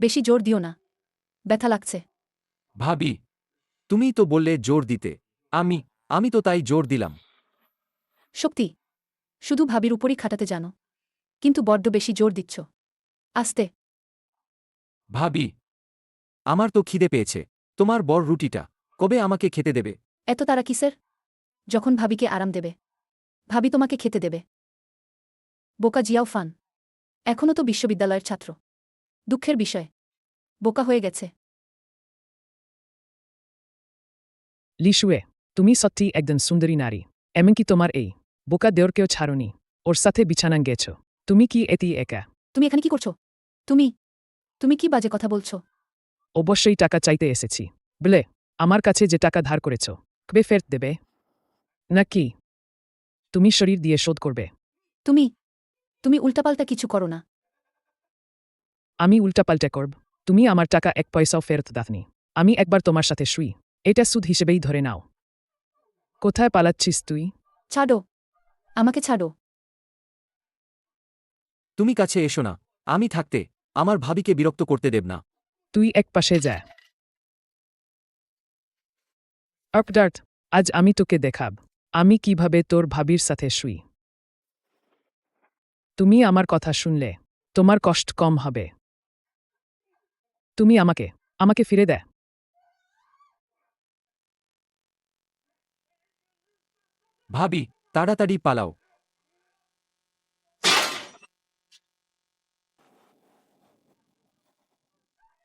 বেশি জোর দিও না, ব্যথা লাগছে। ভাবি, তুমিই তো বললে জোর দিতে। আমি তো তাই জোর দিলাম। শক্তি শুধু ভাবির উপরই খাটাতে জানো, কিন্তু বড্ড বেশি জোর দিচ্ছ। আস্তে। ভাবি, আমার তো খিদে পেয়েছে। তোমার বর রুটিটা কবে আমাকে খেতে দেবে? এত তারা কিসের? যখন ভাবিকে আরাম দেবে, ভাবি তোমাকে খেতে দেবে। বোকা জিয়াও ফান, এখনও তো বিশ্ববিদ্যালয়ের ছাত্র। দুঃখের বিষয়, বোকা হয়ে গেছে। লিশুয়ে, তুমি সত্যি একজন সুন্দরী নারী। এমনকি তোমার এই বোকা দেওরকেও ছাড়নি। ওর সাথে বিছানা গেছ। তুমি কি এটি একা? তুমি এখানে কি করছো? তুমি তুমি কি বাজে কথা বলছো? অবশ্যই টাকা চাইতে এসেছি। বলে, আমার কাছে যে টাকা ধার করেছ, কবে ফেরত দেবে? নাকি তুমি শরীর দিয়ে শোধ করবে? তুমি তুমি উল্টাপাল্টা কিছু করো না। আমি উল্টাপাল্টা করব? তুমি আমার টাকা এক পয়সাও ফেরত দাওনি। আমি একবার তোমার সাথে শুই, এটা সুদ হিসেবেই ধরে নাও। কোথায় পালাচ্ছিস তুই? ছাড়ো, আমাকে ছাড়ো। তুমি কাছে এসো না। আমি থাকতে আমার ভাবিকে বিরক্ত করতে দেব না। তুই এক পাশে যা। আপডার্ট, আজ আমি তোকে দেখাব আমি কিভাবে তোর ভাবির সাথে শুই। তুমি আমার কথা শুনলে তোমার কষ্ট কম হবে। তুমি আমাকে আমাকে ফিরে দে। ভাবি, তাড়াতাড়ি পালাও।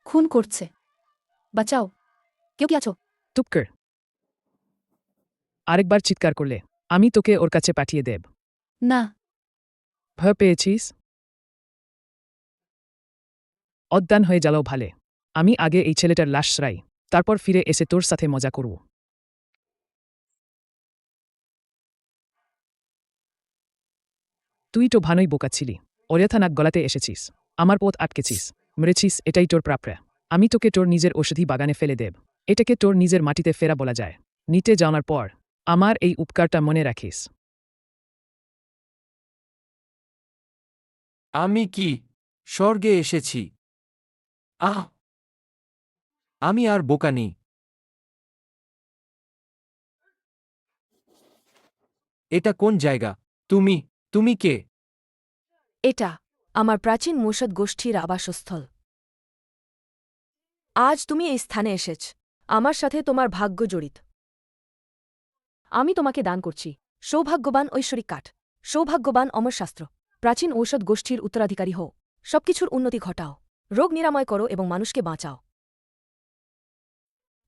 খুন করছে, বাঁচাও। কেউ কি আছো? চুপ কর। আরেকবার চিৎকার করলে আমি তোকে ওর কাছে পাঠিয়ে দেব। না। ভয় পেয়েছিস? অজ্ঞান হয়ে জ্বালাও ভালে। আমি আগে এই ছেলেটার লাশ সরাই, তারপর ফিরে এসে তোর সাথে মজা করব। তুই তো ভানই বোকা ছিলি। অযথা নাক গলাতে এসেছিস, আমার পথ আটকেছিস, মরেছিস, এটাই তোর প্রাপ্য। আমি তোকে তোর নিজের ঔষধি বাগানে ফেলে দেব। এটাকে তোর নিজের মাটিতে ফেরা বলা যায়। নিতে যাওয়ার পর আমার এই উপকারটা মনে রাখিস। আমি কি স্বর্গে এসেছি? আহ! আমি আর বোকা নেই। এটা কোন জায়গা? তুমি তুমি কে? এটা আমার প্রাচীন মোসাদ গোষ্ঠীর আবাসস্থল। আজ তুমি এই স্থানে এসেছ, আমার সাথে তোমার ভাগ্য জড়িত। আমি তোমাকে দান করছি সৌভাগ্যবান ঐশ্বরিক কাঠ, সৌভাগ্যবান অমরশাস্ত্র। প্রাচীন ঔষধ গোষ্ঠীর উত্তরাধিকারী হও, সবকিছুর উন্নতি ঘটাও, রোগ নিরাময় করো এবং মানুষকে বাঁচাও।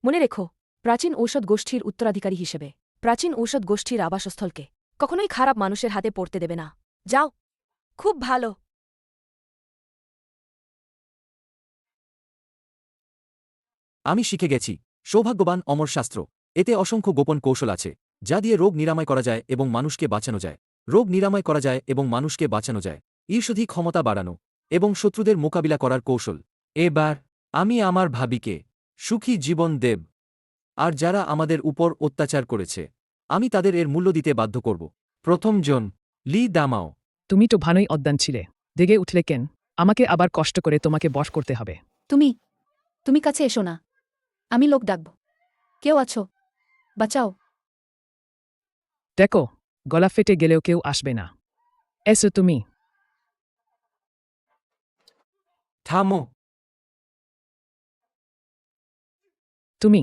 মনে রেখো, প্রাচীন ঔষধ গোষ্ঠীর উত্তরাধিকারী হিসেবে প্রাচীন ঔষধ গোষ্ঠীর আবাসস্থলকে কখনোই খারাপ মানুষের হাতে পড়তে দেবে না। যাও। খুব ভালো। আমি শিখে গেছি সৌভাগ্যবান অমর শাস্ত্র। এতে অসংখ্য গোপন কৌশল আছে, যা দিয়ে রোগ নিরাময় করা যায় এবং মানুষকে বাঁচানো যায়। রোগ নিরাময় করা যায় এবং মানুষকে বাঁচানো যায়। ঈর্ষধি ক্ষমতা বাড়ানো এবং শত্রুদের মোকাবিলা করার কৌশল। এবার আমি আমার ভাবিকে সুখী জীবন দেব। আর যারা আমাদের উপর অত্যাচার করেছে, আমি তাদের এর মূল্য দিতে বাধ্য করব। প্রথম জন, লি দামাও। তুমি তো ভানই অজ্ঞান ছিলে, দেগে উঠলে কেন? আমাকে আবার কষ্ট করে তোমাকে বশ করতে হবে। তুমি তুমি কাছে এসো না, আমি লোক ডাকব। কেউ আছো? বাঁচাও। দেখো, গলা ফেটে গেলেও কেউ আসবে না। এসো তুমি। থামো। তুমি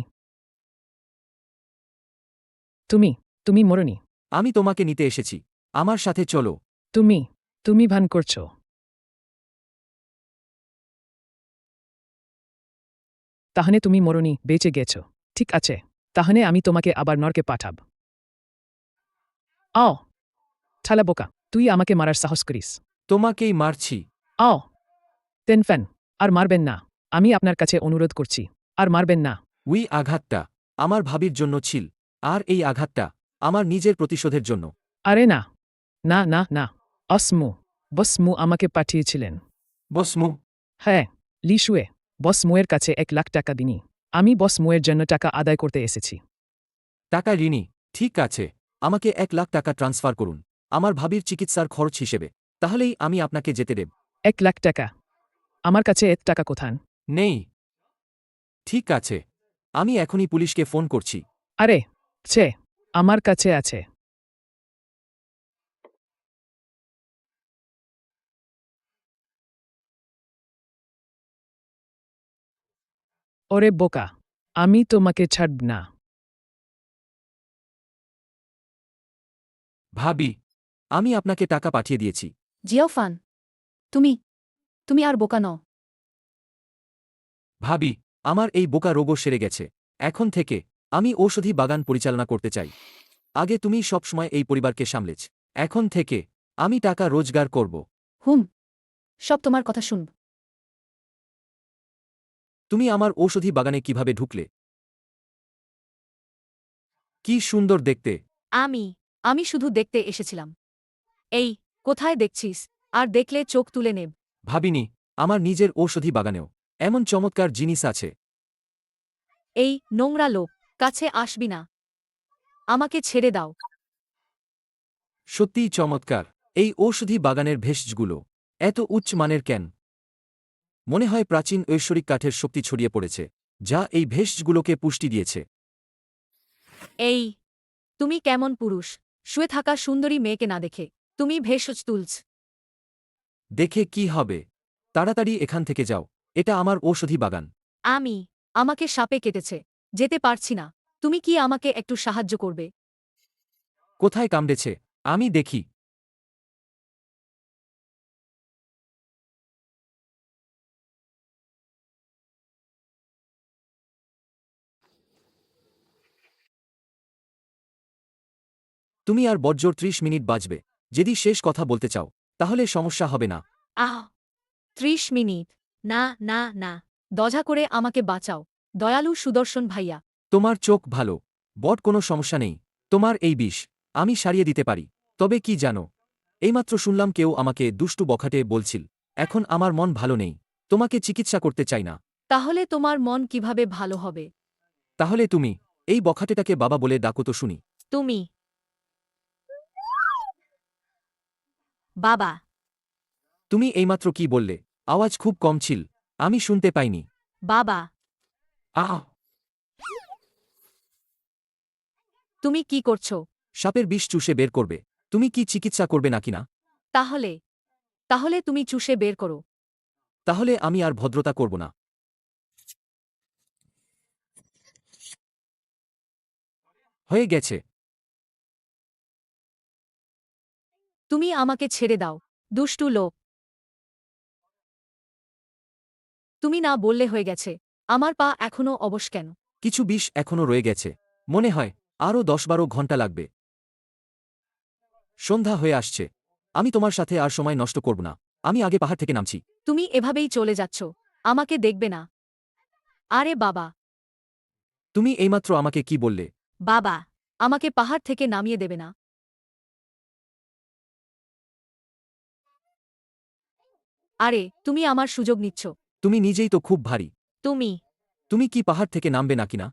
তুমি তুমি মরনি। আমি তোমাকে নিতে এসেছি। আমার সাথে চলো। তুমি তুমি ভান করছো। তাহলে তুমি মরনি, বেঁচে গেছ। ঠিক আছে, তাহলে আমি তোমাকে আবার নরকে পাঠাব। আও ঠালা বোকা, তুই আমাকে মারার সাহস করিস? তোমাকেই মারছি। আও তেনফ্যান, আর মারবেন না। আমি আপনার কাছে অনুরোধ করছি, আর মারবেন না। উই আঘাতটা আমার ভাবির জন্য ছিল, আর এই আঘাতটা আমার নিজের প্রতিশোধের জন্য। আরে না, না না না, অসমু বসমু আমাকে পাঠিয়েছিলেন। বসমু? হ্যাঁ, লিশুয়ে, বস মুয়ের কাছে 1 লাখ টাকা দিনি। আমি বস মুয়ের জন্য টাকা আদায় করতে এসেছি। টাকা ঋণী? ঠিক আছে, আমাকে 1 লাখ টাকা ট্রান্সফার করুন আমার ভাবির চিকিৎসার খরচ হিসেবে। তাহলেই আমি আপনাকে যেতে দেব। 1 লাখ টাকা? আমার কাছে এত টাকা কোথান? নেই। ঠিক আছে, আমি এখনই পুলিশকে ফোন করছি। আরে ছে আমার কাছে আছে। ওরে বোকা, আমি তোমাকে ছাড়ব না। ভাবি, আমি আপনাকে টাকা পাঠিয়ে দিয়েছি। জিয়াউফান, তুমি তুমি আর বোকা নও। ভাবি, আমার এই বোকা রোগও সেরে গেছে। এখন থেকে আমি ঔষধি বাগান পরিচালনা করতে চাই। আগে তুমি সবসময় এই পরিবারকে সামলেছ। এখন থেকে আমি টাকা রোজগার করব। হুম, সব তোমার কথা শুনব। তুমি আমার ঔষধি বাগানে কিভাবে ঢুকলে? কি সুন্দর দেখতে। আমি শুধু দেখতে এসেছিলাম। এই, কোথায় দেখছিস? আর দেখলে চোখ তুলে নেব। ভাবিনি আমার নিজের ঔষধি বাগানেও এমন চমৎকার জিনিস আছে। এই নোংরা লোক, কাছে আসবি না। আমাকে ছেড়ে দাও। সত্যিই চমৎকার। এই ঔষধি বাগানের ভেষজগুলো এত উচ্চ মানের কেন? মনে হয় প্রাচীন ঐশ্বরিক কাঠের শক্তি ছড়িয়ে পড়েছে, যা এই ভেষজগুলোকে পুষ্টি দিয়েছে। এই, তুমি কেমন পুরুষ? শুয়ে থাকা সুন্দরী মেয়েকে না দেখে তুমি ভেষজ তুলছ। দেখে কি হবে? তাড়াতাড়ি এখান থেকে যাও। এটা আমার ঔষধি বাগান। আমাকে সাপে কেটেছে। যেতে পারছি না। তুমি কি আমাকে একটু সাহায্য করবে? কোথায় কামড়েছে? আমি দেখি। তুমি আর বজ্জোর ৩০ মিনিট বাজবে। যদি শেষ কথা বলতে চাও তাহলে সমস্যা হবে না। আহ, ৩০ মিনিট? না না না, দয়া করে আমাকে বাঁচাও। দয়ালু সুদর্শন ভাইয়া। তোমার চোখ ভালো, বট কোনো সমস্যা নেই। তোমার এই বিষ আমি সারিয়ে দিতে পারি। তবে কি জানো, এইমাত্র শুনলাম কেউ আমাকে দুষ্টু বখাটে বলছিল। এখন আমার মন ভালো নেই। তোমাকে চিকিৎসা করতে চাই না। তাহলে তোমার মন কিভাবে ভালো হবে? তাহলে তুমি এই বখাটেটাকে বাবা বলে ডাকো তো শুনি। তুমি বাবা। তুমি এইমাত্র কি বললে? আওয়াজ খুব কম ছিল, আমি শুনতে পাইনি। বাবা, আহ! তুমি কি করছো? সাপের বিষ চুষে বের করবে। তুমি কি চিকিৎসা করবে নাকি না? তাহলে তাহলে তুমি চুষে বের করো। তাহলে আমি আর ভদ্রতা করব না। হয়ে গেছে। তুমি আমাকে ছেড়ে দাও, দুষ্টু লোক। তুমি না বললে হয়ে গেছে। আমার পা এখনও অবশ কেন? কিছু বিষ এখনও রয়ে গেছে। মনে হয় আরও ১০-১২ ঘন্টা লাগবে। সন্ধ্যা হয়ে আসছে। আমি তোমার সাথে আর সময় নষ্ট করব না। আমি আগে পাহাড় থেকে নামছি। তুমি এভাবেই চলে যাচ্ছ। আমাকে দেখবে না। আরে বাবা, তুমি এইমাত্র আমাকে কি বললে? বাবা, আমাকে পাহাড় থেকে নামিয়ে দেবে না। আরে, তুমি আমার সুযোগ নিচ্ছ। তুমি নিজেই তো খুব ভারী। তুমি তুমি কি পাহাড় থেকে নামবে নাকি না?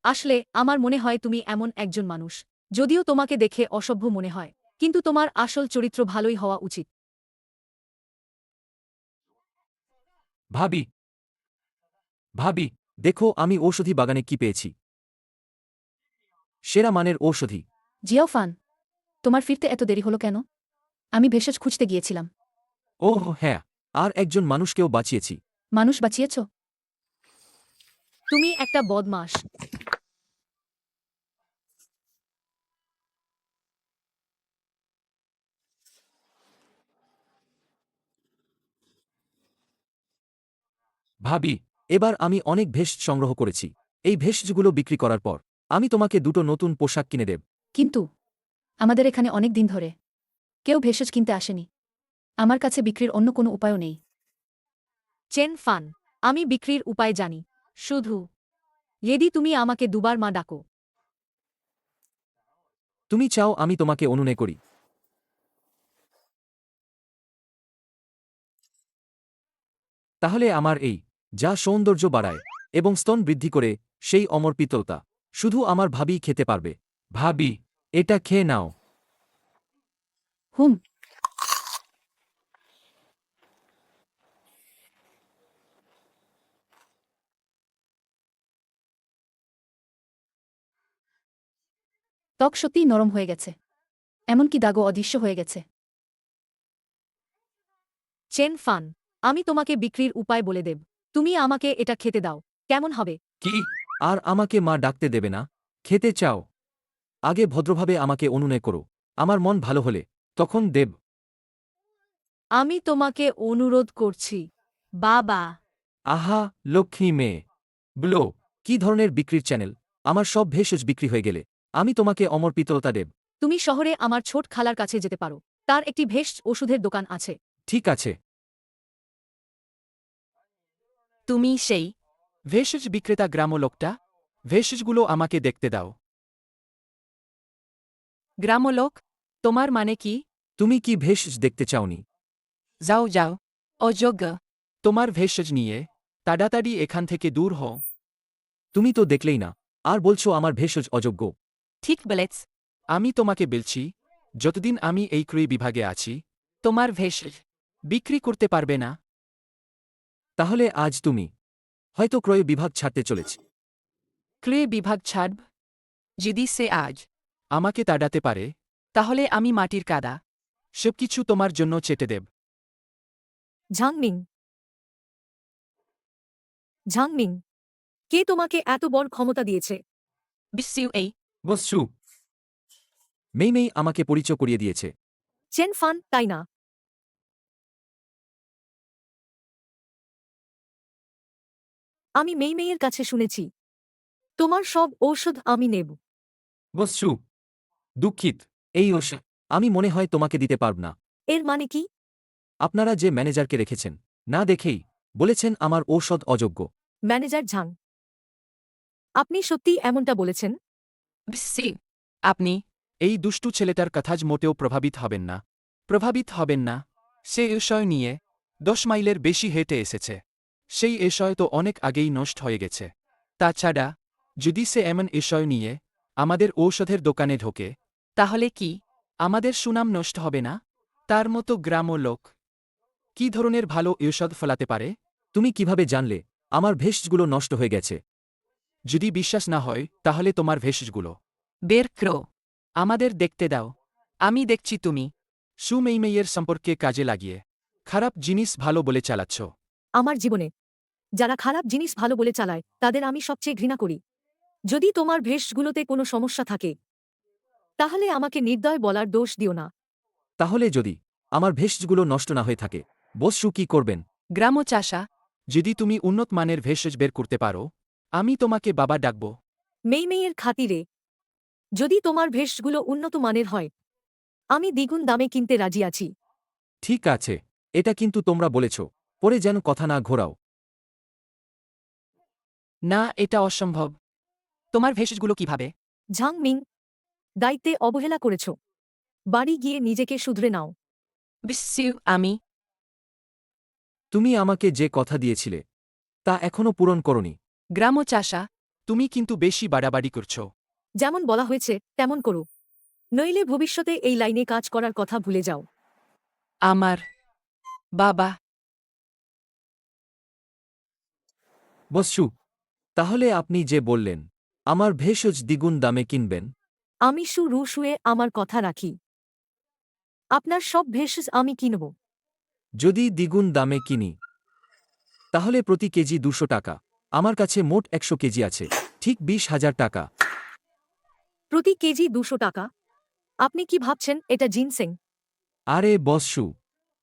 আসলে আমার মনে হয় তুমি এমন একজন মানুষ, যদিও তোমাকে দেখে অসভ্য মনে হয়, কিন্তু তোমার আসল চরিত্র ভালোই হওয়া উচিত। ভাবি, ভাবি, দেখো আমি ঔষধি বাগানে কি পেয়েছি। সেরা মানের ঔষধি। জিয়াউফান, তোমার ফিরতে এত দেরি হলো কেন? আমি ভেষজ খুঁজতে গিয়েছিলাম। ওহ হ্যাঁ, আর একজন মানুষকেও বাঁচিয়েছি। মানুষ বাঁচিয়েছ? তুমি একটা বদমাশ। ভাবি, এবার আমি অনেক ভেষজ সংগ্রহ করেছি। এই ভেষজগুলো বিক্রি করার পর আমি তোমাকে দুটো নতুন পোশাক কিনে দেব। কিন্তু আমাদের এখানে অনেক দিন ধরে কেউ ভেষজ কিনতে আসেনি। আমার কাছে বিক্রির অন্য কোনো উপায়ও নেই। চেন ফান, আমি বিক্রির উপায় জানি। শুধু যদি তুমি আমাকে দুবার মা ডাকো। তুমি চাও আমি তোমাকে অনুনয় করি? তাহলে আমার এই, যা সৌন্দর্য বাড়ায় এবং স্তন বৃদ্ধি করে, সেই অমর পিতলতা শুধু আমার ভাবিই খেতে পারবে। ভাবি, এটা খেয়ে নাও। হুম, ত্বক সত্যিই নরম হয়ে গেছে এমনকি দাগও অদৃশ্য হয়ে গেছে। চেন ফান, আমি তোমাকে বিক্রির উপায় বলে দেব, তুমি আমাকে এটা খেতে দাও, কেমন হবে? কি? আর আমাকে মা ডাকতে দেবে না? খেতে চাও? আগে ভদ্রভাবে আমাকে অনুনয় করো, আমার মন ভালো হলে তখন দেব। আমি তোমাকে অনুরোধ করছি, বাবা। আহা, লক্ষ্মী মেয়ে। ব্লো, কি ধরনের বিক্রির চ্যানেল? আমার সব ভেষজ বিক্রি হয়ে গেলে আমি তোমাকে অমর পিতলতা দেব। তুমি শহরে আমার ছোট খালার কাছে যেতে পারো, তার একটি ভেষজ ওষুধের দোকান আছে। ঠিক আছে। তুমি সেই ভেষজ বিক্রেতা গ্রাম্য লোকটা? ভেষজগুলো আমাকে দেখতে দাও। গ্রাম্য লোক, তোমার মানে কি? তুমি কি ভেষজ দেখতে চাওনি? যাও যাও, অযোগ্য। তোমার ভেষজ নিয়ে তাড়াতাড়ি এখান থেকে দূর হও। তুমি তো দেখলেই না, আর বলছো আমার ভেষজ অযোগ্য। ঠিক বলেছ। আমি তোমাকে বলছি, যতদিন আমি এই ক্রয় বিভাগে আছি তোমার ভেষজ বিক্রি করতে পারবে না। তাহলে আজ তুমি হয়তো ক্রয় বিভাগ ছাড়তে চলেছ। ক্রয় বিভাগ ছাড়ব? যদি সে আজ আমাকে তাড়াতে পারে তাহলে আমি মাটির কাদা সবকিছু তোমার জন্য চেটে দেব। ঝাংমিং, ঝাংমিং, কে তোমাকে এত বড় ক্ষমতা দিয়েছে? বিশ্বু এই বসছু। মেই আমাকে পরিচয় করিয়ে দিয়েছে। চেন ফান, তাই না? আমি মেইমেইয়ের কাছে শুনেছি তোমার সব ঔষধ আমি নেব। বসছু। দুঃখিত, এই ওষুধ আমি মনে হয় তোমাকে দিতে পারব না। এর মানে কি? আপনারা যে ম্যানেজারকে রেখেছেন, না দেখেই বলেছেন আমার ঔষধ অযোগ্য। ম্যানেজার ঝাং, আপনি সত্যিই এমনটা বলেছেন? বিশ্বু, আপনি এই দুষ্টু ছেলেটার কথাজ মোটেও প্রভাবিত হবেন না। প্রভাবিত হবেন না? সে বিষয় নিয়ে 10 মাইলের বেশি হেঁটে এসেছে। সেই বিষয় তো অনেক আগেই নষ্ট হয়ে গেছে। তাছাড়া যদি সে এমন বিষয় নিয়ে আমাদের ঔষধের দোকানে ঢোকে তাহলে কি আমাদের সুনাম নষ্ট হবে না? তার মতো গ্রাম্য লোক কি ধরনের ভালো ঔষধ ফলাতে পারে? তুমি কিভাবে জানলে আমার ভেষজগুলো নষ্ট হয়ে গেছে? যদি বিশ্বাস না হয় তাহলে তোমার ভেষজগুলো বের করো, আমাদের দেখতে দাও। আমি দেখছি তুমি সুমেইমেইয়ের সম্পর্কে কাজে লাগিয়ে খারাপ জিনিস ভালো বলে চালাচ্ছ। আমার জীবনে যারা খারাপ জিনিস ভালো বলে চালায় তাদের আমি সবচেয়ে ঘৃণা করি। যদি তোমার ভেষগুলোতে কোনো সমস্যা থাকে তাহলে আমাকে নির্দয় বলার দোষ দিও না। তাহলে যদি আমার ভেষজগুলো নষ্ট না হয়ে থাকে, বসছু কি করবেন? গ্রাম্য চাষা, যদি তুমি উন্নত মানের ভেষজ বের করতে পারো আমি তোমাকে বাবা ডাকব। মেইমেইয়ের খাতিরে যদি তোমার ভেষগুলো উন্নত মানের হয় আমি দ্বিগুণ দামে কিনতে রাজি আছি। ঠিক আছে, এটা কিন্তু তোমরা বলেছ, পরে যেন কথা না ঘোরাও। না, এটা অসম্ভব। তোমার ভেষজগুলো কিভাবে? ঝাং মিং, দায়িত্বে অবহেলা করেছ, বাড়ি গিয়ে নিজেকে শুধরে নাও। বিশ্বু, আমি তুমি আমাকে যে কথা দিয়েছিলে তা এখনও পূরণ করনি। গ্রাম্য চাষা, তুমি কিন্তু বেশি বাড়াবাড়ি করছ। যেমন বলা হয়েছে তেমন করো, নইলে ভবিষ্যতে এই লাইনে কাজ করার কথা ভুলে যাও। আমার বাবা। বসছু, তাহলে আপনি যে বললেন আমার ভেষজ দ্বিগুণ দামে কিনবেন। আমি শুয়ে আমার কথা রাখি, আপনার সব ভেষজ আমি কিনব। যদি দ্বিগুণ দামে কিনি তাহলে প্রতি কেজি 200 টাকা। আমার কাছে মোট 100 কেজি আছে, ঠিক 20,000 টাকা। প্রতি কেজি 200 টাকা? আপনি কি ভাবছেন এটা জিনসেং? আরে বসছু,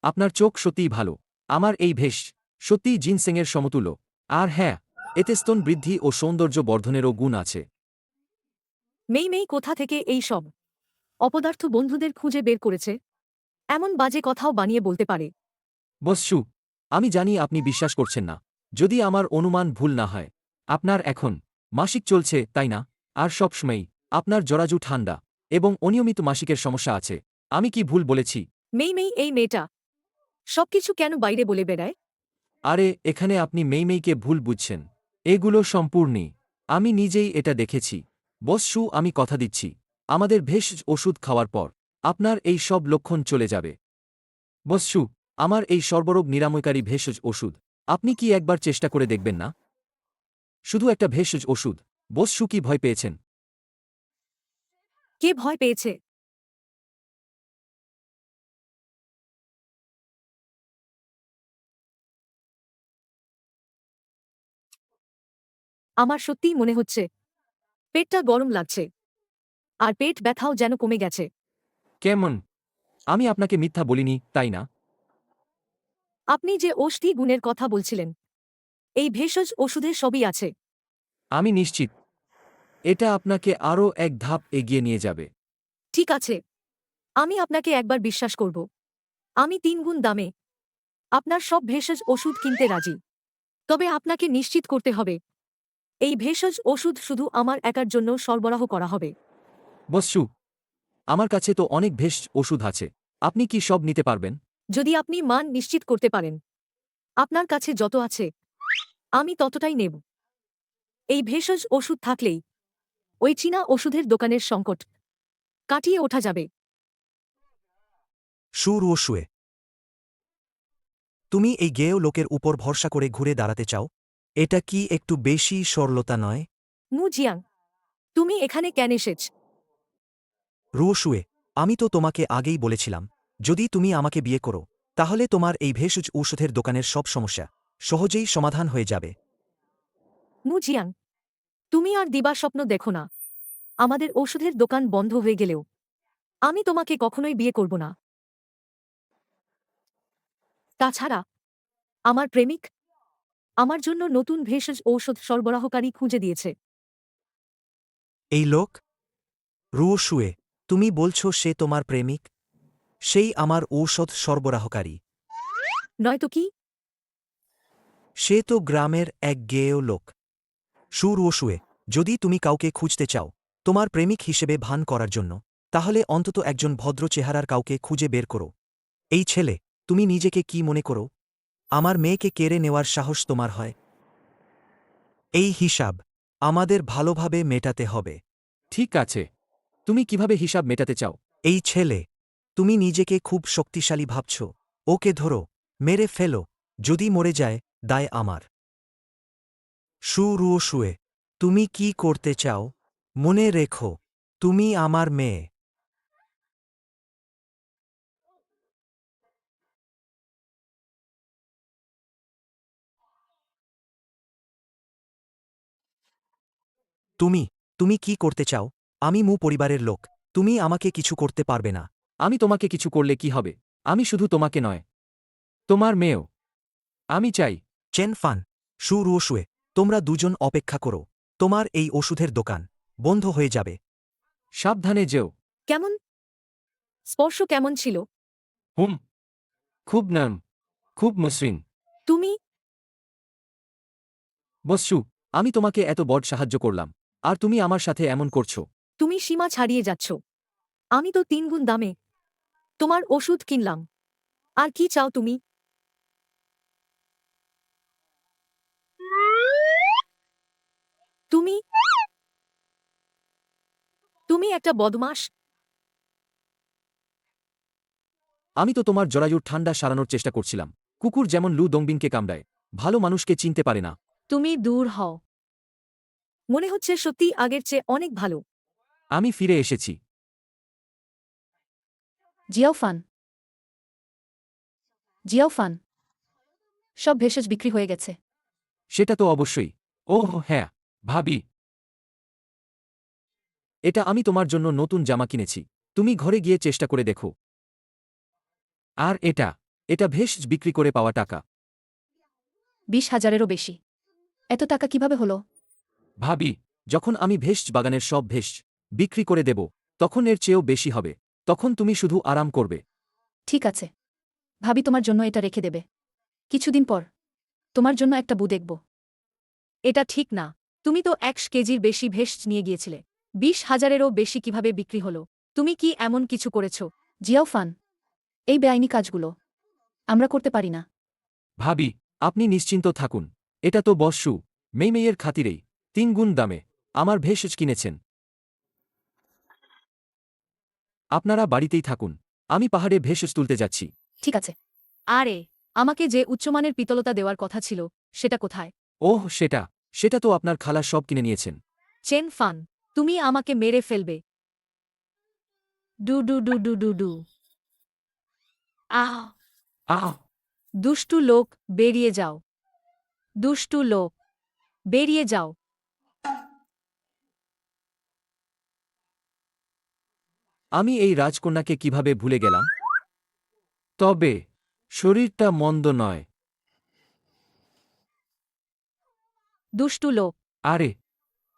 আপনার চোখ সত্যিই ভালো। আমার এই ভেষ সত্যিই জিনসেংয়ের সমতুল্য। আর হ্যাঁ, এতে স্তন বৃদ্ধি ও সৌন্দর্য বর্ধনেরও গুণ আছে। মেই কোথা থেকে এই সব অপদার্থ বন্ধুদের খুঁজে বের করেছে? এমন বাজে কথাও বানিয়ে বলতে পারে। বসছু, আমি জানি আপনি বিশ্বাস করছেন না। যদি আমার অনুমান ভুল না হয়, আপনার এখন মাসিক চলছে, তাই না? আর সবসময়ই আপনার জরাজু ঠান্ডা এবং অনিয়মিত মাসিকের সমস্যা আছে। আমি কি ভুল বলেছি? মেই এই মেয়েটা সবকিছু কেন বাইরে বলে বেড়ায়? আরে এখানে আপনি মেইকে ভুল বুঝছেন। এগুলো সম্পূর্ণই আমি নিজেই এটা দেখেছি। বসছু, আমি কথা দিচ্ছি আমাদের ভেষজ ওষুধ খাওয়ার পর আপনার এই সব লক্ষণ চলে যাবে। বসছু, আমার এই সর্বরোগ নিরাময়কারী ভেষজ ওষুধ আপনি কি একবার চেষ্টা করে দেখবেন না? শুধু একটা ভেষজ ওষুধ। বসছু, কি ভয় পেয়েছেন? কে ভয় পেয়েছে? আমার সত্যিই মনে হচ্ছে পেটটা গরম লাগছে আর পেট ব্যথাও যেন কমে গেছে। কেমন? আমি আপনাকে মিথ্যা বলিনি, তাই না? আপনি যে ওষধি গুণের কথা বলছিলেন, এই ভেষজ ওষুধে সবই আছে। আমি নিশ্চিত এটা আপনাকে আরও এক ধাপ এগিয়ে নিয়ে যাবে। ঠিক আছে, আমি আপনাকে একবার বিশ্বাস করব। আমি 3 গুণ দামে আপনার সব ভেষজ ওষুধ কিনতে রাজি। তবে আপনাকে নিশ্চিত করতে হবে এই ভেষজ ওষুধ শুধু আমার একার জন্য সরবরাহ করা হবে। বস্যু, আমার কাছে তো অনেক ভেষজ ওষুধ আছে। আপনি কি সব নিতে পারবেন? যদি আপনি মান নিশ্চিত করতে পারেন আপনার কাছে যত আছে আমি ততটাই নেব। এই ভেষজ ওষুধ থাকলেই ওই চীনা ওষুধের দোকানের সংকট কাটিয়ে ওঠা যাবে। শুয়ে তুমি এই গেয় লোকের উপর ভরসা করে ঘুরে দাঁড়াতে চাও? এটা কি একটু বেশি সরলতা নয়? মু জিয়াং, তুমি এখানে কেন এসেছ? শুয়ে আমি তো তোমাকে আগেই বলেছিলাম, যদি তুমি আমাকে বিয়ে করো তাহলে তোমার এই ভেষজ ঔষধের দোকানের সব সমস্যা সহজেই সমাধান হয়ে যাবে। মু জিয়াং, তুমি আর দিবাস্বপ্ন দেখো না। আমাদের ওষুধের দোকান বন্ধ হয়ে গেলেও আমি তোমাকে কখনোই বিয়ে করব না। তাছাড়া আমার প্রেমিক আমার জন্য নতুন ভেষজ ঔষধ সরবরাহকারী খুঁজে দিয়েছে। এই লোক? শুয়ে তুমি বলছো সে তোমার প্রেমিক? সেই আমার ঔষধ সরবরাহকারী? নয়তো কি? সে তো গ্রামের এক গেয় লোক। শুয়ে যদি তুমি কাউকে খুঁজতে চাও তোমার প্রেমিক হিসেবে ভান করার জন্য, তাহলে অন্তত একজন ভদ্র চেহারার কাউকে খুঁজে বের করো। এই ছেলে, তুমি নিজেকে কি মনে করো? আমার মেয়েকে কেড়ে নেওয়ার সাহস তোমার হয়? এই হিসাব আমাদের ভালোভাবে মেটাতে হবে। ঠিক আছে, তুমি কিভাবে হিসাব মেটাতে চাও? এই ছেলে, তুমি নিজেকে খুব শক্তিশালী ভাবছ। ওকে ধরো, মেরে ফেলো। যদি মরে যায়, দায় আমার। শুয়ে তুমি কি করতে চাও? মনে রেখো, তুমি আমার মেয়ে। তুমি তুমি কি করতে চাও? আমি পরিবারের লোক। তুমি আমাকে কিছু করতে পারবে না। আমি তোমাকে কিছু করলে কি হবে? আমি শুধু তোমাকে নয়, তোমার মেয়েও। আমি চাই। চেন ফান, শুয়ে তোমরা দুজন অপেক্ষা করো। তোমার এই ওষুধের দোকান বন্ধ হয়ে যাবে। সাবধানে যেও। কেমন স্পর্শ কেমন ছিল? হুম, খুব নরম, খুব মসৃণ। তুমি বস্যু, আমি তোমাকে এত বড় সাহায্য করলাম, আর তুমি আমার সাথে এমন করছো। তুমি সীমা ছাড়িয়ে যাচ্ছ। আমি তো 3 গুণ দামে তোমার ওষুধ কিনলাম। আর কি চাও তুমি? তুমি তুমি একটা বদমাশ। আমি তো তোমার জরায়ুর ঠান্ডা সারানোর চেষ্টা করছিলাম। কুকুর যেমন লু দংবিনকে কামড়ায়, ভালো মানুষকে চিনতে পারে না। তুমি দূর হও। মনে হচ্ছে সত্যি আগের চেয়ে অনেক ভালো। আমি ফিরে এসেছি। জিয়াওফান, জিয়াওফান, সব ভেষজ বিক্রি হয়ে গেছে। সেটা তো অবশ্যই। ওহ হ্যাঁ, ভাবি, এটা আমি তোমার জন্য নতুন জামা কিনেছি। তুমি ঘরে গিয়ে চেষ্টা করে দেখো। আর এটা এটা ভেষজ বিক্রি করে পাওয়া টাকা। 20,000-এরও বেশি। এত টাকা কিভাবে হলো? ভাবি, যখন আমি ভেষজ বাগানের সব ভেষজ বিক্রি করে দেব, তখন এর চেয়েও বেশি হবে। তখন তুমি শুধু আরাম করবে। ঠিক আছে, ভাবি তোমার জন্য এটা রেখে দেবে। কিছুদিন পর তোমার জন্য একটা বু দেখব। এটা ঠিক না। তুমি তো 1 কেজির বেশি ভেষজ নিয়ে গিয়েছিলে। 20,000-এরও বেশি কিভাবে বিক্রি হলো? তুমি কি এমন কিছু করেছ? জিয়াওফান, এই বেআইনি কাজগুলো আমরা করতে পারি না। ভাবি, আপনি নিশ্চিন্ত থাকুন। এটা তো বস্যু মেইমেইয়ের খাতিরেই 3 গুণ দামে আমার ভেষজ কিনেছেন। আপনারা বাড়িতেই থাকুন, আমি পাহাড়ে ভেষজ তুলতে যাচ্ছি। ঠিক আছে। আরে, আমাকে যে উচ্চমানের পিতলতা দেওয়ার কথা ছিল, সেটা কোথায়? ওহ সেটা তো আপনার খালা সব কিনে নিয়েছেন। চেন ফান, তুমি আমাকে মেরে ফেলবে। ডু ডু ডু ডু ডু ডু আহ আহ দুষ্টু লোক বেরিয়ে যাও দুষ্টু লোক বেরিয়ে যাও আমি এই রাজকন্যাকে কিভাবে ভুলে গেলাম? তবে শরীরটা মন্দ নয়। দুষ্টু লোক আরে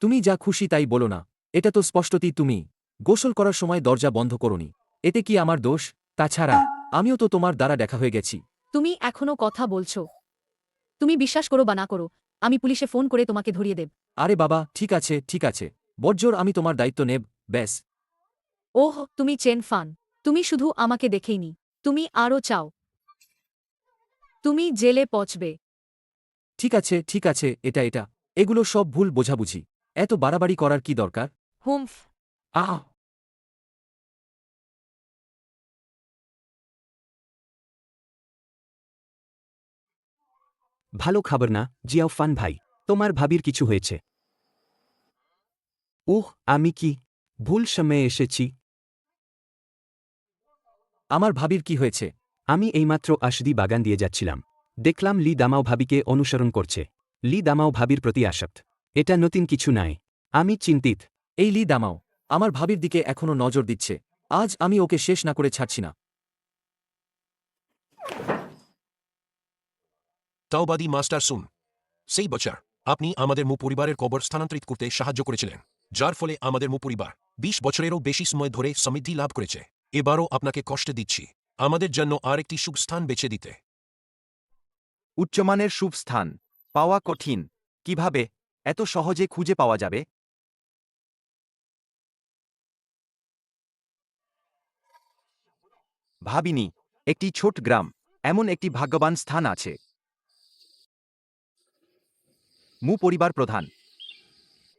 তুমি যা খুশি তাই বলো না, এটা তো স্পষ্টতই তুমি গোসল করার সময় দরজা বন্ধ করোনি। এতে কি আমার দোষ? তাছাড়া আমিও তো তোমার দ্বারা দেখা হয়ে গেছি। তুমি এখনো কথা বলছো? তুমি বিশ্বাস করো বা না করো, আমি পুলিশে ফোন করে তোমাকে ধরিয়ে দেব। আরে বাবা, ঠিক আছে ঠিক আছে, বজ্জোর আমি তোমার দায়িত্ব নেব, ব্যাস। ওহ, তুমি চেন ফান। তুমি শুধু আমাকে দেখেইনি, তুমি আরও চাও। তুমি জেলে পচবে। ঠিক আছে, এটা এগুলো সব ভুল বোঝাবুঝি। এত বাড়াবাড়ি করার কি দরকার? হুমফ। আহ! ভালো খাবার না, জিয়াউফান ভাই। তোমার ভাবির কিছু হয়েছে। আমি কি ভুল সময়ে এসেছি? আমার ভাবির কি হয়েছে? আমি এইমাত্র আশদি বাগান দিয়ে যাচ্ছিলাম। দেখলাম লি দামাও ভাবিকে অনুসরণ করছে। লি দামাও ভাবির প্রতি আসক্ত। এটা নতুন কিছু নয়। আমি চিন্তিত। এই লি দামাও আমার ভাবির দিকে এখনো নজর দিচ্ছে। আজ আমি ওকে শেষ না করে ছাড়ছি না। তাওবাদী মাস্টার সুন, সেই বছর আপনি আমাদের পরিবারের কবর স্থানান্তরিত করতে সাহায্য করেছিলেন, যার ফলে আমাদের পরিবার ২০ বছরেরও বেশি সময় ধরে সমৃদ্ধি লাভ করেছে। এবারও আপনাকে কষ্ট দিচ্ছি আমাদের জন্য আরেকটি শুভ স্থান বেছে দিতে। উচ্চমানের শুভ স্থান পাওয়া কঠিন। কিভাবে এত সহজে খুঁজে পাওয়া যাবে? ভাবিনি একটি ছোট গ্রাম এমন একটি ভাগ্যবান স্থান আছে। পরিবার প্রধান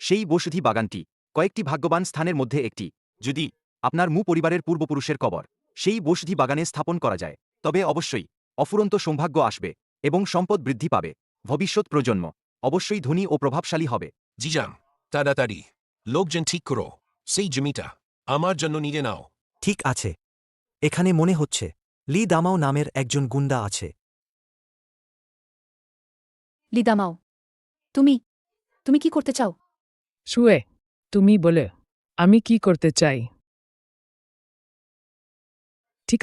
সেই বসতি বাগানটি কয়েকটি ভাগ্যবান স্থানের মধ্যে একটি। যদি আপনার পরিবারের পূর্বপুরুষের কবর সেই বসতি বাগানে স্থাপন করা যায়, তবে অবশ্যই অফুরন্ত সৌভাগ্য আসবে এবং সম্পদ বৃদ্ধি পাবে। ভবিষ্যৎ প্রজন্ম অবশ্যই ধনী ও প্রভাবশালী হবে। জিজান, তাড়াতাড়ি লোকজন ঠিক করো, সেই জমিটা আমার জন্য নিয়ে নাও। ঠিক আছে। এখানে মনে হচ্ছে লি দামাও নামের একজন গুন্ডা আছে। লিদামাও, তুমি তুমি কি করতে চাও? শুয়ে তুমি বলে আমি কি করতে চাই? ঠিক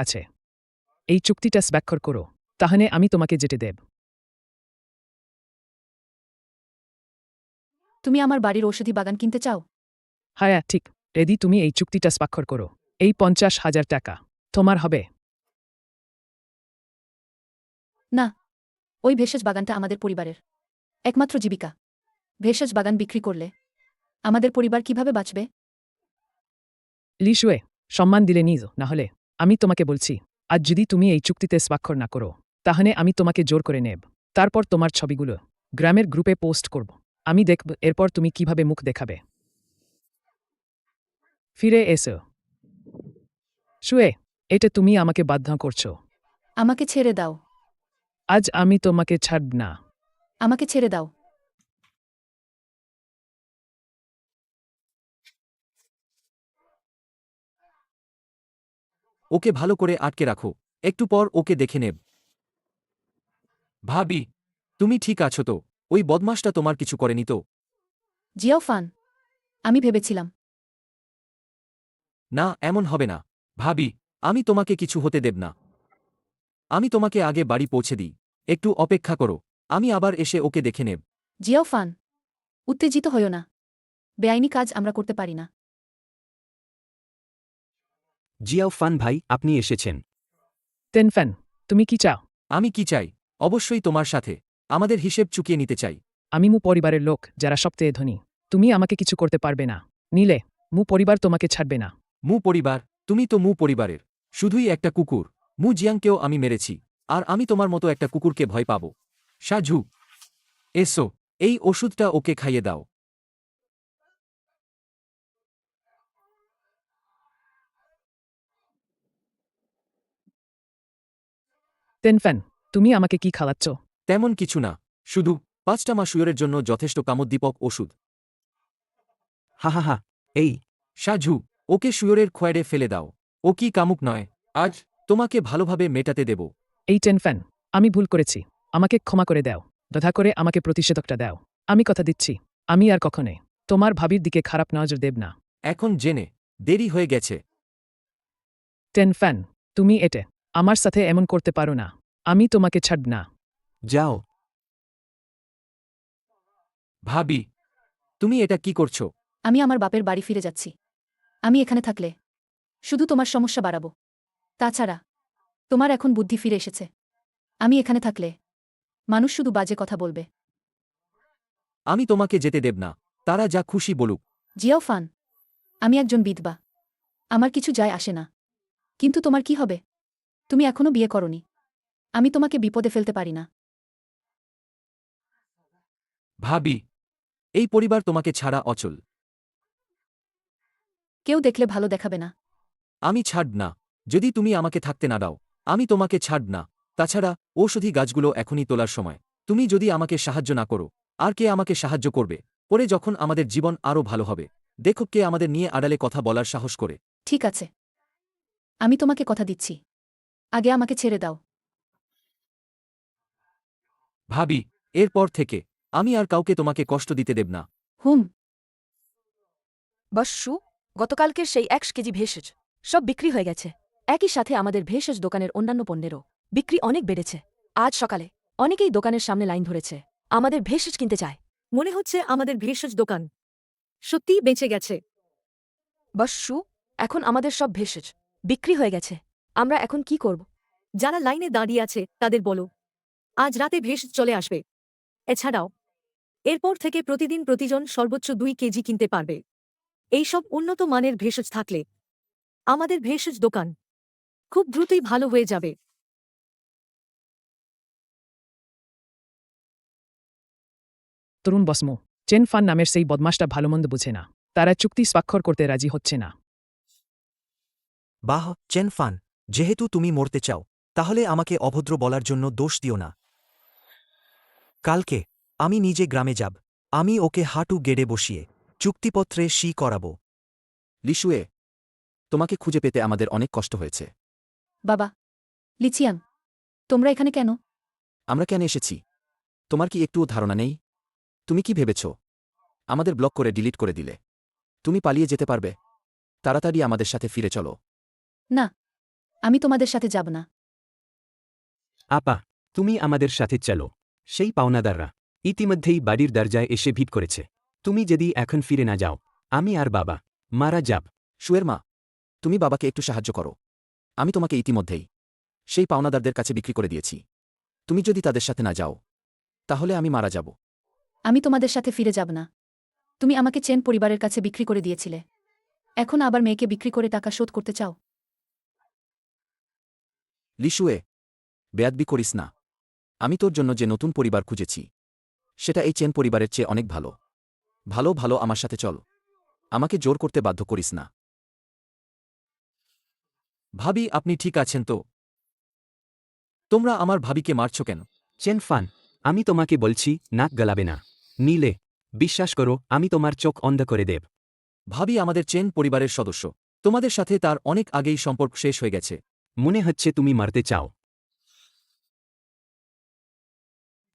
আছে, এই চুক্তিটা স্বাক্ষর করো, তাহলে আমি তোমাকে যেতে দেব। তুমি আমার বাড়ির ঔষধি বাগান কিনতে চাও? হ্যাঁ ঠিক, রেডি। তুমি এই চুক্তিটা স্বাক্ষর করো। এই ৫০,০০০ টাকা তোমার হবে। না, ওই ভেষজ বাগানটা আমাদের পরিবারের একমাত্র জীবিকা। ভেষজ বাগান বিক্রি করলে আমাদের পরিবার কিভাবে বাঁচবে? লিশুয়ে, সম্মান দিলে নিজ, না হলে আমি তোমাকে বলছি, আজ যদি তুমি এই চুক্তিতে স্বাক্ষর না করো, তাহলে আমি তোমাকে জোর করে নেব। তারপর তোমার ছবিগুলো গ্রামের গ্রুপে পোস্ট করব। আমি দেখব এরপর তুমি কিভাবে মুখ দেখাবে। ফিরে এসো। শুয়ে, এটা তুমি আমাকে বাধ্য করছো। আমাকে ছেড়ে দাও। আজ আমি তোমাকে ছাড়ব না। আমাকে ছেড়ে দাও। ওকে ভালো করে আটকে রাখো, একটু পর ওকে দেখে নেব। ভাবি, তুমি ঠিক আছো তো? ওই বদমাসটা তোমার কিছু করেনি তো? জিয়াউফান, আমি ভেবেছিলাম। না, এমন হবে না। ভাবি, আমি তোমাকে কিছু হতে দেব না। আমি তোমাকে আগে বাড়ি পৌঁছে দিই। একটু অপেক্ষা করো, আমি আবার এসে ওকে দেখে নেব। জিয়াউফান, উত্তেজিত হইও না। বেআইনি কাজ আমরা করতে পারি না। জিয়াউফান ভাই, আপনি এসেছেন। তেনফ্যান, তুমি কি চাও? আমি কি চাই? অবশ্যই তোমার সাথে আমাদের হিসেব চুকিয়ে নিতে চাই। আমি পরিবারের লোক যারা সবচেয়ে ধনী। তুমি আমাকে কিছু করতে পারবে না। নিলে পরিবার তোমাকে ছাড়বে না। পরিবার? তুমি তো পরিবারের শুধুই একটা কুকুর। জিয়াংকেও আমি মেরেছি, আর আমি তোমার মতো একটা কুকুরকে ভয় পাব? সাজু, এসো, এই ওষুধটা ওকে খাইয়ে দাও। তেনফ্যান, তুমি আমাকে কি খাওয়াচ্ছ? তেমন কিছু না, শুধু ৫টা মাসুয়রের জন্য যথেষ্ট কামোদ্দীপক ওষুধ। হা, এই সাজু, ওকে শুয়োরের খোয়ারে ফেলে দাও। ও কি কামুক নয়, আজ তোমাকে ভালোভাবে মেটাতে দেব। এই টেন ফ্যান, আমি ভুল করেছি, আমাকে ক্ষমা করে দাও, দয়া করে আমাকে প্রতিষেধকটা দাও। আমি কথা দিচ্ছি, আমি আর কখনোই তোমার ভাবির দিকে খারাপ নজর দেব না। এখন জেনে দেরি হয়ে গেছে। টেন ফ্যান, তুমি এটে আমার সাথে এমন করতে পারো না, আমি তোমাকে ছাড়ব না। যাও। ভাবি, তুমি এটা কি করছো? আমি আমার বাপের বাড়ি ফিরে যাচ্ছি। আমি এখানে থাকলে শুধু তোমার সমস্যা বাড়াবো। তাছাড়া তোমার এখন বুদ্ধি ফিরে এসেছে। আমি এখানে থাকলে মানুষ শুধু বাজে কথা বলবে। আমি তোমাকে যেতে দেব না, তারা যা খুশি বলুক। জিয়াও ফান, আমি একজন বিধবা, আমার কিছু যায় আসে না। কিন্তু তোমার কি হবে? তুমি এখনো বিয়ে করনি। আমি তোমাকে বিপদে ফেলতে পারি না। ভাবি, এই পরিবার তোমাকে ছাড়া অচল। কেউ দেখলে ভালো দেখাবে না। আমি ছাড়ব না, যদি তুমি আমাকে থাকতে না দাও। আমি তোমাকে ছাড়ব না। তাছাড়া ঔষধি গাছগুলো এখনই তোলার সময়। তুমি যদি আমাকে সাহায্য না করো, আর কে আমাকে সাহায্য করবে? পরে যখন আমাদের জীবন আরও ভালো হবে, দেখো কে আমাদের নিয়ে আড়ালে কথা বলার সাহস করে। ঠিক আছে, আমি তোমাকে কথা দিচ্ছি, আগে আমাকে ছেড়ে দাও। ভাবি, এরপর থেকে আমি আর কাউকে তোমাকে কষ্ট দিতে দেব না। হুম। বস্যু, গতকালকের সেই 1 কেজি ভেষজ সব বিক্রি হয়ে গেছে। একই সাথে আমাদের ভেষজ দোকানের অন্যান্য পণ্যেরও বিক্রি অনেক বেড়েছে। আজ সকালে অনেকেই দোকানের সামনে লাইন ধরেছে, আমাদের ভেষজ কিনতে চায়। মনে হচ্ছে আমাদের ভেষজ দোকান সত্যিই বেঁচে গেছে। বস্যু, এখন আমাদের সব ভেষজ বিক্রি হয়ে গেছে। আমরা এখন কি করব? যারা লাইনে দাঁড়িয়ে আছে তাদের বলো আজ রাতে ভেষজ চলে আসবে। এছাড়াও এরপর থেকে প্রতিদিন প্রতিজন সর্বোচ্চ 2 কেজি কিনতে পারবে। এইসব উন্নত মানের ভেষজ থাকলে আমাদের ভেষজ দোকান খুব দ্রুতই ভালো হয়ে যাবে। তরুণ বসমু, চেন ফান নামের সেই বদমাসটা ভালোমন্দ বুঝে না, তারা চুক্তি স্বাক্ষর করতে রাজি হচ্ছে না। বাহ চেন ফান, যেহেতু তুমি মরতে চাও, তাহলে আমাকে অভদ্র বলার জন্য দোষ দিও না। কালকে আমি নিজে গ্রামে যাব। আমি ওকে হাঁটু গেড়ে বসিয়ে চুক্তিপত্রে সই করাব। লিসুয়ে, তোমাকে খুঁজে পেতে আমাদের অনেক কষ্ট হয়েছে। বাবা, লিচিয়াং, তোমরা এখানে কেন? আমরা কেন এসেছি তোমার কি একটুও ধারণা নেই? তুমি কি ভেবেছ আমাদের ব্লক করে ডিলিট করে দিলে তুমি পালিয়ে যেতে পারবে? তাড়াতাড়ি আমাদের সাথে ফিরে চলো। না, আমি তোমাদের সাথে যাব না। আপা, তুমি আমাদের সাথে চলো। সেই পাওনাদাররা ইতিমধ্যেই বাড়ির দরজায় এসে ভিড় করেছে। তুমি যদি এখন ফিরে না যাও, আমি আর বাবা মারা যাব। শুয়ের মা, তুমি বাবাকে একটু সাহায্য করো। আমি তোমাকে ইতিমধ্যেই সেই পাওনাদারদের কাছে বিক্রি করে দিয়েছি। তুমি যদি তাদের সাথে না যাও, তাহলে আমি মারা যাব। আমি তোমাদের সাথে ফিরে যাব না। তুমি আমাকে চেন পরিবারের কাছে বিক্রি করে দিয়েছিলে, এখন আবার মেয়েকে বিক্রি করে টাকা শোধ করতে চাও? লিসুয়ে, বেয়াদবি করিস না। আমি তোর জন্য যে নতুন পরিবার খুঁজেছি, সেটা এই চেন পরিবারের চেয়ে অনেক ভালো। ভালো ভালো আমার সাথে চল, আমাকে জোর করতে বাধ্য করিস না। ভাবি, আপনি ঠিক আছেন তো? তোমরা আমার ভাবিকে মারছ কেন? চেন ফান, আমি তোমাকে বলছি নাক গলাবে না। নীলে, বিশ্বাস করো, আমি তোমার চোখ অন্ধ করে দেব। ভাবি আমাদের চেন পরিবারের সদস্য। তোমাদের সাথে তার অনেক আগেই সম্পর্ক শেষ হয়ে গেছে। মনে হচ্ছে তুমি মারতে চাও।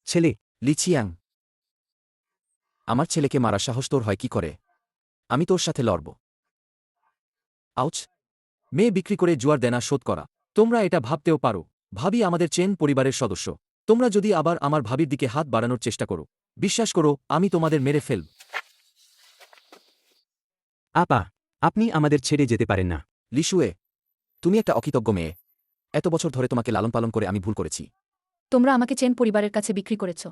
ছেলে, লিচিয়াং, আমার ছেলেকে মারার সাহস তোর হয় কি করে? আমি তোর সাথে লড়ব। আউচ! মেয়ে বিক্রি করে জুয়ার দেনা শোধ করা। তোমরা এটা ভাবতেও পারো ভাবি আমাদের চেন পরিবারের সদস্য। তোমরা যদি আবার আমার ভাবির দিকে হাত বাড়ানোর চেষ্টা করো, বিশ্বাস করো আমি তোমাদের মেরে ফেলব। আপা, আপনি আমাদের ছেড়ে যেতে পারেন না। লিসুয়ে, তুমি একটা অকৃতজ্ঞ মেয়ে। এত বছর ধরে তোমাকে লালন পালন করে আমি ভুল করেছি। তোমরা আমাকে চেন পরিবারের কাছে বিক্রি করেছ।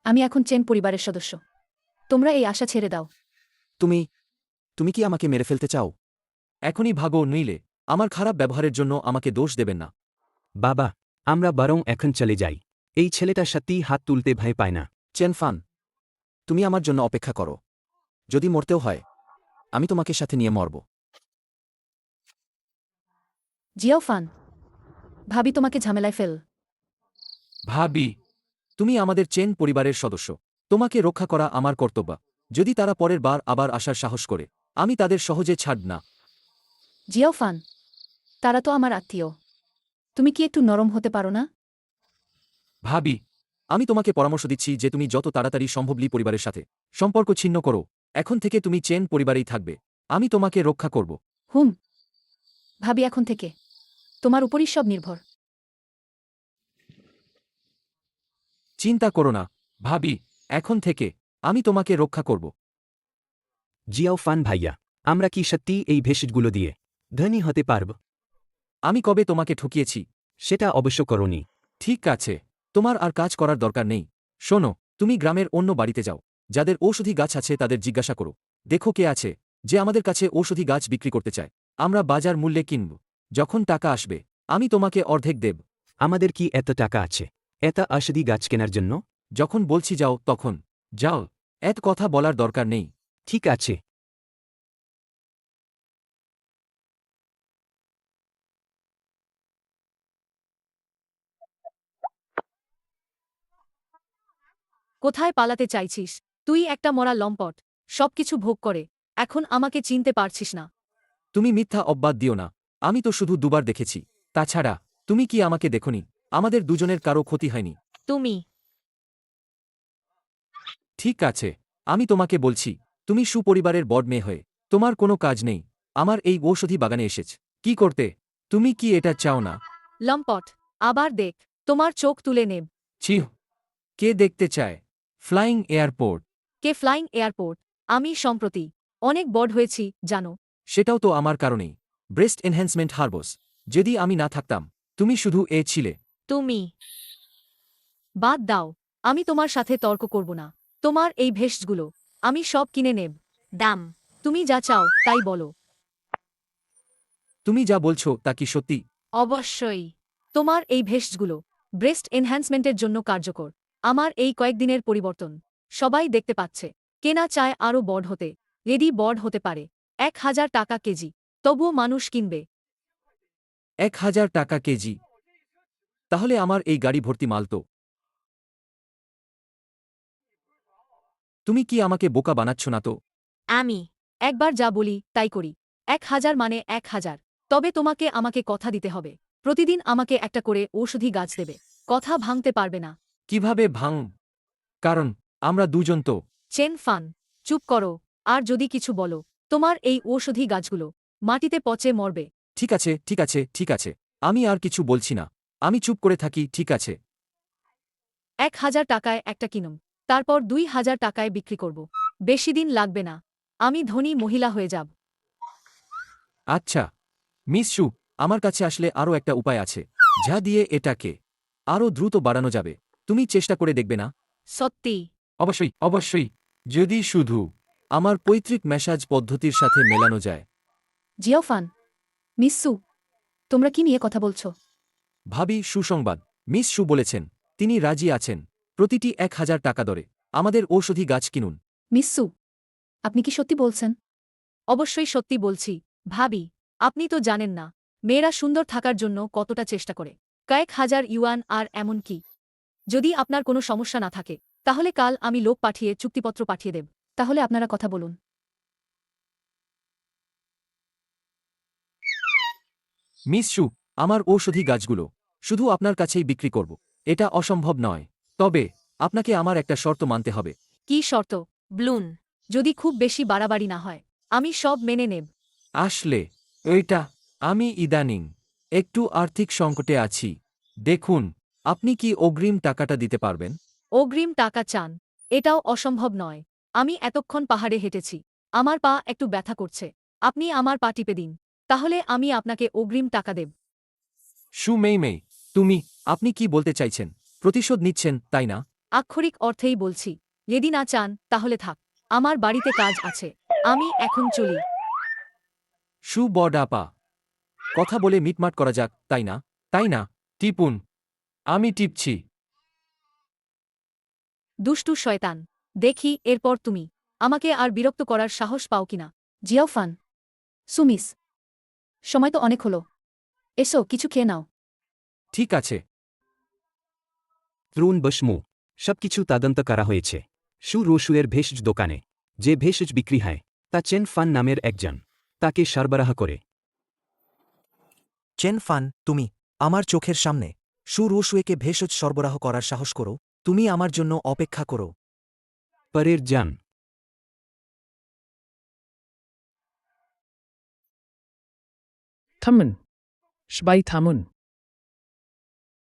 আমি এখন চেন পরিবারের সদস্য। তোমরা এই আশা ছেড়ে দাও। তুমি কি আমাকে মেরে ফেলতে চাও? এখনই ভাগো, নইলে আমার খারাপ ব্যবহারের জন্য আমাকে দোষ দেবেন না। বাবা, আমরা বরং এখন চলে যাই। এই ছেলেটা সত্যিই হাত তুলতে ভয় পায় না। চেন ফান, তুমি আমার জন্য অপেক্ষা করো। যদি মরতেও হয়, আমি তোমাকে সাথে নিয়ে মরব। জিয়াও ফান, ভাবি তোমাকে ঝামেলায় ফেল। ভাবি, তুমি আমাদের চেন পরিবারের সদস্য। তোমাকে রক্ষা করা আমার কর্তব্য। যদি তারা পরের বার আবার আসার সাহস করে, আমি তাদের সহজে ছাড়ব না। জিয়াওফান, তারা তো আমার আত্মীয়। তুমি কি একটু নরম হতে পারো না? ভাবি, আমি তোমাকে পরামর্শ দিচ্ছি যে তুমি যত তাড়াতাড়ি সম্ভব লি পরিবারের সাথে সম্পর্ক ছিন্ন করো। এখন থেকে তুমি চেন পরিবারেই থাকবে। আমি তোমাকে রক্ষা করব। হুম। ভাবি, এখন থেকে তোমার উপরই সব নির্ভর। চিন্তা করো না ভাবি, এখন থেকে আমি তোমাকে রক্ষা করব। জিয়াওফান ভাইয়া, আমরা কি সত্যি এই ভেষজগুলো দিয়ে ধনী হতে পারব? আমি কবে তোমাকে ঠকিয়েছি? সেটা অবশ্য করনি। ঠিক আছে, তোমার আর কাজ করার দরকার নেই। শোনো, তুমি গ্রামের অন্য বাড়িতে যাও। যাদের ঔষধি গাছ আছে তাদের জিজ্ঞাসা করো। দেখো কে আছে যে আমাদের কাছে ঔষধি গাছ বিক্রি করতে চায়। আমরা বাজার মূল্যে কিনব। যখন টাকা আসবে আমি তোমাকে অর্ধেক দেব। আমাদের কি এত টাকা আছে এত ঔষধি গাছ কেনার জন্য? যখন বলছি যাও তখন যাও। এত কথা বলার দরকার নেই। ঠিক আছে। কোথায় পালাতে চাইছিস? তুই একটা মরা লম্পট, সবকিছু ভোগ করে এখন আমাকে চিনতে পারছিস না। তুমি মিথ্যা অব্বাদ দিও না। আমি তো শুধু দুবার দেখেছি। তাছাড়া তুমি কি আমাকে দেখোনি? আমাদের দুজনের কারো ক্ষতি হয়নি। তুমি ঠিক আছে, আমি তোমাকে বলছি, তুমি সুপরিবারের বড় মেয়ে হয়ে তোমার কোনো কাজ নেই। আমার এই ঔষধি বাগানে এসেছ কি করতে? তুমি কি এটা চাও না? লম্পট, আবার দেখ, তোমার চোখ তুলে নেব। চিহ, কে দেখতে চায়? Flying airport. কে ফ্লাইং এয়ারপোর্ট? আমি সম্প্রতি অনেক বড় হয়েছি, জানো। সেটাও তো আমার কারণেই। Breast enhancement herbs. যদি আমি না থাকতাম, তুমি শুধু ছিলে। তুমি বাদ দাও, আমি তোমার সাথে তর্ক করব না। তোমার এই ভেষজগুলো আমি সব কিনে নেব। দাম তুমি যা চাও তাই বলো। তুমি যা বলছো তা কি সত্যি? অবশ্যই। তোমার এই ভেষজগুলো ব্রেস্ট এনহ্যান্সমেন্টের জন্য কার্যকর। আমার এই কয়েকদিনের পরিবর্তন সবাই দেখতে পাচ্ছে। কেনা চায় আরও বড় হতে, রেডি বড় হতে পারে। 1000 টাকা কেজি, তবুও মানুষ কিনবে। 1000 টাকা কেজি? তাহলে আমার এই গাড়ি ভর্তি মাল তো। তুমি কি আমাকে বোকা বানাচ্ছ না তো? আমি একবার যা বলি তাই করি। 1000 মানে 1000। তবে তোমাকে আমাকে কথা দিতে হবে, প্রতিদিন আমাকে একটা করে ঔষধি গাছ দেবে। কথা ভাঙতে পারবে না। কিভাবে ভাঙ? কারণ আমরা দুজন তো। চেন ফান, চুপ করো। আর যদি কিছু বলো, তোমার এই ঔষধি গাছগুলো মাটিতে পচে মরবে। ঠিক আছে, ঠিক আছে, ঠিক আছে। আমি আর কিছু বলছি না। আমি চুপ করে থাকি, ঠিক আছে। 1000 টাকায় একটা কিনুম, তারপর 2000 টাকায় বিক্রি করব। বেশি দিন লাগবে না, আমি ধনী মহিলা হয়ে যাব। আচ্ছা মিস শু, আমার কাছে আসলে আরও একটা উপায় আছে যা দিয়ে এটাকে আরও দ্রুত বাড়ানো যাবে। তুমি চেষ্টা করে দেখবে না? সত্যি? অবশ্যই, অবশ্যই। যদি শুধু আমার পৈতৃক ম্যাসাজ পদ্ধতির সাথে মেলানো যায়। জিয়াওফান, মিস সু, তোমরা কি নিয়ে কথা বলছো? ভাবি, সুসংবাদ। মিস শু বলেছেন তিনি রাজি আছেন প্রতিটি 1000 টাকা দরে আমাদের ঔষধি গাছ কিনুন। মিস সু, আপনি কি সত্যি বলছেন? অবশ্যই সত্যি বলছি। ভাবি, আপনি তো জানেন না মেয়েরা সুন্দর থাকার জন্য কতটা চেষ্টা করে। কয়েক হাজার ইউয়ান, আর এমন কি যদি আপনার কোনো সমস্যা না থাকে তাহলে কাল আমি লোক পাঠিয়ে চুক্তিপত্র পাঠিয়ে দেব। তাহলে আপনারা কথা বলুন। মিস শু, আমার ঔষধি গাছগুলো শুধু আপনার কাছেই বিক্রি করব। এটা অসম্ভব নয়। তবে আপনাকে আমার একটা শর্ত মানতে হবে। কি শর্ত? ব্লুন, যদি খুব বেশি বাড়াবাড়ি না হয় আমি সব মেনে নেব। আসলে এইটা আমি ইদানিং একটু আর্থিক সংকটে আছি। দেখুন, আপনি কি অগ্রিম টাকাটা দিতে পারবেন? অগ্রিম টাকা চান? এটাও অসম্ভব নয়। আমি এতক্ষণ পাহাড়ে হেঁটেছি, আমার পা একটু ব্যথা করছে। আপনি আমার পা টিপে দিন, তাহলে আমি আপনাকে অগ্রিম টাকা দেব। শু মেই, আপনি কি বলতে চাইছেন? প্রতিশোধ নিচ্ছেন, তাই না? আক্ষরিক অর্থেই বলছি। যদি না চান তাহলে থাক, আমার বাড়িতে কাজ আছে। আমি এখন চলি। শু বডাপা, কথা বলে মিটমাট করা যাক, তাই না? তাই না? টিপুন। আমি টিপছি। দুষ্টু শয়তান, দেখি এরপর তুমি আমাকে আর বিরক্ত করার সাহস পাও কিনা। জিয়াওফান, সুমিস, সময় তো অনেক হলো, এসো কিছু খেয়ে নাও। ঠিক আছে। ত্রুন বসমু, সবকিছু তদন্ত করা হয়েছে। শু রোশুয়ের ভেষজ দোকানে যে ভেষজ বিক্রি হয় তা চেন ফান নামের একজন তাকে সরবরাহ করে। চেন ফান, তুমি আমার চোখের সামনে সু রুশুয়েকে ভেষজ সরবরাহ করার সাহস করো, তুমি আমার জন্য অপেক্ষা করো। পরের যান। থামুন। সবাই থামুন।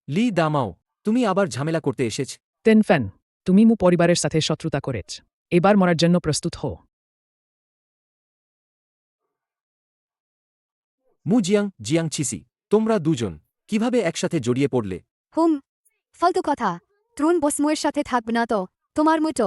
লি দামাও, তুমি আবার ঝামেলা করতে এসেছ। তেন ফ্যান, তুমি মু পরিবারের সাথে শত্রুতা করেছ। এবার মরার জন্য প্রস্তুত হও। মু জিয়াং জিয়াং ছিসি, তোমরা দুজন কিভাবে একসাথে জড়িয়ে পড়লে? হুম, ফালতু কথা। তরুণ বসমুয়ের সাথে থাকব না তো তোমার মতো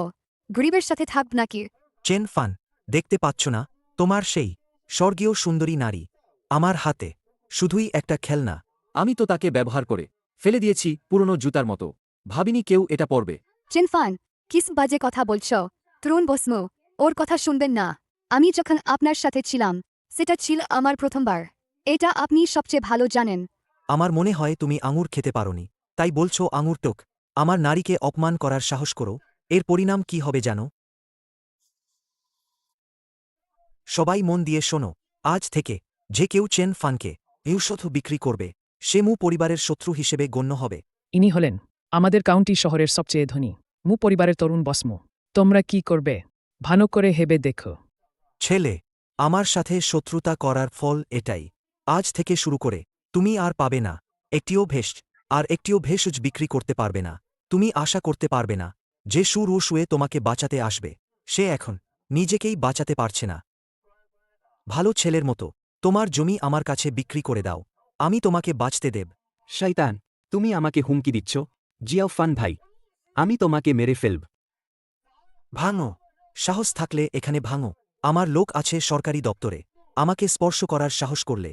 গরিবের সাথে থাকব নাকি? চেন ফান, দেখতে পাচ্ছ না তোমার সেই স্বর্গীয় সুন্দরী নারী আমার হাতে শুধুই একটা খেলনা? আমি তো তাকে ব্যবহার করে ফেলে দিয়েছি পুরনো জুতার মতো, ভাবিনি কেউ এটা পরবে। চিনফান, কিস বাজে কথা বলছ? তরুণ বসমু, ওর কথা শুনবেন না। আমি যখন আপনার সাথে ছিলাম সেটা ছিল আমার প্রথমবার। এটা আপনি সবচেয়ে ভালো জানেন। আমার মনে হয় তুমি আঙুর খেতে পারোনি, তাই বলছো আঙুর টোক। আমার নারীকে অপমান করার সাহস করো, এর পরিণাম কি হবে জানো? সবাই মন দিয়ে শোনো, আজ থেকে যে কেউ চেন ফানকে ঔষধ বিক্রি করবে সে মু পরিবারের শত্রু হিসেবে গণ্য হবে। ইনি হলেন আমাদের কাউন্টি শহরের সবচেয়ে ধনী মু পরিবারের তরুণ বসমু। তোমরা কি করবে ভালো করে হেবে দেখো। ছেলে, আমার সাথে শত্রুতা করার ফল এটাই। আজ থেকে শুরু করে তুমি আর পাবে না একটিও একটিও ভেষজ বিক্রি করতে পারবে না। তুমি আশা করতে পারবে না যে সুর ও শুয়ে তোমাকে বাঁচাতে আসবে সে এখন নিজেকেই বাঁচাতে পারছে না। ভালো ছেলের মতো তোমার জমি আমার কাছে বিক্রি করে দাও, আমি তোমাকে বাঁচতে দেব। শয়তান, তুমি আমাকে হুমকি দিচ্ছ? জিয়াও ফান ভাই, আমি তোমাকে মেরে ফেলব। ভাঙো, সাহস থাকলে এখানে ভাঙো। আমার লোক আছে সরকারি দপ্তরে, আমাকে স্পর্শ করার সাহস করলে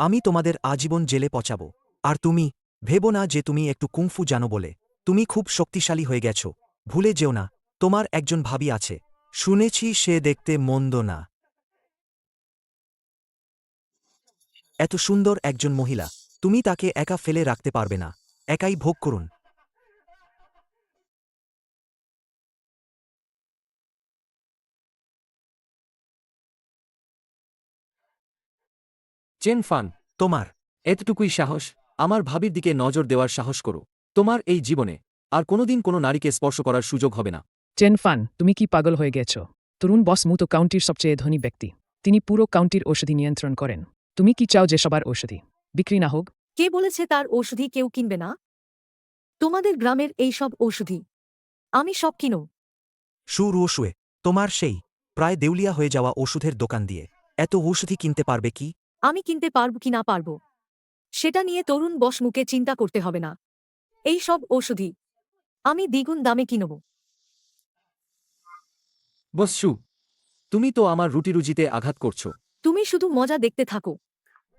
আমি তোমাদের আজীবন জেলে পচাব। আর তুমি ভেবো না যে তুমি একটু কুংফু জানো বলে তুমি খুব শক্তিশালী হয়ে গেছ। ভুলে যেও না তোমার একজন ভাবি আছে, শুনেছি সে দেখতে মন্দ না। এত সুন্দর একজন মহিলা, তুমি তাকে একা ফেলে রাখতে পারবে না। একাই ভোগ করুন। চেন ফান, তোমার এতটুকুই সাহস? আমার ভাবির দিকে নজর দেওয়ার সাহস করো। তোমার এই জীবনে আর কোনোদিন কোনো নারীকে স্পর্শ করার সুযোগ হবে না। চেন ফান, তুমি কি পাগল হয়ে গেছ? তরুণ বসমু তো কাউন্টির সবচেয়ে ধনী ব্যক্তি। তিনি পুরো কাউন্টির ঔষধি নিয়ন্ত্রণ করেন। তুমি কি চাও যে সবার ঔষধি বিক্রি না হোক? কে বলেছে তার ঔষধি কেউ কিনবে না? তোমাদের গ্রামের এই সব ঔষধি আমি সব কিনো। সুর ও শুয়ে তোমার সেই প্রায় দেউলিয়া হয়ে যাওয়া ওষুধের দোকান দিয়ে এত ঔষধি কিনতে পারবে কি? আমি কিনতে পারব কি না পারব সেটা নিয়ে তরুণ বসমুকে চিন্তা করতে হবে না। এই সব ঔষধি আমি দ্বিগুণ দামে কিনব। বসু, তুমি তো আমার রুটিরুজিতে আঘাত করছো। তুমি শুধু মজা দেখতে থাকো।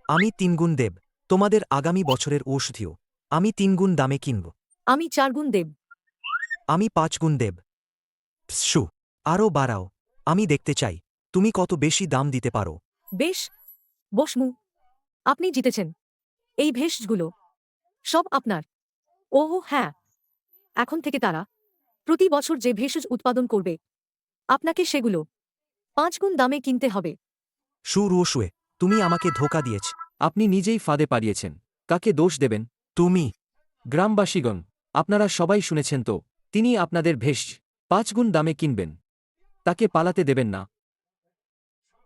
আমি 3 গুণ দেব তোমাদের আগামী বছরের ঔষধিও। আমি 3 গুণ দামে কিনব। আমি 4 গুণ দেব। আমি 5 গুণ দেব। শু, আরও বাড়াও। আমি দেখতে চাই তুমি কত বেশি দাম দিতে পারো। বেশ, বসমু, আপনি জিতেছেন। এই ভেষজগুলো সব আপনার। ওহ হ্যাঁ, এখন থেকে তারা প্রতি বছর যে ভেষজ উৎপাদন করবে আপনাকে সেগুলো 5 গুণ দামে কিনতে হবে। সুর ও শুয়ে তুমি আমাকে ধোঁকা দিয়েছ। আপনি নিজেই ফাঁদে পারিয়েছেন। কাকে দোষ দেবেন? তুমি গ্রামবাসীগণ, আপনারা সবাই শুনেছেন তো, তিনি আপনাদের ভেষজ 5 গুণ দামে কিনবেন। তাকে পালাতে দেবেন না।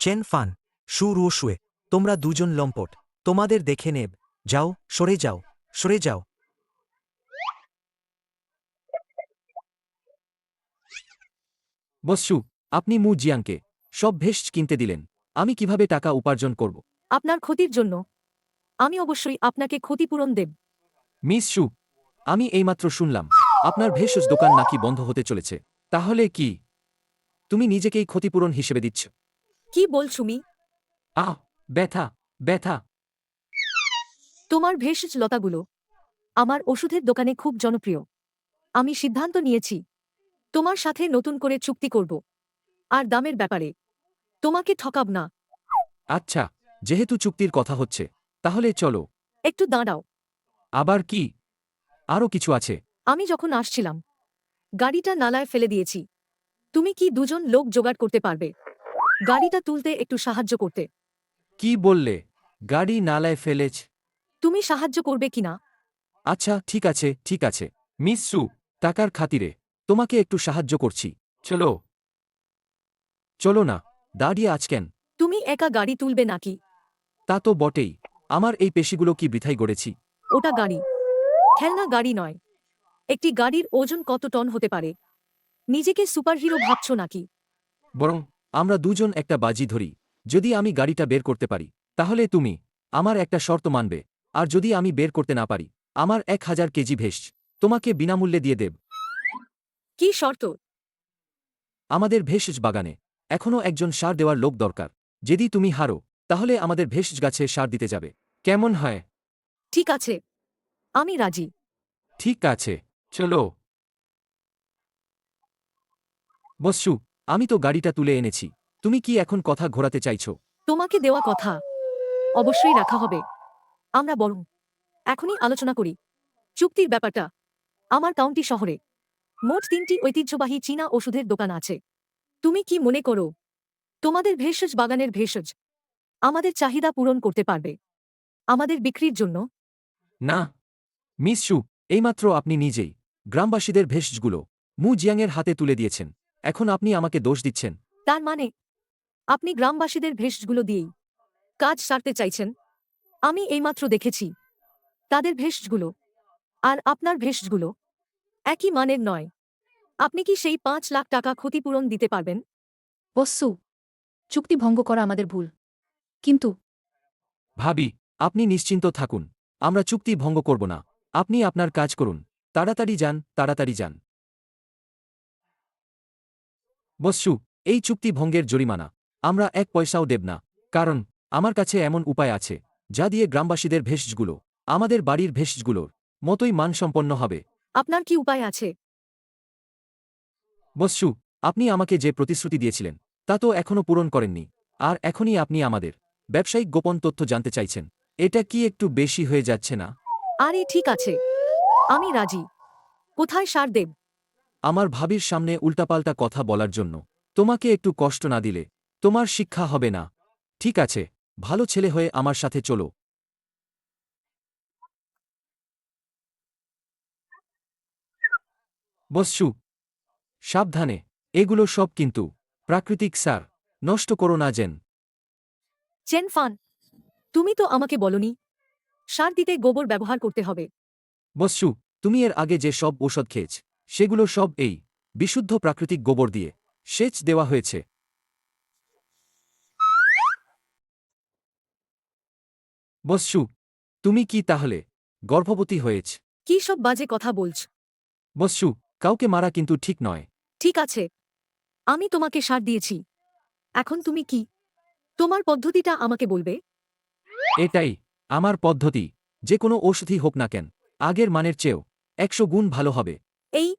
চেন ফান, সুর ও শুয়ে তোমরা দুজন লম্পট, তোমাদের দেখে নেব। যাও, সরে যাও, সরে যাও। বসু, আপনি মু জিয়াংকে সব ভেষজ কিনতে দিলেন। আমি কিভাবে টাকা উপার্জন করব? আপনার ক্ষতির জন্য আমি অবশ্যই আপনাকে ক্ষতিপূরণ দেব। মিস শু, আমি এইমাত্র শুনলাম আপনার ভেষজ দোকান নাকি বন্ধ হতে চলেছে। তাহলে কি তুমি নিজেকেই ক্ষতিপূরণ হিসেবে দিচ্ছ? কি বলছুমি? আহ, ব্যথা, ব্যথা। তোমার ভেষজ লতাগুলো আমার ওষুধের দোকানে খুব জনপ্রিয়। আমি সিদ্ধান্ত নিয়েছি তোমার সাথে নতুন করে চুক্তি করব। আর দামের ব্যাপারে তোমাকে ঠকাব না। আচ্ছা, যেহেতু চুক্তির কথা হচ্ছে, তাহলে চলো। একটু দাঁড়াও। আবার কি? আরও কিছু আছে? আমি যখন আসছিলাম গাড়িটা নালায় ফেলে দিয়েছি। তুমি কি দুজন লোক জোগাড় করতে পারবে গাড়িটা তুলতে একটু সাহায্য করতে? কি বললে? গাড়ি নালায় ফেলেছ? তুমি সাহায্য করবে কিনা? আচ্ছা ঠিক আছে ঠিক আছে মিস সু টাকার খাতিরে তোমাকে একটু সাহায্য করছি চলো চলো না দাঁড়িয়ে আজকেন তুমি একা গাড়ি তুলবে নাকি? তা তো বটেই আমার এই পেশিগুলো কি বৃথাই গড়েছি ওটা গাড়ি, খেলনা গাড়ি নয়। একটি গাড়ির ওজন কত টন হতে পারে? নিজেকে সুপারহিরো ভাবছো নাকি? বরং আমরা দুজন একটা বাজি ধরি যদি আমি গাড়িটা বের করতে পারি তাহলে তুমি আমার একটা শর্ত মানবে আর যদি আমি বের করতে না পারি আমার 1000 কেজি ভেষজ তোমাকে বিনামূল্যে দিয়ে দেব কি শর্ত? আমাদের ভেষজ বাগানে এখনও একজন সার দেওয়ার লোক দরকার যদি তুমি হারো তাহলে আমাদের ভেষজ গাছে সার দিতে যাবে কেমন হয় ঠিক আছে, আমি রাজি। ঠিক আছে চলো বসু আমি তো গাড়িটা তুলে এনেছি তুমি কি এখন কথা ঘোরাতে চাইছো তোমাকে দেওয়া কথা অবশ্যই রাখা হবে। আমরা বরং এখনই আলোচনা করি চুক্তির ব্যাপারটা। আমার কাউন্টি শহরে মোট 3টি ঐতিহ্যবাহী চীনা ওষুধের দোকান আছে। তুমি কি মনে করো তোমাদের ভেষজ বাগানের ভেষজ আমাদের চাহিদা পূরণ করতে পারবে আমাদের বিক্রির জন্য? না মিস সু এইমাত্র আপনি নিজেই গ্রামবাসীদের ভেষজগুলো মু জিয়াংয়ের হাতে তুলে দিয়েছেন এখন আপনি আমাকে দোষ দিচ্ছেন তার মানে আপনি গ্রামবাসীদের ভেষজগুলো দিয়েই কাজ সারতে চাইছেন? আমি এইমাত্র দেখেছি তাদের ভেষজগুলো আর আপনার ভেষজগুলো একই মানের নয়। আপনি কি সেই 5 লাখ টাকা ক্ষতিপূরণ দিতে পারবেন? বস্সু চুক্তি ভঙ্গ করা আমাদের ভুল, কিন্তু ভাবি আপনি নিশ্চিন্ত থাকুন আমরা চুক্তি ভঙ্গ করব না আপনি আপনার কাজ করুন তাড়াতাড়ি যান বস্সু এই চুক্তি ভঙ্গের জরিমানা আমরা 1 পয়সাও দেব না কারণ আমার কাছে এমন উপায় আছে যা দিয়ে গ্রামবাসীদের ভেষজগুলো আমাদের বাড়ির ভেষজগুলোর মতোই মানসম্পন্ন হবে আপনার কি উপায় আছে? বস্সু আপনি আমাকে যে প্রতিশ্রুতি দিয়েছিলেন তা তো এখনও পূরণ করেননি আর এখনই আপনি আমাদের ব্যবসায়িক গোপন তথ্য জানতে চাইছেন এটা কি একটু বেশি হয়ে যাচ্ছে না আরে ঠিক আছে, আমি রাজি। কোথায় সার দেব? আমার ভাবির সামনে উল্টাপাল্টা কথা বলার জন্য তোমাকে একটু কষ্ট না দিলে তোমার শিক্ষা হবে না ঠিক আছে ভালো ছেলে হয়ে আমার সাথে চলো বস্সু সাবধানে এগুলো সব কিন্তু প্রাকৃতিক সার নষ্ট করো না যেন চেন ফান, তুমি তো আমাকে বলনি সার দিতে গোবর ব্যবহার করতে হবে। বস্সু তুমি এর আগে যে সব ঔষধ খেয়েছ সেগুলো সব এই বিশুদ্ধ প্রাকৃতিক গোবর দিয়ে সেচ দেওয়া হয়েছে বস্সু তুমি কি তাহলে গর্ভবতী হয়েছ কি সব বাজে কথা বলছ? বস্সু কাউকে মারা কিন্তু ঠিক নয় ঠিক আছে, আমি তোমাকে সার দিয়েছি, এখন তুমি কি তোমার পদ্ধতিটা আমাকে বলবে? এটাই আমার পদ্ধতি যে কোনো ঔষধি হোক না কেন আগের মানের চেয়েও 100 গুণ ভালো হবে এই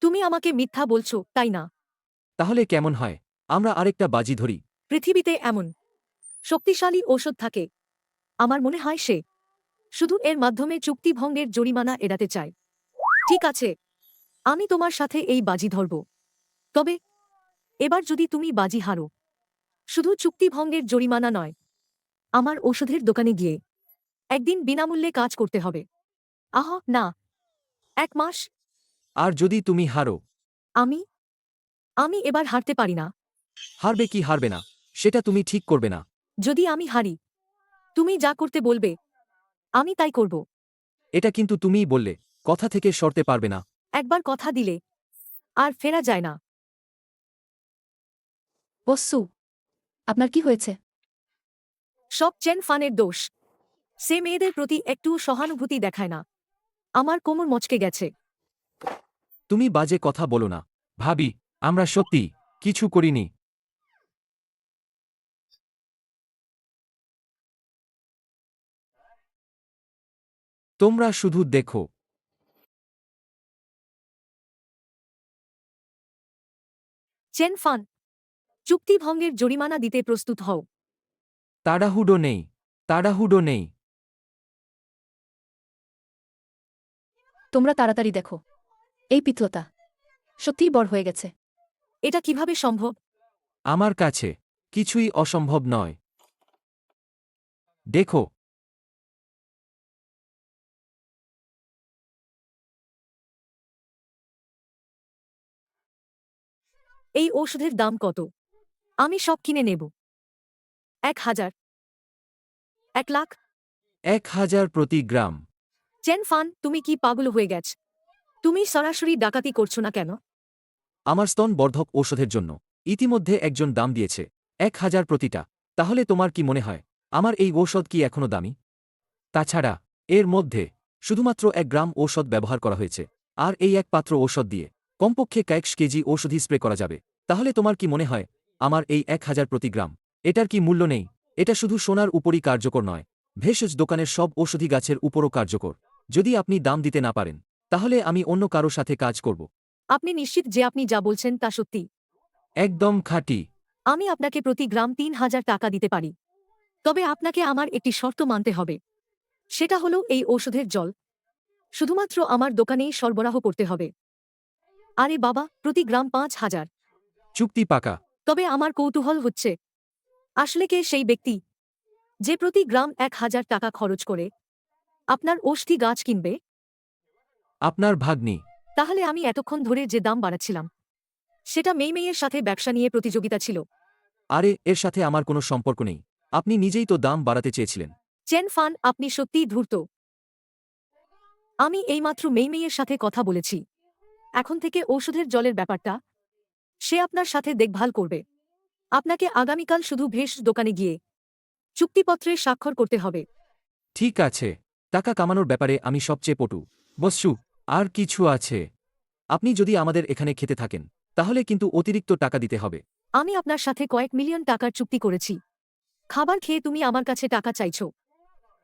তুমি আমাকে মিথ্যা বলছো তাই না? তাহলে কেমন হয় আমরা আরেকটা বাজি ধরি পৃথিবীতে এমন শক্তিশালী ঔষধ থাকে আমার মনে হয় সে শুধু এর মাধ্যমে চুক্তি ভঙ্গের জরিমানা এড়াতে চায়। ঠিক আছে, আমি তোমার সাথে এই বাজি ধরব, তবে এবার যদি তুমি বাজি হারো শুধু চুক্তি ভঙ্গের জরিমানা নয়, আমার ওষুধের দোকানে গিয়ে একদিন বিনামূল্যে কাজ করতে হবে। আহ না, 1 মাস। আর যদি তুমি হারো আমি আমি এবার হারতে পারি না। হারবে কি হারবে না সেটা তুমি ঠিক করবে না যদি আমি হারি তুমি যা করতে বলবে আমি তাই করব। এটা কিন্তু তুমিই বললে কথা থেকে সরতে পারবে না একবার কথা দিলে আর ফেরা যায় না। বস্সু আপনার কি হয়েছে? সব চেন ফানের দোষ। সে মেয়েদের প্রতি একটু সহানুভূতি দেখায় না। আমার কোমর মচকে গেছে। তুমি বাজে কথা বলো না ভাবি আমরা সত্যি কিছু করিনি তোমরা শুধু দেখো চেন ফান, চুক্তি ভঙ্গের জরিমানা দিতে প্রস্তুত হও। তাড়াহুডো নেই তোমরা তাড়াতাড়ি দেখো এই পিতলতা সত্যিই বড় হয়ে গেছে। এটা কিভাবে সম্ভব? আমার কাছে কিছুই অসম্ভব নয় দেখো এই ওষুধের দাম কত? আমি সব কিনে নেব। 1,000, 1,00,000। 1000 প্রতি গ্রাম। চেন ফান, তুমি কি পাগল হয়ে গেছ? তুমি সরাসরি ডাকাতি করছো না কেন? আমার স্তন বর্ধক ঔষধের জন্য ইতিমধ্যে একজন দাম দিয়েছে 1000 প্রতিটা। তাহলে তোমার কি মনে হয় আমার এই ঔষধ কি এখনো দামি? তাছাড়া এর মধ্যে শুধুমাত্র 1 গ্রাম ঔষধ ব্যবহার করা হয়েছে, আর এই এক পাত্র ঔষধ দিয়ে কমপক্ষে কয়েক কেজি ঔষধি স্প্রে করা যাবে। তাহলে তোমার কি মনে হয় আমার এই 1000 প্রতি গ্রাম এটার কি মূল্য নেই? এটা শুধু সোনার উপরই কার্যকর নয়, ভেষজ দোকানের সব ঔষধি গাছের উপরও কার্যকর। যদি আপনি দাম দিতে না পারেন তাহলে আমি অন্য কারো সাথে কাজ করব। আপনি নিশ্চিত যে আপনি যা বলছেন তা সত্যি? একদম খাঁটি। আমি আপনাকে প্রতি গ্রাম 3,000 টাকা দিতে পারি। তবে আপনাকে আমার একটি শর্ত মানতে হবে। সেটা হলো এই ঔষধের জল শুধুমাত্র আমার দোকানেই সরবরাহ করতে হবে। আরে বাবা, প্রতি গ্রাম 5,000। চুক্তি পাকা। তবে আমার কৌতূহল হচ্ছে, আসলে কে সেই ব্যক্তি যে প্রতি গ্রাম 1,000 টাকা খরচ করে আপনার ঔষধি গাছ কিনবে? আপনার ভাগ্নি। তাহলে আমি এতক্ষণ ধরে যে দাম বাড়াচ্ছিলাম সেটা মেয়ের সাথে ব্যবসা নিয়ে প্রতিযোগিতা ছিল। আরে এর সাথে আমার কোনো সম্পর্ক নেই, আপনি নিজেই তো দাম বাড়াতে চেয়েছিলেন। চেন ফান, আপনি সত্যিই ধূর্ত। আমি এইমাত্র মেয়ের সাথে কথা বলেছি। এখন থেকে ঔষধের জলের ব্যাপারটা সে আপনার সাথে দেখভাল করবে। আপনাকে আগামীকাল শুধু ভেষজ দোকানে গিয়ে চুক্তিপত্রে স্বাক্ষর করতে হবে। ঠিক আছে, টাকা কামানোর ব্যাপারে আমি সবচেয়ে পটু। বস্যু, আর কিছু আছে? আপনি যদি আমাদের এখানে খেতে থাকেন তাহলে কিন্তু অতিরিক্ত টাকা দিতে হবে। আমি আপনার সাথে কয়েক মিলিয়ন টাকার চুক্তি করেছি। খাবার খেয়ে তুমি আমার কাছে টাকা চাইছো?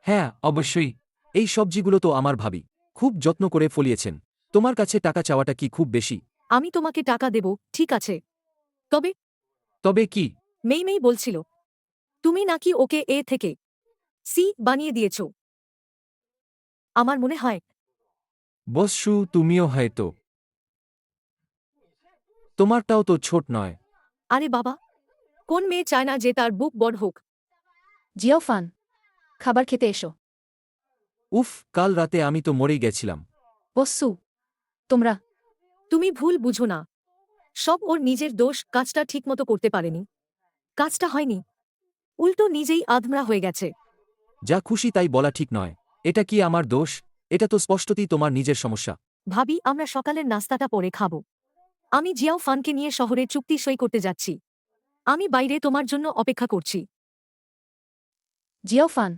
হ্যাঁ, অবশ্যই। এই সবজিগুলো তো আমার ভাবি খুব যত্ন করে ফলিয়েছেন। তোমার কাছে টাকা চাওয়াটা কি খুব বেশি? আমি তোমাকে টাকা দেব, ঠিক আছে। তবে তবে কি? মেই বলছিল তুমি নাকি ওকে এ থেকে সি বানিয়ে দিয়েছ। আমার মনে হয় বস্যু, তুমিও হয়তো। তোমারটাও তো ছোট নয়। আরে বাবা, কোন মেয়ে চায় না যে তার বুক বড় হোক? জিয়াও ফান, খাবার খেতে এসো। উফ, কাল রাতে আমি তো মরেই গেছিলাম। বস্যু, তোমরা তুমি ভুল বুঝো না। সব ওর নিজের দোষ, কাজটা ঠিকমতো করতে পারেনি। কাজটা হয়নি, উল্টো নিজেই আধমরা হয়ে গেছে। যা খুশি তাই বলা ঠিক নয়। এটা কি আমার দোষ? এটা তো স্পষ্টতই তোমার নিজের সমস্যা। ভাবি, আমরা সকালের নাস্তাটা পরে খাব। আমি জিয়াও ফানকে নিয়ে শহরে চুক্তি সই করতে যাচ্ছি। আমি বাইরে তোমার জন্য অপেক্ষা করছি। জিয়াও ফান,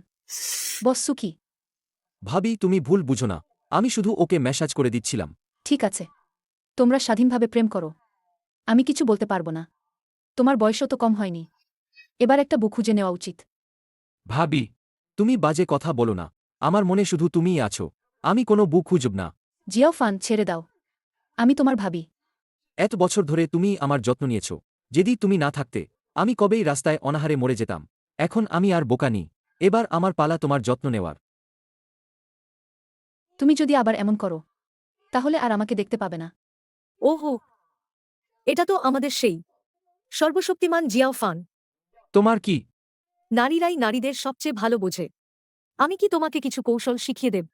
বস্যু কি? ভাবি, তুমি ভুল বুঝো না, আমি শুধু ওকে মেসাজ করে দিচ্ছিলাম। ঠিক আছে, তোমরা স্বাধীনভাবে প্রেম করো, আমি কিছু বলতে পারবো না। তোমার বয়সও তো কম হয়নি, এবার একটা বুক খুঁজে নেওয়া উচিত। ভাবি, তুমি বাজে কথা বলো না, আমার মনে শুধু তুমিই আছো, আমি কোনো বুক খুঁজব না। জিয়াও ফান, ছেড়ে দাও, আমি তোমার ভাবি। এত বছর ধরে তুমি আমার যত্ন নিয়েছ। যদি তুমি না থাকতে আমি কবেই রাস্তায় অনাহারে মরে যেতাম। এখন আমি আর বোকা নি, এবার আমার পালা তোমার যত্ন নেওয়ার। তুমি যদি আবার এমন করো তাহলে আর আমাকে দেখতে পাবে না। ওহো, এটা তো আমাদের সেই সর্বশক্তিমান জিয়াও ফান। তোমার কি? নারীরাই নারীদের সবচেয়ে ভালো বোঝে। আমি কি তোমাকে কিছু কৌশল শিখিয়ে দেব?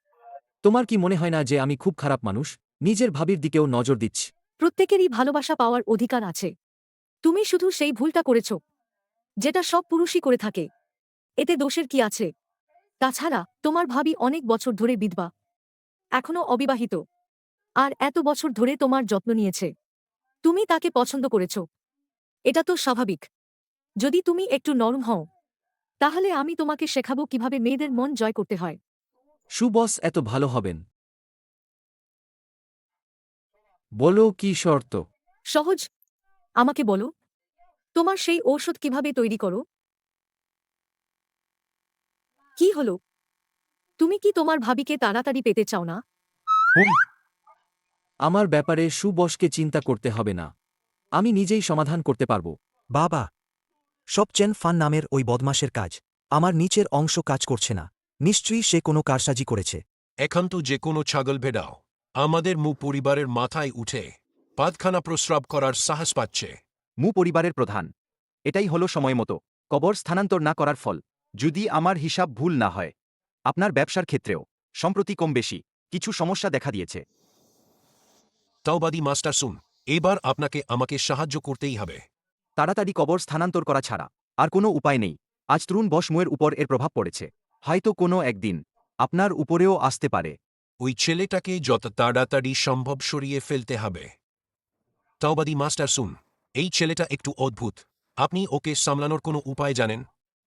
তোমার কি মনে হয় না যে আমি খুব খারাপ মানুষ, নিজের ভাবির দিকেও নজর দিচ্ছি? প্রত্যেকেরই ভালোবাসা পাওয়ার অধিকার আছে। তুমি শুধু সেই ভুলটা করেছ যেটা সব পুরুষই করে থাকে। এতে দোষের কি আছে? তাছাড়া তোমার ভাবি অনেক বছর ধরে বিধবা, এখনো অবিবাহিত, আর এত বছর ধরে তোমার যত্ন নিয়েছে। তুমি তাকে পছন্দ করেছ, এটা তো স্বাভাবিক। যদি তুমি একটু নরম হও তাহলে আমি তোমাকে শেখাবো কিভাবে মেয়েদের মন জয় করতে হয়। সুবস এত ভালো হবেন? বলো কি শর্ত? সহজ, আমাকে বলো তোমার সেই ঔষধ কিভাবে তৈরি করো। কি হলো, তুমি কি তোমার ভাবিকে তাড়াতাড়ি পেতে চাও না? আমার ব্যাপারে সুবসকে চিন্তা করতে হবে না, আমি নিজেই সমাধান করতে পারব। বাবা, সব চেন ফান নামের ওই বদমাশের কাজ। আমার নিচের অংশ কাজ করছে না। নিশ্চয়ই সে কোনো কারসাজি করেছে। এখন তো যে কোনো ছাগল ভেড়াও আমাদের মু পরিবারের মাথায় উঠে পাতখানা প্রস্রাব করার সাহস পাচ্ছে। মু পরিবারের প্রধান। এটাই হলো সময়মতো কবর স্থানান্তর না করার ফল। যদি আমার হিসাব ভুল না হয় আপনার ব্যবসার ক্ষেত্রেও সম্প্রতি কম বেশি কিছু সমস্যা দেখা দিয়েছে। তাওবাদী মাস্টার শুন, এবার আপনাকে আমাকে সাহায্য করতেই হবে। তাড়াতাড়ি কবর স্থানান্তর করা ছাড়া আর কোনো উপায় নেই। আজ তরুণ বসমুয়ের উপর এর প্রভাব পড়েছে। হয়তো কোনো একদিন আপনার উপরেও আসতে পারে। ওই ছেলেটাকে যত তাড়াতাড়ি সম্ভব সরিয়ে ফেলতে হবে। তাওবাদী মাস্টার শুন, এই ছেলেটা একটু অদ্ভুত। আপনি ওকে সামলানোর কোনো উপায় জানেন?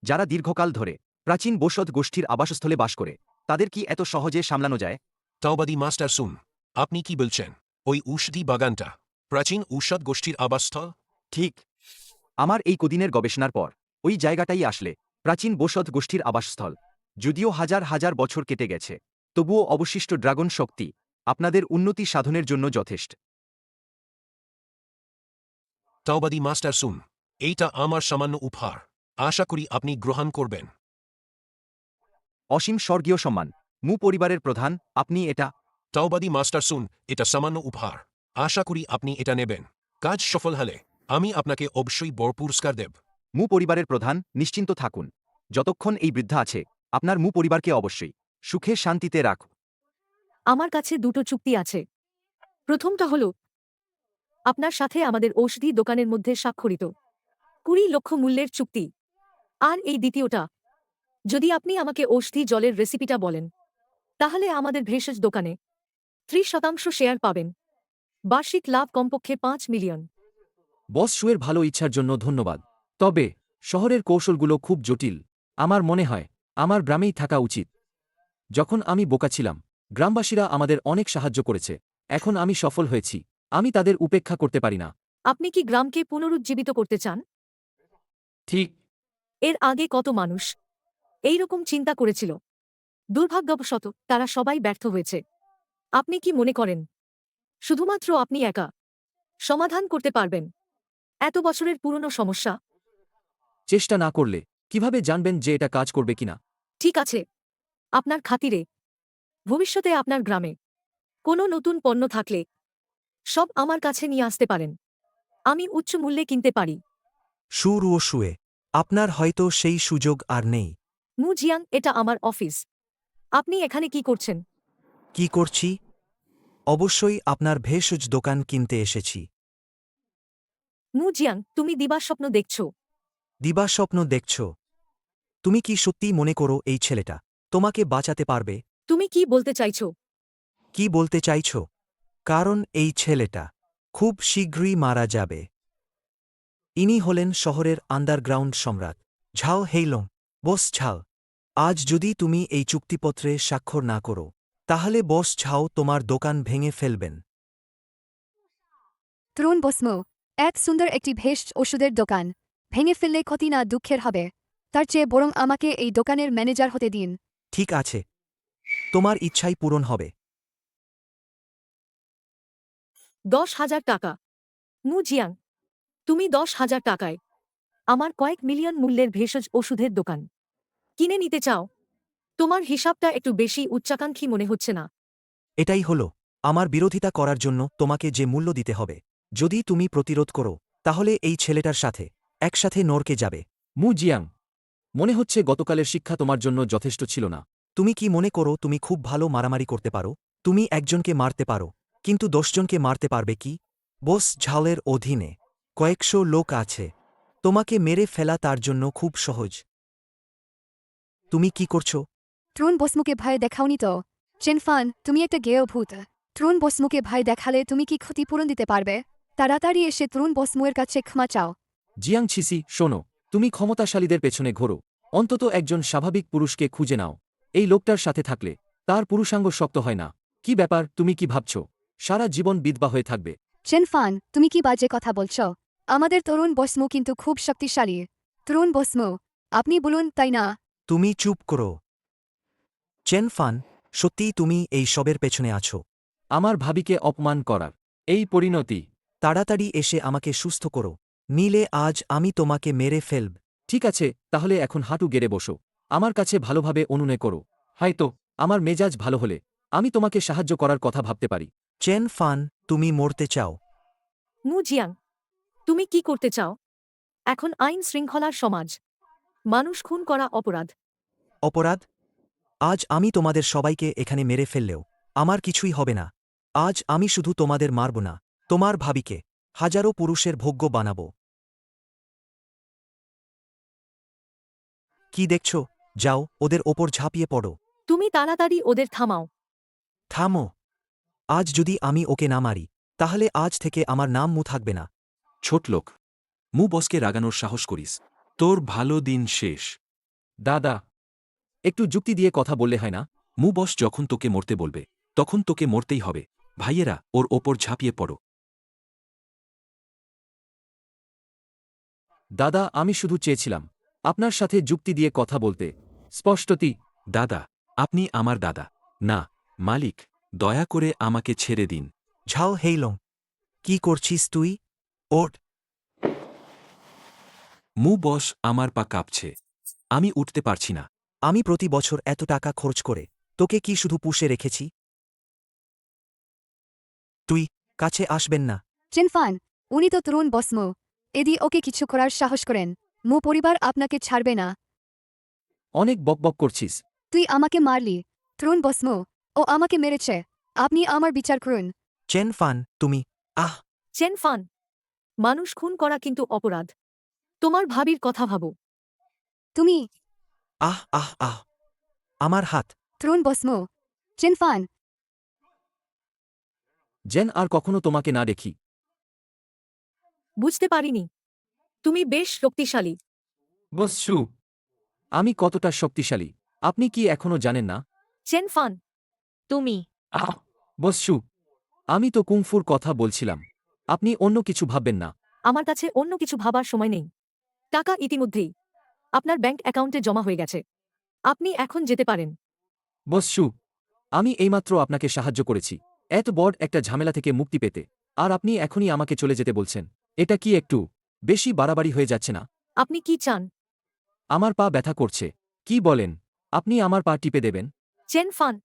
যারা দীর্ঘকাল ধরে প্রাচীন বসত গোষ্ঠীর আবাসস্থলে বাস করে তাদের কি এত সহজে সামলানো যায়? তাওবাদী মাস্টার শুন, আপনি কি বলছেন? ওই ঔষধি বাগানটা প্রাচীন ঔষধ গোষ্ঠীর আবাসস্থল? ঠিক। আমার এই কদিনের গবেষণার পর ওই জায়গাটাই আসলে প্রাচীন বসত গোষ্ঠীর আবাসস্থল। যদিও হাজার হাজার বছর কেটে গেছে, তবুও অবশিষ্ট ড্রাগন শক্তি আপনাদের উন্নতি সাধনের জন্য যথেষ্ট। তাওবাদী মাস্টার শুন, এইটা আমার সামান্য উপহার। আশা করি আপনি গ্রহণ করবেন। অসীম স্বর্গীয় সম্মান। মু পরিবারের প্রধান, আপনি এটা। তাওবাদী মাস্টার শুন, এটা সামান্য উপহার। আশা করি আপনি এটা নেবেন। কাজ সফল হলে আমি আপনাকে অবশ্যই বড় পুরস্কার দেব। মু পরিবারের প্রধান, নিশ্চিন্ত থাকুন। যতক্ষণ এই বৃদ্ধা আছে আপনার মু পরিবারকে অবশ্যই সুখে শান্তিতে রাখুন। আমার কাছে দুটো চুক্তি আছে। প্রথমটা হল আপনার সাথে আমাদের ঔষধি দোকানের মধ্যে স্বাক্ষরিত 20 লক্ষ মূল্যের চুক্তি। আর এই দ্বিতীয়টা, যদি আপনি আমাকে ঔষধি জলের রেসিপিটা বলেন, তাহলে আমাদের ভেষজ দোকানে 30% শেয়ার পাবেন। বার্ষিক লাভ কমপক্ষে 5 মিলিয়ন। বস শুয়ের ভালো ইচ্ছার জন্য ধন্যবাদ। তবে শহরের কৌশলগুলো খুব জটিল। আমার মনে হয় আমার গ্রামেই থাকা উচিত। যখন আমি বোকা ছিলাম, গ্রামবাসীরা আমাদের অনেক সাহায্য করেছে। এখন আমি সফল হয়েছি, আমি তাদের উপেক্ষা করতে পারি না। আপনি কি গ্রামকে পুনরুজ্জীবিত করতে চান? ঠিক। এর আগে কত মানুষ এই রকম চিন্তা করেছিল? দুর্ভাগ্যবশত তারা সবাই ব্যর্থ হয়েছে। আপনি কি মনে করেন শুধুমাত্র আপনি একা সমাধান করতে পারবেন এত বছরের পুরনো সমস্যা? চেষ্টা না করলে কিভাবে জানবেন যে এটা কাজ করবে কিনা? ঠিক আছে, আপনার খাতিরে ভবিষ্যতে আপনার গ্রামে কোনো নতুন পণ্য থাকলে সব আমার কাছে নিয়ে আসতে পারেন। আমি উচ্চ মূল্যে কিনতে পারি। সুর ও শুয়ে আপনার হয়তো সেই সুযোগ আর নেই। মু জিয়াং, এটা আমার অফিস। আপনি এখানে কি করছেন? কি করছি? অবশ্যই আপনার ভেষজ দোকান কিনতে এসেছি। মু জিয়াং, তুমি দিবাস্বপ্ন দেখছ। দিবাস্বপ্ন দেখছ? তুমি কি সত্যিই মনে করো এই ছেলেটা তোমাকে বাঁচাতে পারবে? তুমি কি বলতে চাইছ? কি বলতে চাইছ? কারণ এই ছেলেটা খুব শীঘ্রই মারা যাবে। ইনি হলেন শহরের আন্ডারগ্রাউন্ড সম্রাট ঝাও হেইলং। বস ঝাও, আজ যদি তুমি এই চুক্তিপত্রে স্বাক্ষর না করো, তাহলে বস ঝাও তোমার দোকান ভেঙে ফেলবেন। তরুণ বসমু, এক সুন্দর একটি ভেষজ ওষুধের দোকান ভেঙে ফেললে ক্ষতি না দুঃখের হবে। তার চেয়ে বরং আমাকে এই দোকানের ম্যানেজার হতে দিন। ঠিক আছে, তোমার ইচ্ছাই পূরণ হবে। 10,000 টাকা। মু জিয়াং, তুমি 10,000 টাকায় আমার কয়েক মিলিয়ন মূল্যের ভেষজ ওষুধের দোকান কিনে নিতে চাও? তোমার হিসাবটা একটু বেশি উচ্চাকাঙ্ক্ষী মনে হচ্ছে না? এটাই হল আমার বিরোধিতা করার জন্য তোমাকে যে মূল্য দিতে হবে। যদি তুমি প্রতিরোধ করো, তাহলে এই ছেলেটার সাথে একসাথে নরকে যাবে। মু জিয়াং, মনে হচ্ছে গতকালের শিক্ষা তোমার জন্য যথেষ্ট ছিল না। তুমি কি মনে করো তুমি খুব ভালো মারামারি করতে পারো? তুমি একজনকে মারতে পারো, কিন্তু 10 জনকে মারতে পারবে কি? বস ঝালের অধীনে কয়েকশো লোক আছে। তোমাকে মেরে ফেলা তার জন্য খুব সহজ। তুমি কি করছো? তরুণ বসমুকে ভয় দেখাওনি তো? চেনফান, তুমি একটা গেয় ভূত। তরুণ বসমুকে ভয় দেখালে তুমি কি ক্ষতিপূরণ দিতে পারবে? তাড়াতাড়ি এসে তরুণ বসমুয়ের কাছে ক্ষমা চাও। জিয়াং ছিসি, শোনো, তুমি ক্ষমতাশালীদের পেছনে ঘোরো। অন্তত একজন স্বাভাবিক পুরুষকে খুঁজে নাও। এই লোকটার সাথে থাকলে তার পুরুষাঙ্গ শক্ত হয় না। কি ব্যাপার, তুমি কি ভাবছ সারা জীবন বিধবা হয়ে থাকবে? চেনফান, তুমি কি বাজে কথা বলছ? আমাদের তরুণ বসমু কিন্তু খুব শক্তিশালী। তরুণ বসমু, আপনি বলুন, তাই না? তুমি চুপ করো। চেনফান, সত্যিই তুমি এই সবের পেছনে আছো? আমার ভাবিকে অপমান করার এই পরিণতি। তাড়াতাড়ি এসে আমাকে সুস্থ করো, নিলে আজ আমি তোমাকে মেরে ফেলব। ঠিক আছে, তাহলে এখন হাঁটু গেড়ে বসো। আমার কাছে ভালোভাবে অনুনয় করো। হয়তো আমার মেজাজ ভালো হলে আমি তোমাকে সাহায্য করার কথা ভাবতে পারি। চেন ফান, তুমি মরতে চাও? মু জিয়াং, তুমি কি করতে চাও? এখন আইন শৃঙ্খলার সমাজ। মানুষ খুন করা অপরাধ। অপরাধ? আজ আমি তোমাদের সবাইকে এখানে মেরে ফেললেও আমার কিছুই হবে না। আজ আমি শুধু তোমাদের মারব না, তোমার ভাবিকে হাজারো পুরুষের ভোগ্য বানাব। কি দেখছ? যাও, ওদের ওপর ঝাঁপিয়ে পড়ো। তুমি তাড়াতাড়ি ওদের থামাও। থামো। আজ যদি আমি ওকে না মারি, তাহলে আজ থেকে আমার নাম মু থাকবে না। ছোট লোক, মু বসকে রাগানোর সাহস করিস, তোর ভালো দিন শেষ। দাদা, একটু যুক্তি দিয়ে কথা বললে হয় না? মু বস যখন তোকে মরতে বলবে, তখন তোকে মরতেই হবে। ভাইয়েরা, ওর ওপর ঝাঁপিয়ে পড়ো। দাদা, আমি শুধু চেয়েছিলাম আপনার সাথে যুক্তি দিয়ে কথা বলতে। স্পষ্টতি। দাদা, আপনি আমার দাদা না, মালিক। দয়া করে আমাকে ছেড়ে দিন। ঝাও হেইলং, কি করছিস তুই? ওঠ। মু বস, আমার পা কাঁপছে, আমি উঠতে পারছি না। আমি প্রতি বছর এত টাকা খরচ করে তোকে কি শুধু পুষে রেখেছি? তুই কাছে আসবেন না। চিনফান, উনি তো তরুণ বসমো। এদি ওকে কিছু করার সাহস করেন। মো পরিবার আপনাকে ছাড়বে না। অনেক বকবক করছিস। তুই আমাকে মারলি। তরুণ বসমো, ও আমাকে মেরেছে। আপনি আমার বিচার করুন। চেন ফান, তুমি চেন ফান, মানুষ খুন করা কিন্তু অপরাধ। তোমার ভাবির কথা ভাবো। তুমি আমার হাত। তরুণ বসমো, চিনফান। জেন, আর কখনো তোমাকে না দেখি। বুঝতে পারিনি। তুমি বেশ শক্তিশালী। বসু, আমি কতটা শক্তিশালী আপনি কি এখনো জানেন না? চেন ফান, তুমি বসু, আমি তো কুংফুর কথা বলছিলাম। আপনি অন্য কিছু ভাববেন না। আমার কাছে অন্য কিছু ভাবার সময় নেই। টাকা ইতিমধ্যেই আপনার ব্যাংক অ্যাকাউন্টে জমা হয়ে গেছে। আপনি এখন যেতে পারেন। বসু, আমি এইমাত্র আপনাকে সাহায্য করেছি এত বড় একটা ঝামেলা থেকে মুক্তি পেতে, আর আপনি এখনই আমাকে চলে যেতে বলছেন। এটা কি একটু বেশি বাড়াবাড়ি হয়ে যাচ্ছে না? আপনি কি চান? আমার পা ব্যথা করছে। কি বলেন? আপনি আমার পা টিপে দেবেন? চেন ফান,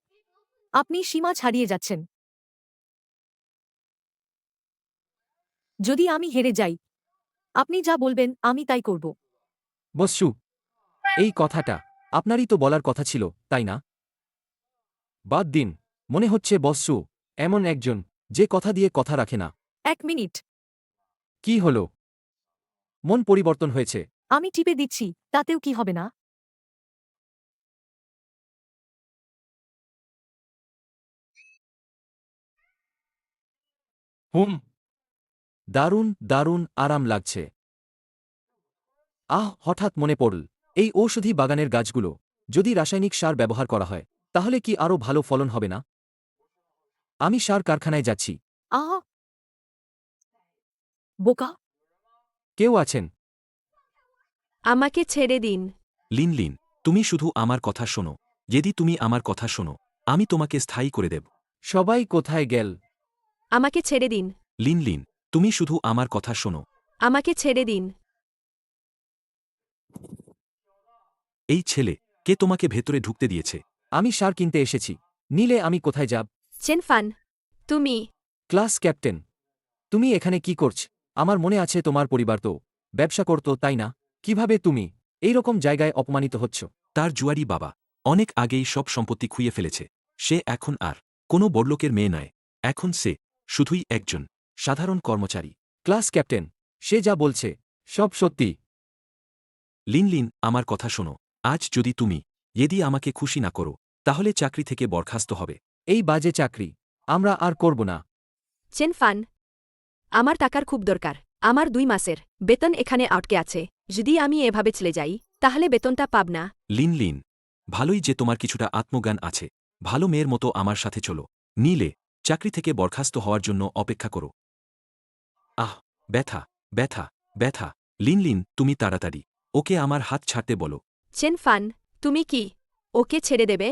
আপনি সীমা ছাড়িয়ে যাচ্ছেন। যদি আমি হেরে যাই, আপনি যা বলবেন আমি তাই করব। বসু, এই কথাটা আপনারই তো বলার কথা ছিল, তাই না? বাদ দিন। মনে হচ্ছে বসু এমন একজন যে কথা দিয়ে কথা রাখে না। 1 মিনিট। কি হল? মন পরিবর্তন হয়েছে? আমি টিপে দিচ্ছি, তাতেও কি হবে না? হুম, দারুণ দারুণ আরাম লাগছে। হঠাৎ মনে পড়ল, এই ঔষধি বাগানের গাছগুলো যদি রাসায়নিক সার ব্যবহার করা হয়, তাহলে কি আরও ভালো ফলন হবে না? আমি সার কারখানায় যাচ্ছি। আহ! বোকা! কেউ আছেন? আমাকে ছেড়ে দিন। লিন, তুমি শুধু আমার কথা শোনো। যদি তুমি আমার কথা শোনো, আমি তোমাকে স্থায়ী করে দেব। সবাই কোথায় গেল? আমাকে ছেড়ে দিন। লিন, তুমি শুধু আমার কথা শোনো। আমাকে ছেড়ে দিন। এই ছেলে কে তোমাকে ভেতরে ঢুকতে দিয়েছে? আমি সার কিনতে এসেছি। নিলে আমি কোথায় যাব? চেনফান, তুমি ক্লাস ক্যাপ্টেন, তুমি এখানে কি করছ? আমার মনে আছে তোমার পরিবার তো ব্যবসা করত, তাই না? কিভাবে তুমি এই রকম জায়গায় অপমানিত হচ্ছ? তার জুয়ারি বাবা অনেক আগেই সব সম্পত্তি খুইয়ে ফেলেছে। সে এখন আর কোনো বড়লোকের মেয়ে নয়। এখন সে শুধুই একজন সাধারণ কর্মচারী। ক্লাস ক্যাপ্টেন, সে যা বলছে সব সত্যি? লিন, আমার কথা শোনো। আজ যদি আমাকে খুশি না করো, তাহলে চাকরি থেকে বরখাস্ত হবে। এই বাজে চাকরি আমরা আর করব না। চেনফান, আমার টাকার খুব দরকার। আমার 2 মাসের বেতন এখানে আটকে আছে। যদি আমি এভাবে চলে যাই, তাহলে বেতনটা পাব না। লিন, ভালোই যে তোমার কিছুটা আত্মজ্ঞান আছে। ভালো মেয়ের মতো আমার সাথে চলো। নিলে চাকরি থেকে বরখাস্ত হওয়ার জন্য অপেক্ষা করো। ব্যথা ব্যথা ব্যথা। লিন, তুমি তাড়াতাড়ি ওকে আমার হাত ছাড়তে বলো। চেনফান, তুমি কি ওকে ছেড়ে দেবে?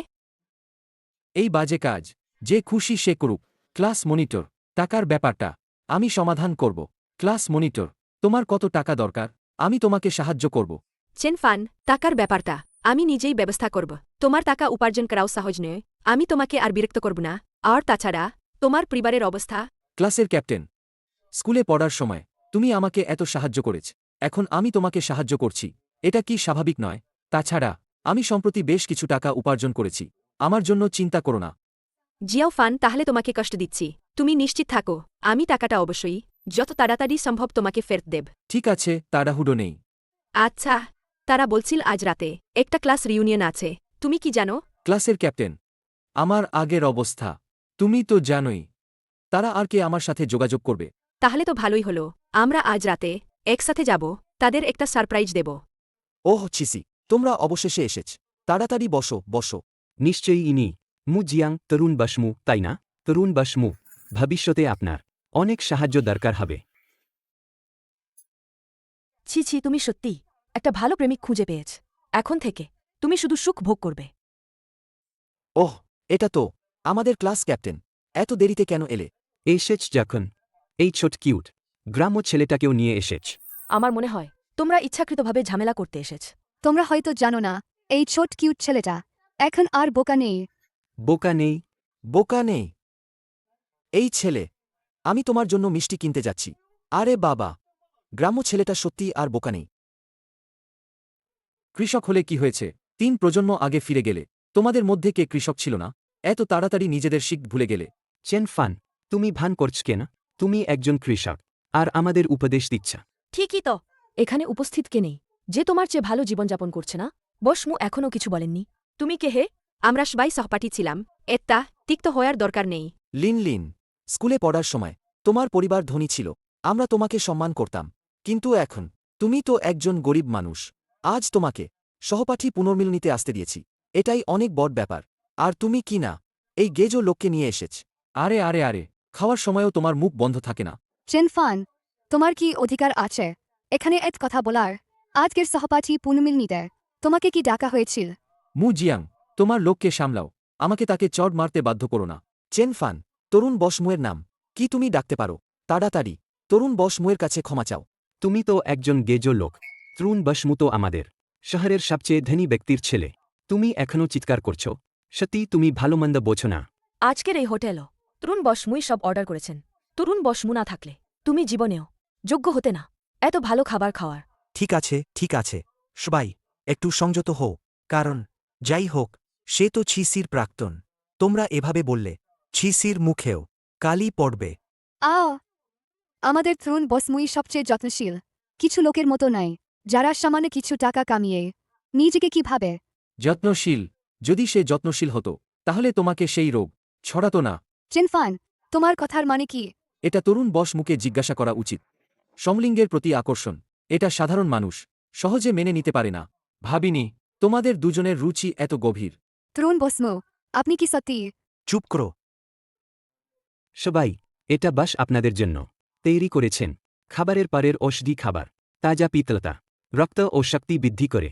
এই বাজে কাজ যে খুশি সে করুক। ক্লাস মনিটর, টাকার ব্যাপারটা আমি সমাধান করব। ক্লাস মনিটর, তোমার কত টাকা দরকার? আমি তোমাকে সাহায্য করব। চেনফান, টাকার ব্যাপারটা আমি নিজেই ব্যবস্থা করব। তোমার টাকা উপার্জন করাও সহজ নয়। আমি তোমাকে আর বিরক্ত করব না। আর তাছাড়া তোমার পরিবারের অবস্থা। ক্লাসের ক্যাপ্টেন, স্কুলে পড়ার সময় তুমি আমাকে এত সাহায্য করেছ, এখন আমি তোমাকে সাহায্য করছি। এটা কি স্বাভাবিক নয়? তাছাড়া আমি সম্প্রতি বেশ কিছু টাকা উপার্জন করেছি। আমার জন্য চিন্তা করো না। জিয়াও ফান, তাহলে তোমাকে কষ্ট দিচ্ছি। তুমি নিশ্চিত থাকো আমি টাকাটা অবশ্যই যত তাড়াতাড়ি সম্ভব তোমাকে ফেরত দেব। ঠিক আছে, তাড়াহুড়ো নেই। আচ্ছা, তারা বলছিল আজ রাতে একটা ক্লাস রিউনিয়ন আছে, তুমি কি জানো? ক্লাসের ক্যাপ্টেন, আমার আগের অবস্থা তুমি তো জানোই। তারা আর কে আমার সাথে যোগাযোগ করবে? তাহলে তো ভালোই হলো, আমরা আজ রাতে একসাথে যাব, তাদের একটা সারপ্রাইজ দেব। ওহ ছিসি, তোমরা অবশেষে এসেছ। তাড়াতাড়ি বসো বসো। নিশ্চয়ই ইনি মু জিয়াং তরুণ বাসমু, তাই না? তরুণ বাসমু, ভবিষ্যতে আপনার অনেক সাহায্য দরকার হবে। ছি ছি, তুমি সত্যি একটা ভালো প্রেমিক খুঁজে পেয়েছ। এখন থেকে তুমি শুধু সুখ ভোগ করবে। ওহ, এটা তো আমাদের ক্লাস ক্যাপ্টেন। এত দেরিতে কেন এলে? এসেছ যখন, এই ছোট কিউট গ্রাম্য ছেলেটাকেও নিয়ে এসেছ। আমার মনে হয় তোমরা ইচ্ছাকৃতভাবে ঝামেলা করতে এসেছ। তোমরা হয়তো জানো না এই ছোট কিউট ছেলেটা এখন আর বোকা নেই। বোকা নেই? বোকা নেই? এই ছেলে, আমি তোমার জন্য মিষ্টি কিনতে যাচ্ছি। আরে বাবা, গ্রাম্য ছেলেটা সত্যি আর বোকা নেই। কৃষক হলে কি হয়েছে? 3 প্রজন্ম আগে ফিরে গেলে। তোমাদের মধ্যে কে কৃষক ছিল না? এত তাড়াতাড়ি নিজেদের শিখ ভুলে গেলে। চেন ফান, তুমি ভান করছ কেন? তুমি একজন কৃষক আর আমাদের উপদেশ দিচ্ছ। ঠিকই তো, এখানে উপস্থিত কে নেই যে তোমার চেয়ে ভালো জীবনযাপন করছে না? বসমু এখনও কিছু বলেননি। তুমি কে হে? আমরা সবাই সহপাঠী ছিলাম, এটা তিক্ত হওয়ার দরকার নেই। লিন লিন, স্কুলে পড়ার সময় তোমার পরিবার ধনী ছিল, আমরা তোমাকে সম্মান করতাম। কিন্তু এখন তুমি তো একজন গরিব মানুষ। আজ তোমাকে সহপাঠী পুনর্মিল নিতে আসতে দিয়েছি, এটাই অনেক বড় ব্যাপার। আর তুমি কি না এই গেজো লোককে নিয়ে এসেছ? আরে আরে আরে, খাওয়ার সময়ও তোমার মুখ বন্ধ থাকে না। চেনফান, তোমার কি অধিকার আছে এখানে এত কথা বলার? আজকের সহপাঠী পুনমিল নিতে তোমাকে কি ডাকা হয়েছিল? মু জিয়াং, তোমার লোককে সামলাও, আমাকে তাকে চড় মারতে বাধ্য করো না। চেনফান, তরুণ বসমুয়ের নাম কি তুমি ডাকতে পারো? তাড়াতাড়ি তরুণ বসমুয়ের কাছে ক্ষমা চাও। তুমি তো একজন গেজো লোক। তরুণ বাসমু তো আমাদের শহরের সবচেয়ে ধনী ব্যক্তির ছেলে। তুমি এখনও চিৎকার করছ? সত্যি তুমি ভালো মন্দ বোঝো না। আজকের এই হোটেলও তরুণ বসমুই সব অর্ডার করেছেন। তরুণ বসমু না থাকলে তুমি জীবনেও যোগ্য হতে না এত ভালো খাবার খাওয়ার। ঠিক আছে ঠিক আছে, সবাই একটু সংযত হও, কারণ যাই হোক সে তো ছিসির প্রাক্তন। তোমরা এভাবে বললে ছিসির মুখেও কালি পড়বে। আও, আমাদের তরুণ বসমুই সবচেয়ে যত্নশীল। কিছু লোকের মতো নাই যারা সামান্য কিছু টাকা কামিয়ে নিজেকে কি ভাবে। যত্নশীল? যদি সে যত্নশীল হতো তাহলে তোমাকে সেই রোগ ছড়াতো না। চেনফান, তোমার কথার মানে কি? এটা তরুণ বস মুখে জিজ্ঞাসা করা উচিত। সমলিঙ্গের প্রতি আকর্ষণ, এটা সাধারণ মানুষ সহজে মেনে নিতে পারে না। ভাবিনি তোমাদের দুজনের রুচি এত গভীর। তরুণ বসমু, আপনি কি সত্যি? চুপ করো। সবাই, এটা বাস আপনাদের জন্য তৈরি করেছেন। খাবারের পারের ঔষধি খাবার, তাজা পিতলতা, রক্ত ও শক্তি বৃদ্ধি করে।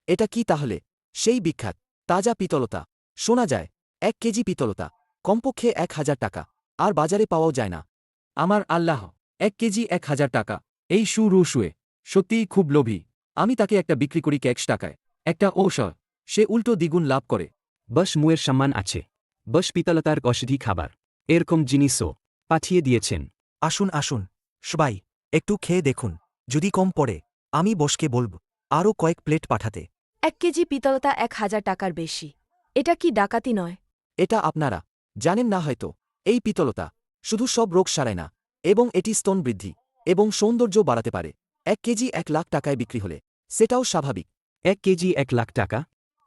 এটা কি তাহলে সেই বিখ্যাত তাজা পিতলতা? শোনা যায় 1 কেজি পিতলতা কমপক্ষে 1000 টাকা, আর বাজারে পাওয়াও যায় না। আমার আল্লাহ, 1 কেজি 1000 টাকা! এই শুয়ে সত্যিই খুব লোভী। আমি তাকে একটা বিক্রি করি 100 টাকায়, একটা ঔষধ, সে উল্টো দ্বিগুণ লাভ করে। বস মুয়ের সম্মান আছে। বস পিতলতার ঔষধি খাবার এরকম জিনিসও পাঠিয়ে দিয়েছেন। আসুন আসুন সবাই, একটু খেয়ে দেখুন, যদি কম পড়ে আমি বসকে বলব আরও কয়েক প্লেট পাঠাতে। 1 কেজি পিতলতা 1000 টাকার বেশি, এটা কি ডাকাতি নয়? এটা আপনারা জানেন না হয়তো। এই পিতলতা শুধু সব রোগ সারায় না, এবং এটি স্তন বৃদ্ধি এবং সৌন্দর্য বাড়াতে পারে। 1 কেজি 1 লাখ টাকায় বিক্রি হলে সেটাও স্বাভাবিক। 1 কেজি 1 লাখ টাকা?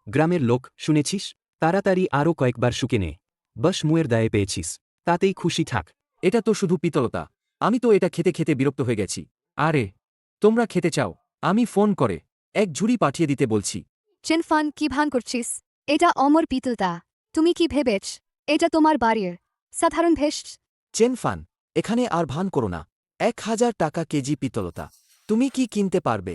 গ্রামের লোক, শুনেছিস? তাড়াতাড়ি আরও কয়েকবার শুকে নে। বস মুয়ের দায়ে পেয়েছিস, তাতেই খুশি থাক। এটা তো শুধু পিতলতা, আমি তো এটা খেতে খেতে বিরক্ত হয়ে গেছি। আরে তোমরা খেতে চাও? আমি ফোন করে 1 ঝুড়ি পাঠিয়ে দিতে বলছি। চেনফান, কি ভান করছিস? এটা অমর পিতলতা। তুমি কি ভেবেছ এটা তোমার বাড়ির সাধারণ ভেষ? চেনফান, এখানে আর ভান করো না। 1000 টাকা কেজি পিতলতা তুমি কি কিনতে পারবে?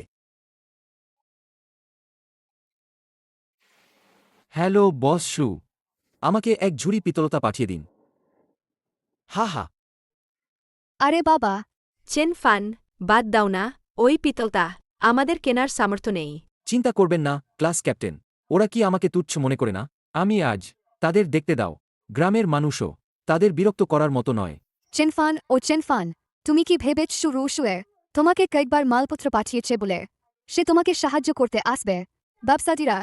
হ্যালো বস শু, আমাকে 1 ঝুড়ি পিতলতা পাঠিয়ে দিন। হা হা, আরে বাবা, চেনফান, বাদ দাও না, ওই পিতলতা আমাদের কেনার সামর্থ্য নেই। চিন্তা করবেন না ক্লাস ক্যাপ্টেন, ওরা কি আমাকে তুচ্ছ মনে করে না? আমি আজ তাদের দেখতে দাও। গ্রামের মানুষও তাদের বিরক্ত করার মতো নয়। চেনফান ও চেনফান, তুমি কি ভেবেছ শুয়ে তোমাকে কয়েকবার মালপত্র পাঠিয়েছে বলে সে তোমাকে সাহায্য করতে আসবে? ব্যবসায়ীরা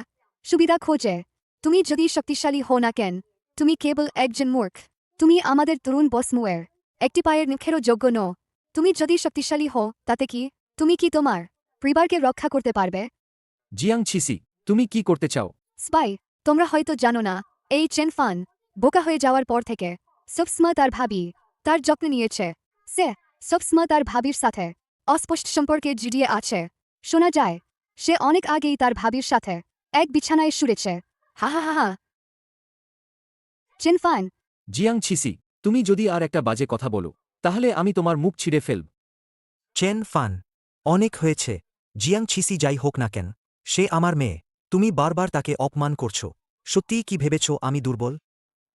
সুবিধা খোঁজে। তুমি যদি শক্তিশালী হও না কেন, তুমি কেবল একজন মূর্খ। তুমি আমাদের তরুণ বসমুয়ের একটি পায়ের নিখেরও যোগ্য নও। তুমি যদি শক্তিশালী হও তাতে কি তুমি কি তোমার পরিবারকে রক্ষা করতে পারবে? জিয়াং ছিসি তুমি কি করতে চাও? স্পাই, তোমরা হয়তো জানো না, এই চেন ফান বোকা হয়ে যাওয়ার পর থেকে সবসময় তার ভাবি তার যত্ন নিয়েছে। সে সবসময় তার ভাবির সাথে অস্পষ্ট সম্পর্কে জড়িয়ে আছে। শোনা যায় সে অনেক আগেই তার ভাবির সাথে এক বিছানায় শুয়েছে। হা হা হা হা। চেন ফান, জিয়াং ছিসি তুমি যদি আর একটা বাজে কথা বলো তাহলে আমি তোমার মুখ ছিঁড়ে ফেলব। চেন ফান, অনেক হয়েছে। জিয়াং ছিসি যাই হোক না কেন, সে আমার মেয়ে। তুমি বারবার তাকে অপমান করছো। সত্যিই কি ভেবেছ আমি দুর্বল?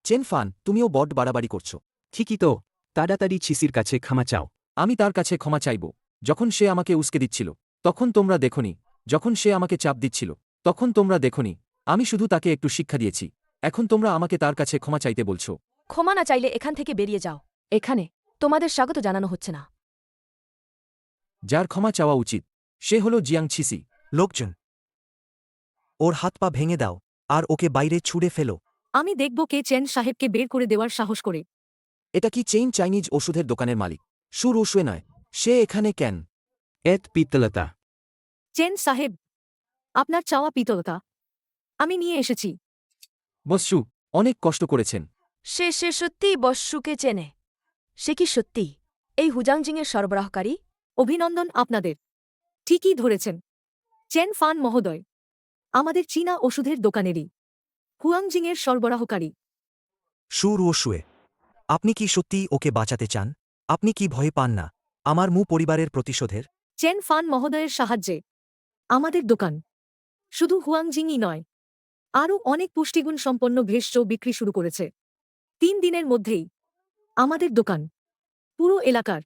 চেন ফান তুমিও বড বাড়াবাড়ি করছো। ঠিকই তো, তাড়াতাড়ি ছিসির কাছে ক্ষমা চাও। আমি তার কাছে ক্ষমা চাইব। যখন সে আমাকে উস্কে দিচ্ছিল তখন তোমরা দেখোনি, যখন সে আমাকে চাপ দিচ্ছিল তখন তোমরা দেখোনি। আমি শুধু তাকে একটু শিক্ষা দিয়েছি। এখন তোমরা আমাকে তার কাছে ক্ষমা চাইতে বলছো। ক্ষমা না চাইলে এখান থেকে বেরিয়ে যাও। এখানে তোমাদের স্বাগত জানানো হচ্ছে না। যার ক্ষমা চাওয়া উচিত সে হল জিয়াং ছিসি। লোকজন, ওর হাত পা ভেঙে দাও আর ওকে বাইরে ছুঁড়ে ফেলো। আমি দেখব কে চেন সাহেবকে বের করে দেওয়ার সাহস করে। এটা কি চেইন চাইনিজ ওষুধের দোকানের মালিক সুর ওশুয়ে নয়? সে এখানে কেন? এত পিত্তলতা। চেন সাহেব, আপনার চাওয়া পিতলতা আমি নিয়ে এসেছি। বসু অনেক কষ্ট করেছেন। সে সত্যিই বস্যুকে চেনে। সে কি সত্যি এই হুজাংজিংয়ের সরবরাহকারী? অভিনন্দন আপনাদের। ঠিকই ধরেছেন, চেন ফান মহোদয় আমাদের চীনা ওষুধের দোকানেরই হুয়াংজিংয়ের সরবরাহকারী। সুর ওশুয়ে, আপনি কি সত্যিই ওকে বাঁচাতে চান? আপনি কি ভয় পান না আমার পরিবারের প্রতিশোধের? চেন ফান মহোদয়ের সাহায্যে আমাদের দোকান শুধু হুয়াংজিংই নয়, আরও অনেক পুষ্টিগুণ সম্পন্ন ভেষজ বিক্রি শুরু করেছে। 3 দিনের মধ্যেই আমাদের দোকান পুরো এলাকার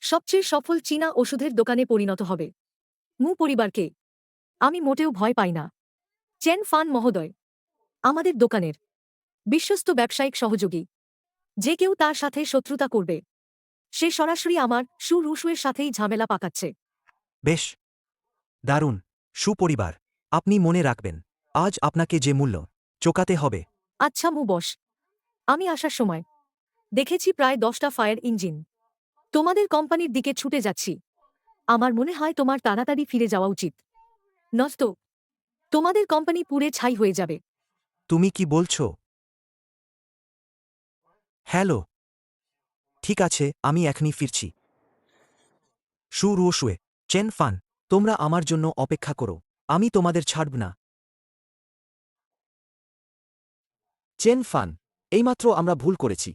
সবচেয়ে সফল চীনা ওষুধের দোকানে পরিণত হবে। পরিবারকে আমি মোটেও ভয় পাই না। চেন ফান মহোদয় আমাদের দোকানের বিশ্বস্ত ব্যবসায়িক সহযোগী। যে কেউ তার সাথে শত্রুতা করবে সে সরাসরি আমার সুরুশুয়ের সাথেই ঝামেলা পাকাচ্ছে। বেশ দারুণ। সুপরিবার, আপনি মনে রাখবেন আজ আপনাকে যে মূল্য চোকাতে হবে। আচ্ছা বস, আমি আসার সময় দেখেছি প্রায় 10টা ফায়ার ইঞ্জিন তোমাদের কোম্পানির দিকে ছুটে যাচ্ছি। আমার মনে হয় তোমার তাড়াতাড়ি ফিরে যাওয়া উচিত, নয়তো তোমাদের কোম্পানি পুড়ে ছাই হয়ে যাবে। তুমি কি বলছো? হ্যালো, ঠিক আছে, আমি এখনই ফিরছি। সুর ওশুয়ে, চেন ফান, তোমরা আমার জন্য অপেক্ষা করো, আমি তোমাদের ছাড়ব না। চেন ফান এইমাত্র আমরা ভুল করেছি।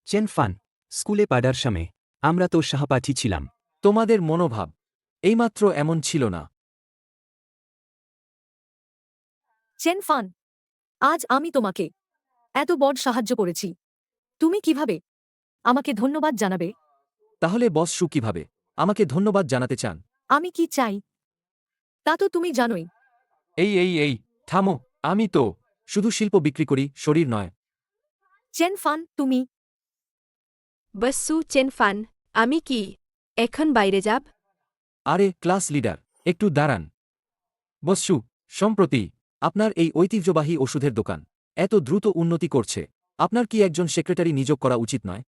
চেন ফান, স্কুলে পড়ার সময় আমরা তো সহপাঠী ছিলাম। তোমাদের মনোভাব এইমাত্র এমন ছিল না। চেন ফান, আজ আমি তোমাকে এত বড় সাহায্য করেছি, তুমি কিভাবে আমাকে ধন্যবাদ জানাবে? তাহলে বস সু কিভাবে আমাকে ধন্যবাদ জানাতে চান? আমি কি চাই তা তো তুমি জানোই। এই থামো, আমি তো শুধু শিল্প বিক্রি করি, শরীর নয়। চেন ফান, তুমি বস্যু চেন ফান, আমি কি এখন বাইরে যাব? আরে ক্লাস লিডার, একটু দাঁড়ান। বসু, সম্প্রতি আপনার এই ঐতিহ্যবাহী ওষুধের দোকান এত দ্রুত উন্নতি করছে, আপনার কি একজন সেক্রেটারি নিয়োগ করা উচিত নয়?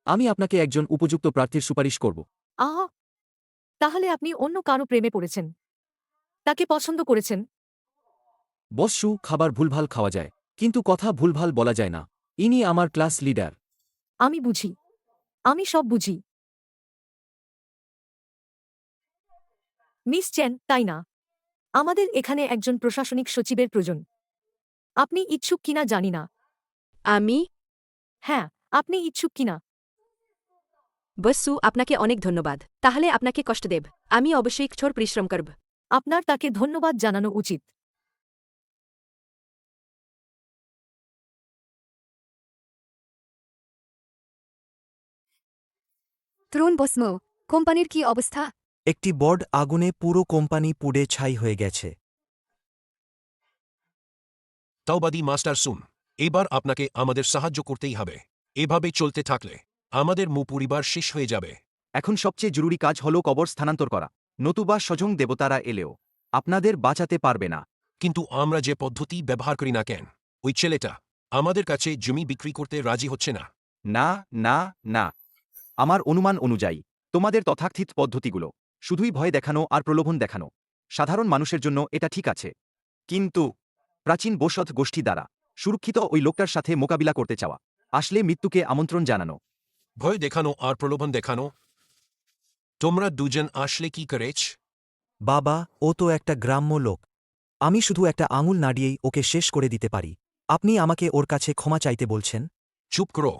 আমি আপনাকে একজন উপযুক্ত প্রার্থীর সুপারিশ করব। আহ, তাহলে আপনি অন্য কারো প্রেমে পড়েছেন, তাকে পছন্দ করেছেন। বসু, খাবার ভুলভাল খাওয়া যায় কিন্তু কথা ভুলভাল বলা যায় না। ইনি আমার ক্লাস লিডার। আমি বুঝি, আমি সব বুঝি। মিস চেন, তাই না? আমাদের এখানে একজন প্রশাসনিক সচিবের প্রয়োজন। আপনি ইচ্ছুক কিনা জানি না। আমি? হ্যাঁ, আপনি ইচ্ছুক কিনা। বস্যু, আপনাকে অনেক ধন্যবাদ। তাহলে আপনাকে কষ্ট দেব, আমি অবশ্যই কঠোর পরিশ্রম করব। আপনার তাকে ধন্যবাদ জানানো উচিত। তরুণ বসমু, কোম্পানির কি অবস্থা? একটি বড় আগুনে পুরো কোম্পানি পুড়ে ছাই হয়ে গেছে। তাওবাদী মাস্টার সুন, এবার আপনাকে আমাদের সাহায্য করতেই হবে। এভাবে চলতে থাকলে আমাদের পরিবার শেষ হয়ে যাবে। এখন সবচেয়ে জরুরি কাজ হল কবর স্থানান্তর করা, নতুবা স্বজং দেবতারা এলেও আপনাদের বাঁচাতে পারবে না। কিন্তু আমরা যে পদ্ধতি ব্যবহার করি না কেন, ওই ছেলেটা আমাদের কাছে জমি বিক্রি করতে রাজি হচ্ছে না। না না না আমার অনুমান অনুযায়ী তোমাদের তথাকথিত পদ্ধতিগুলো শুধুই ভয় দেখানো আর প্রলোভন দেখানো। সাধারণ মানুষের জন্য এটা ঠিক আছে, কিন্তু প্রাচীন বসত গোষ্ঠী দ্বারা সুরক্ষিত ওই লোকটার সাথে মোকাবিলা করতে চাওয়া আসলে মৃত্যুকে আমন্ত্রণ জানানো। ভয় দেখানো আর প্রলোভন দেখানো? তোমরা দুজন আসলে কি করেছ? বাবা, ও তো একটা গ্রাম্য লোক। আমি শুধু একটা আঙুল নাড়িয়েই ওকে শেষ করে দিতে পারি। আপনি আমাকে ওর কাছে ক্ষমা চাইতে বলছেন? চুপ করো।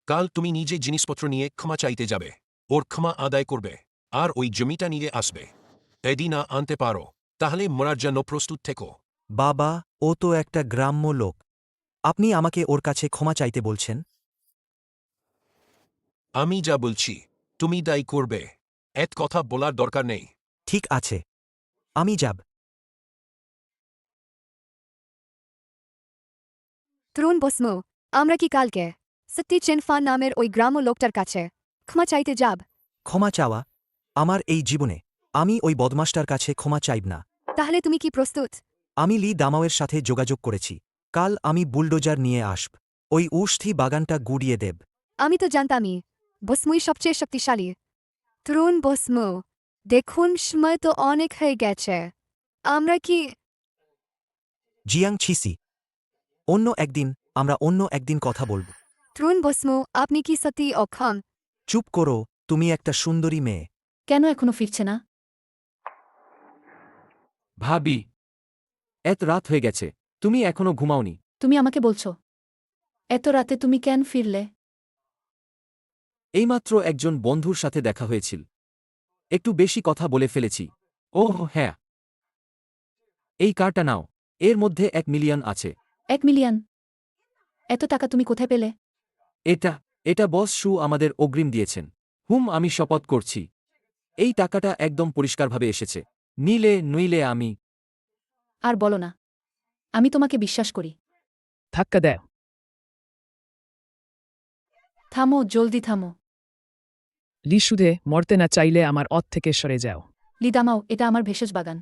কাল তুমি নিজে জিনিসপত্র নিয়ে ক্ষমা চাইতে যাবে, ওর ক্ষমা আদায় করবে, আর ওই জমিটা নিয়ে আসবে। এদি না আনতে পারো, তাহলে মরার জন্য প্রস্তুত থেকো। বাবা, ও তো একটা গ্রাম্য লোক। আপনি আমাকে ওর কাছে ক্ষমা চাইতে বলছেন? আমি যা বলছি তুমি তাই করবে। এত কথা বলার দরকার নেই। ঠিক আছে, আমি যাব। তরুণ বসমু, আমরা কি কালকে সত্যি চেনফান নামের ওই গ্রাম্য লোকটার কাছে ক্ষমা চাইতে যাব? ক্ষমা চাওয়া? আমার এই জীবনে আমি ওই বদমাসটার কাছে ক্ষমা চাইব না। তাহলে তুমি কি প্রস্তুত? আমি লি দামাওয়ের সাথে যোগাযোগ করেছি। কাল আমি বুলডোজার নিয়ে আসব, ওই ঔষধি বাগানটা গুড়িয়ে দেব। আমি তো জানতামই বসমুই সবচেয়ে শক্তিশালী। তরুণ বসমু, দেখুন সময় তো অনেক হয়ে গেছে। আমরা কি জিয়াং ছিসি, আমরা অন্য একদিন কথা বলব। তরুণ বসমু, আপনি কি সত্যি অক্ষম? চুপ করো, তুমি একটা সুন্দরী মেয়ে। কেন এখনো ফিরছে না? ভাবি, এত রাত হয়ে গেছে, তুমি এখনো ঘুমাওনি। তুমি আমাকে বলছো এত রাতে তুমি কেন ফিরলে? এইমাত্র একজন বন্ধুর সাথে দেখা হয়েছিল, একটু বেশি কথা বলে ফেলেছি। ওহ হ্যাঁ, এই কারটা নাও, এর মধ্যে 1 মিলিয়ন আছে। 1 মিলিয়ন? এত টাকা তুমি কোথায় পেলে? এটা বস শু আমাদের অগ্রিম দিয়েছেন। আমি শপথ করছি এই টাকাটা একদম পরিষ্কারভাবে এসেছে। নইলে আমি। আর বলো না, আমি তোমাকে বিশ্বাস করি। ধাক্কা দেও। থামো, জলদি থামো। লিশুদে, মরতে না চাইলে আমার অত থেকে সরে যাও। লিদামাও, এটা আমার ভেষজ বাগান।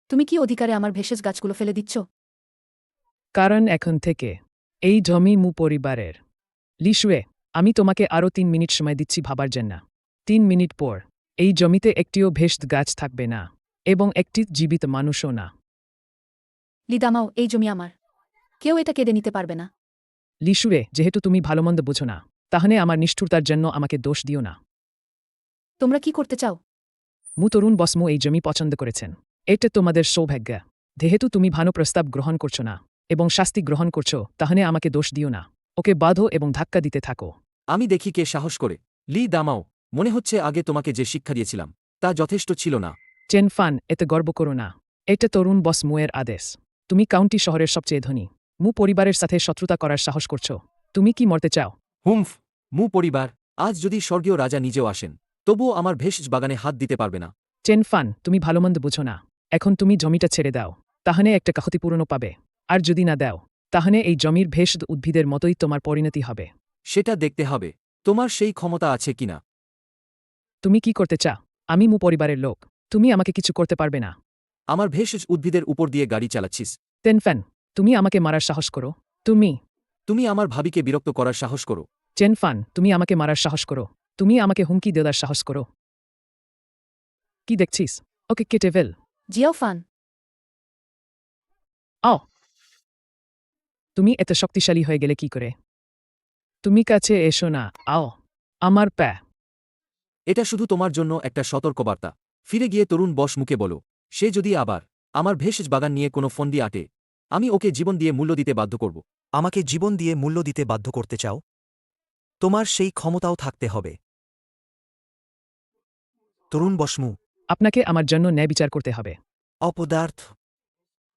তুমি কি অধিকারে আমার ভেষজ গাছগুলো ফেলে দিচ্ছ? কারণ এখন থেকে এই জমি মু পরিবারের। লিশুয়ে, আমি তোমাকে আরও 3 মিনিট সময় দিচ্ছি ভাবার জন্য। 3 মিনিট পর এই জমিতে একটিও ভেষজ গাছ থাকবে না, এবং একটি জীবিত মানুষও না। লিদামাও, এই জমি আমার, কেউ এটা কেড়ে নিতে পারবে না। লিশুয়ে, যেহেতু তুমি ভালোমন্দ বুঝো না, তাহলে আমার নিষ্ঠুরতার জন্য আমাকে দোষ দিও না। তোমরা কি করতে চাও? তরুণ বসমু এই জমি পছন্দ করেছেন। এটা তোমাদের সৌভাগ্য। যেহেতু তুমি ভালো প্রস্তাব গ্রহণ করছো না এবং শাস্তি গ্রহণ করছো, তাহলে আমাকে দোষ দিও না। ওকে বাঁধো এবং ধাক্কা দিতে থাকো। আমি দেখি কে সাহস করে। লি দামাও, মনে হচ্ছে আগে তোমাকে যে শিক্ষা দিয়েছিলাম তা যথেষ্ট ছিল না। চেনফান, এতে গর্ব করো না। এটা তরুণ বসমুয়ের আদেশ। তুমি কাউন্টি শহরের সবচেয়ে ধনী পরিবারের সাথে শত্রুতা করার সাহস করছো। তুমি কি মরতে চাও? পরিবার, আজ যদি স্বর্গীয় রাজা নিজেও আসেন, তবুও আমার ভেষজ বাগানে হাত দিতে পারবে না। চেনফান, তুমি ভালোমন্দ বুঝো না। এখন তুমি জমিটা ছেড়ে দাও, তাহলে একটা ক্ষতিপূরণ পাবে। আর যদি না দাও, তাহলে এই জমির ভেষজ উদ্ভিদের মতোই তোমার পরিণতি হবে। সেটা দেখতে হবে তোমার সেই ক্ষমতা আছে কিনা। তুমি কি করতে চাও? আমি পরিবারের লোক, তুমি আমাকে কিছু করতে পারবে না। আমার ভেষজ উদ্ভিদের উপর দিয়ে গাড়ি চালাচ্ছিস। চেনফান, তুমি আমাকে মারার সাহস করো। তুমি আমার ভাবিকে বিরক্ত করার সাহস করো। চেনফান, তুমি আমাকে মারার সাহস করো। তুমি আমাকে হুমকি দেওয়ার সাহস করো। কি দেখছিস? ওকে কেটে ফেল। জিয়াওফান, আও, তুমি এত শক্তিশালী হয়ে গেলে কি করে? তুমি কাছে এসো না। আও, আমার পা। এটা শুধু তোমার জন্য একটা সতর্কবার্তা। ফিরে গিয়ে তরুণ বস মুখে বলো, সে যদি আবার আমার ভেষজ বাগান নিয়ে কোনো ফন্দি আটে, আমি ওকে জীবন দিয়ে মূল্য দিতে বাধ্য করব। আমাকে জীবন দিয়ে মূল্য দিতে বাধ্য করতে চাও? তোমার সেই ক্ষমতাও থাকতে হবে। তরুণ বসমু, আপনাকে আমার জন্য ন্যায় বিচার করতে হবে। অপদার্থ,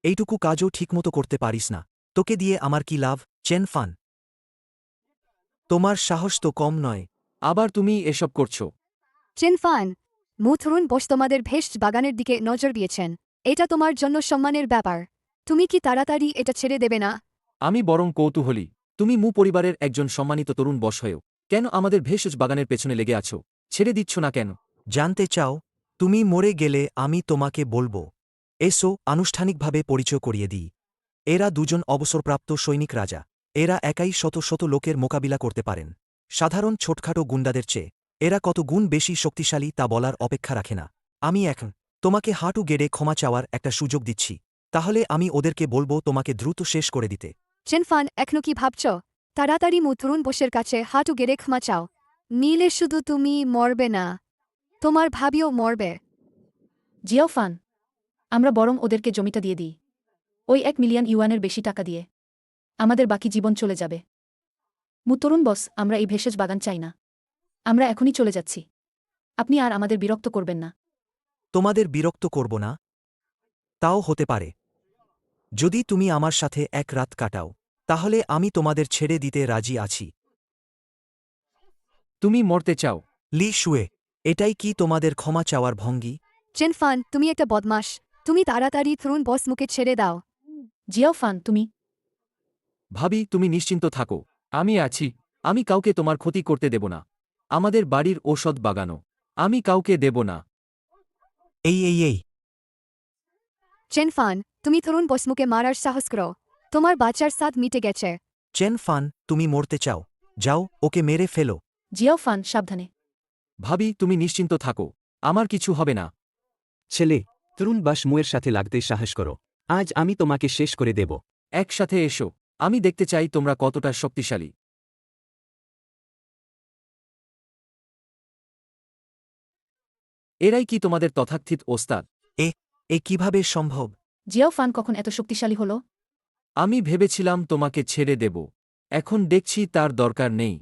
এইটুকু কাজও ঠিকমতো করতে পারিস না। তোকে দিয়ে আমার কি লাভ, চেনফান? তোমার সাহস তো কম নয়। আবার তুমি এসব করছো? চেনফান, তরুণ বস তোমাদের ভেষজ বাগানের দিকে নজর দিয়েছেন। এটা তোমার জন্য সম্মানের ব্যাপার। তুমি কি তাড়াতাড়ি এটা ছেড়ে দেবে না? আমি বরং কৌতূহলী, তুমি পরিবারের একজন সম্মানিত তরুণ বস হয়েও কেন আমাদের ভেষজ বাগানের পেছনে লেগে আছো? ছেড়ে দিচ্ছ না কেন? জানতে চাও? তুমি মরে গেলে আমি তোমাকে বলবো। এসো আনুষ্ঠানিকভাবে পরিচয় করিয়ে দিই। এরা দুজন অবসরপ্রাপ্ত সৈনিক রাজা। এরা একাই শত শত লোকের মোকাবিলা করতে পারেন সাধারণ ছোটখাটো গুন্ডাদের চেয়ে এরা কত গুণ বেশি শক্তিশালী তা বলার অপেক্ষা রাখে না আমি এখন তোমাকে হাঁটু গেড়ে ক্ষমা চাওয়ার একটা সুযোগ দিচ্ছি তাহলে আমি ওদেরকে বলবো তোমাকে দ্রুত শেষ করে দিতে চেনফান এখনো কি ভাবছ তাড়াতাড়ি তরুণ বসের কাছে হাঁটু গেড়ে ক্ষমা চাও নীলে শুধু তুমি মরবে না তোমার ভাবিও মরবে জিয়াও ফান আমরা বরং ওদেরকে জমিটা দিয়ে দিই ওই 1 মিলিয়ন ইউয়ানের বেশি টাকা দিয়ে আমাদের বাকি জীবন চলে যাবে তরুণ বস আমরা এই ভেষজ বাগান চাই না আমরা এখনই চলে যাচ্ছি আপনি আর আমাদের বিরক্ত করবেন না তোমাদের বিরক্ত করব না তাও হতে পারে যদি তুমি আমার সাথে এক রাত কাটাও তাহলে আমি তোমাদের ছেড়ে দিতে রাজি আছি তুমি মরতে চাও লি শুয়ে এটাই কি তোমাদের ক্ষমা চাওয়ার ভঙ্গি চেনফান তুমি একটা বদমাস তুমি তাড়াতাড়ি তরুণ বস মুখে ছেড়ে দাও জিয়াও ফান তুমি ভাবি তুমি নিশ্চিন্ত থাকো আমি আছি আমি কাউকে তোমার ক্ষতি করতে দেব না আমাদের বাড়ির ঔষধ বাগানও আমি কাউকে দেব না এই চেনফান তুমি তরুণ বসমুকে মারার সাহস করো তোমার বাচ্চার সাথ মিটে গেছে চেন ফান তুমি মরতে চাও যাও ওকে মেরে ফেলো জিয়াও ফান সাবধানে ভাবি তুমি নিশ্চিন্ত থাকো আমার কিছু হবে না ছেলে তরুণ বাস মুয়ের সাথে লাগতে সাহস করো আজ আমি তোমাকে শেষ করে দেব একসাথে এসো আমি দেখতে চাই তোমরা কতটা শক্তিশালী এরাই কি তোমাদের তথাকথিত ওস্তাদ এ কিভাবে সম্ভব জিয়াও ফান কখন এত শক্তিশালী হল আমি ভেবেছিলাম তোমাকে ছেড়ে দেব এখন দেখছি তার দরকার নেই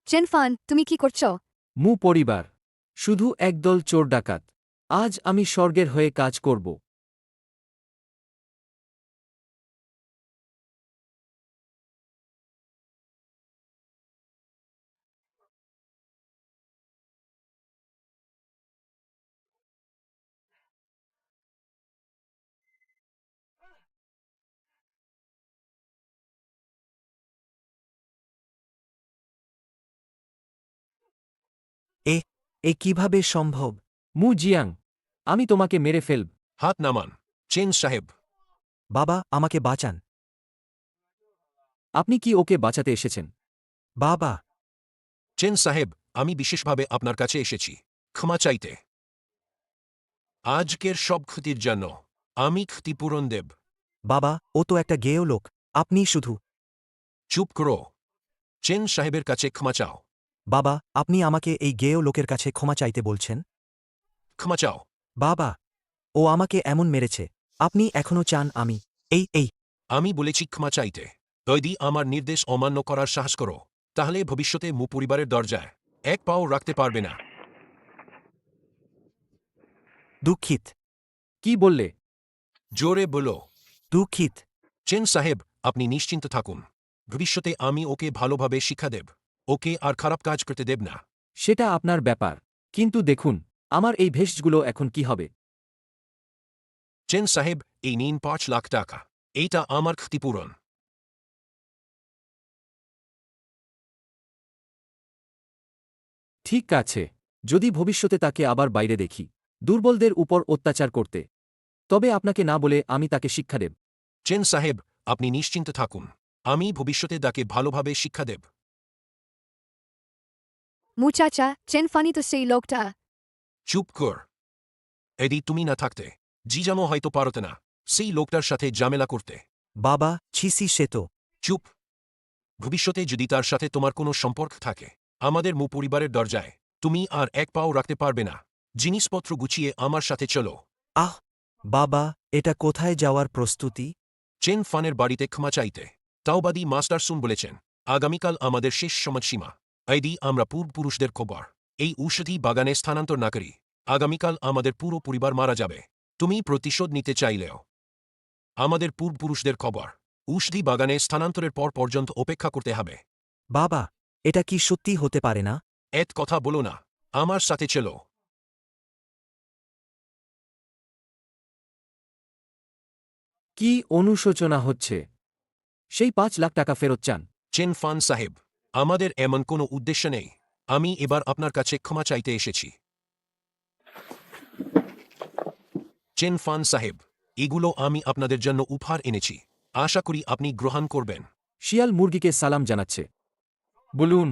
চেনফান তুমি কি করছো পরিবার শুধু একদল চোর ডাকাত আজ আমি স্বর্গের হয়ে কাজ করব এ কিভাবে সম্ভব জিয়াং আমি তোমাকে মেরে ফেলব হাত নামান চেন সাহেব বাবা আমাকে বাঁচান আপনি কি ওকে বাঁচাতে এসেছেন বাবা চেন সাহেব আমি বিশেষভাবে আপনার কাছে এসেছি ক্ষমা চাইতে আজকের সব ক্ষতির জন্য আমি ক্ষতিপূরণ দেব বাবা ও তো একটা গেয় লোক আপনি শুধু চুপ করো চেন সাহেবের কাছে ক্ষমা চাও বাবা আপনি আমাকে এই গেয় লোকের কাছে ক্ষমা চাইতে বলছেন ক্ষমা চাও বাবা ও আমাকে এমন মেরেছে আপনি এখনও চান আমি এই আমি বলেছি ক্ষমা চাইতে যদি আমার নির্দেশ অমান্য করার সাহস করো তাহলে ভবিষ্যতে পরিবারের দরজায় এক পাও রাখতে পারবে না দুঃখিত কি বললে জোরে বলো দুঃখিত চেন সাহেব আপনি নিশ্চিন্ত থাকুন ভবিষ্যতে আমি ওকে ভালোভাবে শিক্ষা দেব ওকে আর খারাপ কাজ করতে দেব না সেটা আপনার ব্যাপার কিন্তু দেখুন আমার এই ভেষজগুলো এখন কি হবে চেন সাহেব এই নিন 5 লাখ টাকা এইটা আমার ক্ষতিপূরণ ঠিক আছে যদি ভবিষ্যতে তাকে আবার বাইরে দেখি দুর্বলদের উপর অত্যাচার করতে তবে আপনাকে না বলে আমি তাকে শিক্ষা দেব চেন সাহেব আপনি নিশ্চিন্ত থাকুন আমি ভবিষ্যতে তাকে ভালোভাবে শিক্ষা দেব মুচাচা চেনফানি তো সেই লোকটা চুপ কর এদি তুমি না থাকতে জিজামো হয়তো পারতে না সেই লোকটার সাথে ঝামেলা করতে বাবা ছিসি সে তো চুপ ভবিষ্যতে যদি তার সাথে তোমার কোনো সম্পর্ক থাকে আমাদের পরিবারের দরজায় তুমি আর এক পাও রাখতে পারবে না জিনিসপত্র গুছিয়ে আমার সাথে চলো আহ বাবা এটা কোথায় যাওয়ার প্রস্তুতি চেন ফানের বাড়িতে ক্ষমা চাইতে তাওবাদী মাস্টার সুন বলেছেন আগামীকাল আমাদের শেষ সময়সীমা আইডি আমরা পূর্বপুরুষদের খবর এই ঔষধি বাগানে স্থানান্তর না করি আগামীকাল আমাদের পুরো পরিবার মারা যাবে তুমি প্রতিশোধ নিতে চাইলেও আমাদের পূর্বপুরুষদের খবর ঔষধি বাগানে স্থানান্তরের পর পর্যন্ত অপেক্ষা করতে হবে বাবা এটা কি সত্যি হতে পারে না এত কথা বলো না আমার সাথে চলো কি অনুশোচনা হচ্ছে সেই 5 লাখ টাকা ফেরত চান চেন ফান সাহেব আমাদের এমন কোনো উদ্দেশ্য নেই আমি এবার আপনার কাছে ক্ষমা চাইতে এসেছি চেন ফান সাহেব এগুলো আমি আপনাদের জন্য উপহার এনেছি আশা করি আপনি গ্রহণ করবেন শিয়াল মুরগিকে সালাম জানাচ্ছে। বলুন,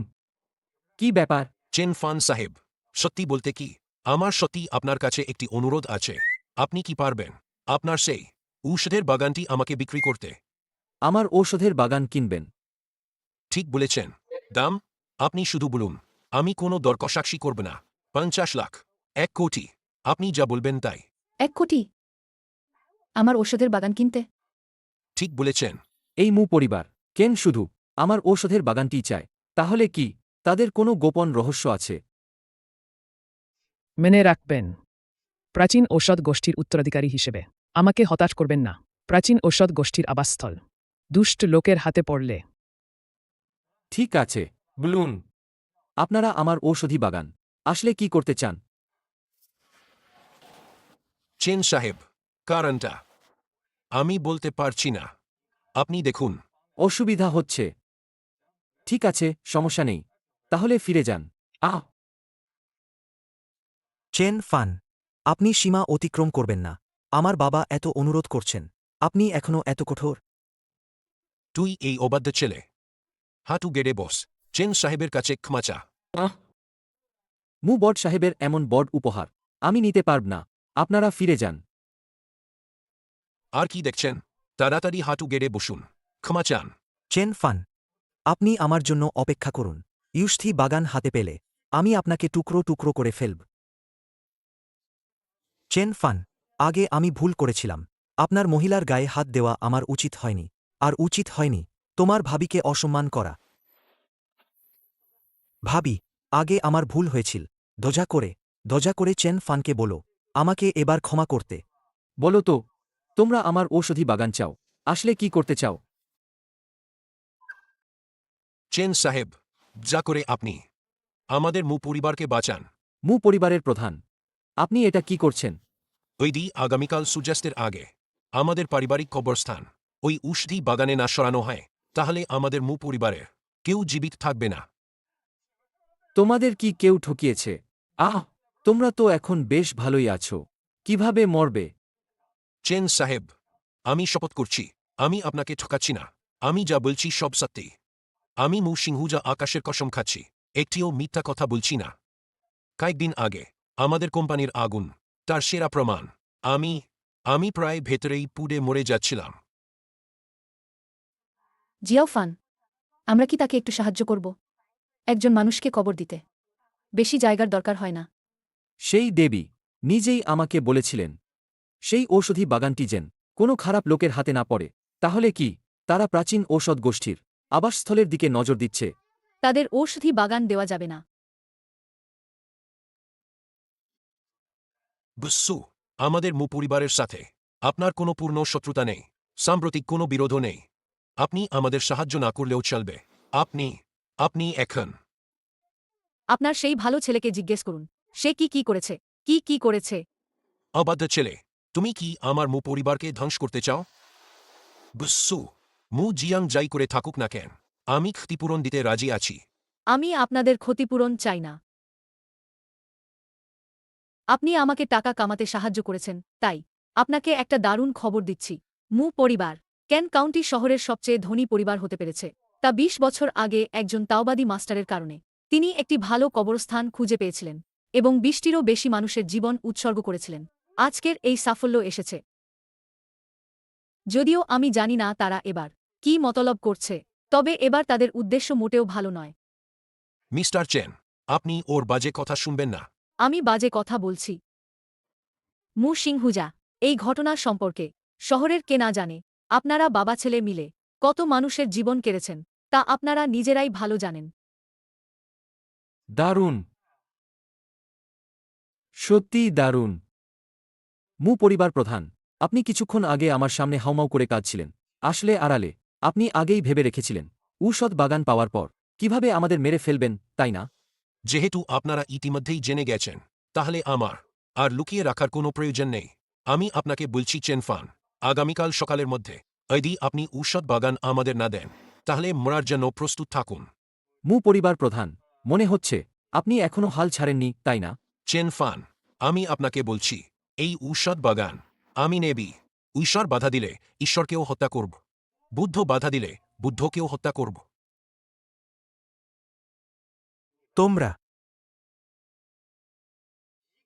কি ব্যাপার? চেন ফান সাহেব, সত্যি বলতে কি, আমার সত্যি আপনার কাছে একটি অনুরোধ আছে। আপনি কি পারবেন আপনার সেই ঔষধের বাগানটি আমাকে বিক্রি করতে? আমার ঔষধের বাগান কিনবেন? ঠিক বলেছেন। দাম আপনি শুধু বলুন, আমি কোনো দর কষাকষি করব না। 50 লাখ, 1 কোটি, আপনি যা বলবেন তাই। 1 কোটি? আমার ওষুধের বাগান কিনতে? ঠিক বলেছেন। এই মু পরিবার কেন শুধু আমার ঔষধের বাগানটি চায়? তাহলে কি তাদের কোনো গোপন রহস্য আছে? মেনে রাখবেন, প্রাচীন ঔষধ গোষ্ঠীর উত্তরাধিকারী হিসেবে আমাকে হতাশ করবেন না। প্রাচীন ঔষধ গোষ্ঠীর আবাসস্থল দুষ্ট লোকের হাতে পড়লে ঠিক আছে, বলুন, আপনারা আমার ঔষধি বাগান আসলে কি করতে চান? চেন সাহেব, কারণটা আমি বলতে পারছি না। আপনি দেখুন। অসুবিধা হচ্ছে? ঠিক আছে, সমস্যা নেই, তাহলে ফিরে যান। চেন ফান, আপনি সীমা অতিক্রম করবেন না। আমার বাবা এত অনুরোধ করছেন, আপনি এখনও এত কঠোর? তুই এই অবাধ্য ছেলে, হাঁটু গেড়ে বস। চেন সাহেবের কাছে ক্ষমা চা। মু বড সাহেবের এমন বড উপহার আমি নিতে পারব না। আপনারা ফিরে যান। আর কি দেখছেন? তাড়াতাড়ি হাঁটু গেড়ে বসুন, ক্ষমা চান। চেন ফান, আপনি আমার জন্য অপেক্ষা করুন। ইউষ্ঠি বাগান হাতে পেলে আমি আপনাকে টুকরো টুকরো করে ফেলব। চেন ফান, আগে আমি ভুল করেছিলাম। আপনার মহিলার গায়ে হাত দেওয়া আমার উচিত হয়নি। আর উচিত হয়নি তোমার ভাবিকে অসম্মান করা। ভাবি, আগে আমার ভুল হয়েছিল। দয়া করে চেন ফানকে বলো আমাকে এবার ক্ষমা করতে। বলো তো, তোমরা আমার ঔষধি বাগান চাও, আসলে কি করতে চাও? চেন সাহেব, যা করে আপনি আমাদের মু পরিবারকে বাঁচান। মু পরিবারের প্রধান, আপনি এটা কি করছেন? ওই দি আগামীকাল সূর্যাস্তের আগে আমাদের পারিবারিক কবরস্থান ওই ঔষধি বাগানে না সরানো হয়, তাহলে আমাদের মু পরিবারের কেউ জীবিত থাকবে না। তোমাদের কি কেউ ঠকিয়েছে? তোমরা তো এখন বেশ ভালোই আছো, কিভাবে মরবে? চেন সাহেব, আমি শপথ করছি, আমি আপনাকে ঠকাচ্ছি না। আমি যা বলছি সব সত্যি। আমি মু সিংহুজা আকাশের কসম খাচ্ছি, একটিও মিথ্যা কথা বলছি না। কয়েকদিন আগে আমাদের কোম্পানির আগুন তার সেরা প্রমাণ। আমি প্রায় ভেতরেই পুড়ে মরে যাচ্ছিলাম। জিয়াওফান, আমরা কি তাকে একটু সাহায্য করব? একজন মানুষকে কবর দিতে বেশি জায়গার দরকার হয় না। সেই দেবী নিজেই আমাকে বলেছিলেন সেই ঔষধি বাগানটি যেন কোনো খারাপ লোকের হাতে না পড়ে। তাহলে কি তারা প্রাচীন ঔষধ গোষ্ঠীর আবাসস্থলের দিকে নজর দিচ্ছে? তাদের ঔষধি বাগান দেওয়া যাবে না। বুঝছু, আমাদের মু পরিবারের সাথে আপনার কোনো পূর্ণ শত্রুতা নেই, সাম্প্রতিক কোনো বিরোধও নেই। আপনি আমাদের সাহায্য না করলেও চলবে। আপনি এখন আপনার সেই ভালো ছেলেকে জিজ্ঞেস করুন সে কি করেছে। কি করেছে? অবাধ্য ছেলে, তুমি কি আমার মু পরিবারকে ধ্বংস করতে চাও? বুঝছু, মু জিয়াং যাই করে থাকুক না কেন, আমি ক্ষতিপূরণ দিতে রাজি আছি। আমি আপনাদের ক্ষতিপূরণ চাই না। আপনি আমাকে টাকা কামাতে সাহায্য করেছেন, তাই আপনাকে একটা দারুণ খবর দিচ্ছি। মু পরিবার কেন কাউন্টি শহরের সবচেয়ে ধনী পরিবার হতে পেরেছে, তা 20 বছর আগে একজন তাওবাদী মাস্টারের কারণে। তিনি একটি ভালো কবরস্থান খুঁজে পেয়েছিলেন এবং 20টিরও বেশি মানুষের জীবন উৎসর্গ করেছিলেন। আজকের এই সাফল্য এসেছে, যদিও আমি জানি না তারা এবার কি মতলব করছে, তবে এবার তাদের উদ্দেশ্য মোটেও ভালো নয়। মিস্টার চেন, আপনি ওর বাজে কথা শুনবেন না। আমি বাজে কথা বলছি? মু সিংহুজা, এই ঘটনা সম্পর্কে শহরের কে না জানে? আপনারা বাবা ছেলে মিলে কত মানুষের জীবন কেড়েছেন তা আপনারা নিজেরাই ভালো জানেন। দারুণ, সত্যিই দারুণ। মু পরিবার প্রধান, আপনি কিছুক্ষণ আগে আমার সামনে হাউমাউ করে কাঁদছিলেন। আসলে আড়ালে আপনি আগেই ভেবে রেখেছিলেন ঔষধ বাগান পাওয়ার পর কিভাবে আমাদের মেরে ফেলবেন, তাই না? যেহেতু আপনারা ইতিমধ্যেই জেনে গেছেন, তাহলে আমার আর লুকিয়ে রাখার কোনো প্রয়োজন নেই। আমি আপনাকে বলছি চেনফান, আগামীকাল সকালের মধ্যে যদি আপনি ঔষধ বাগান আমাদের না দেন, তাহলে মরার জন্য প্রস্তুত থাকুন। মু পরিবার প্রধান, মনে হচ্ছে আপনি এখনও হাল ছাড়েননি, তাই না? চেনফান, আমি আপনাকে বলছি, এই ঔষধ বাগান আমি নেবি। ঈশ্বর বাধা দিলে ঈশ্বরকেও হত্যা করব। বুদ্ধ বাধা দিলে বুদ্ধকেও হত্যা করব। তোমরা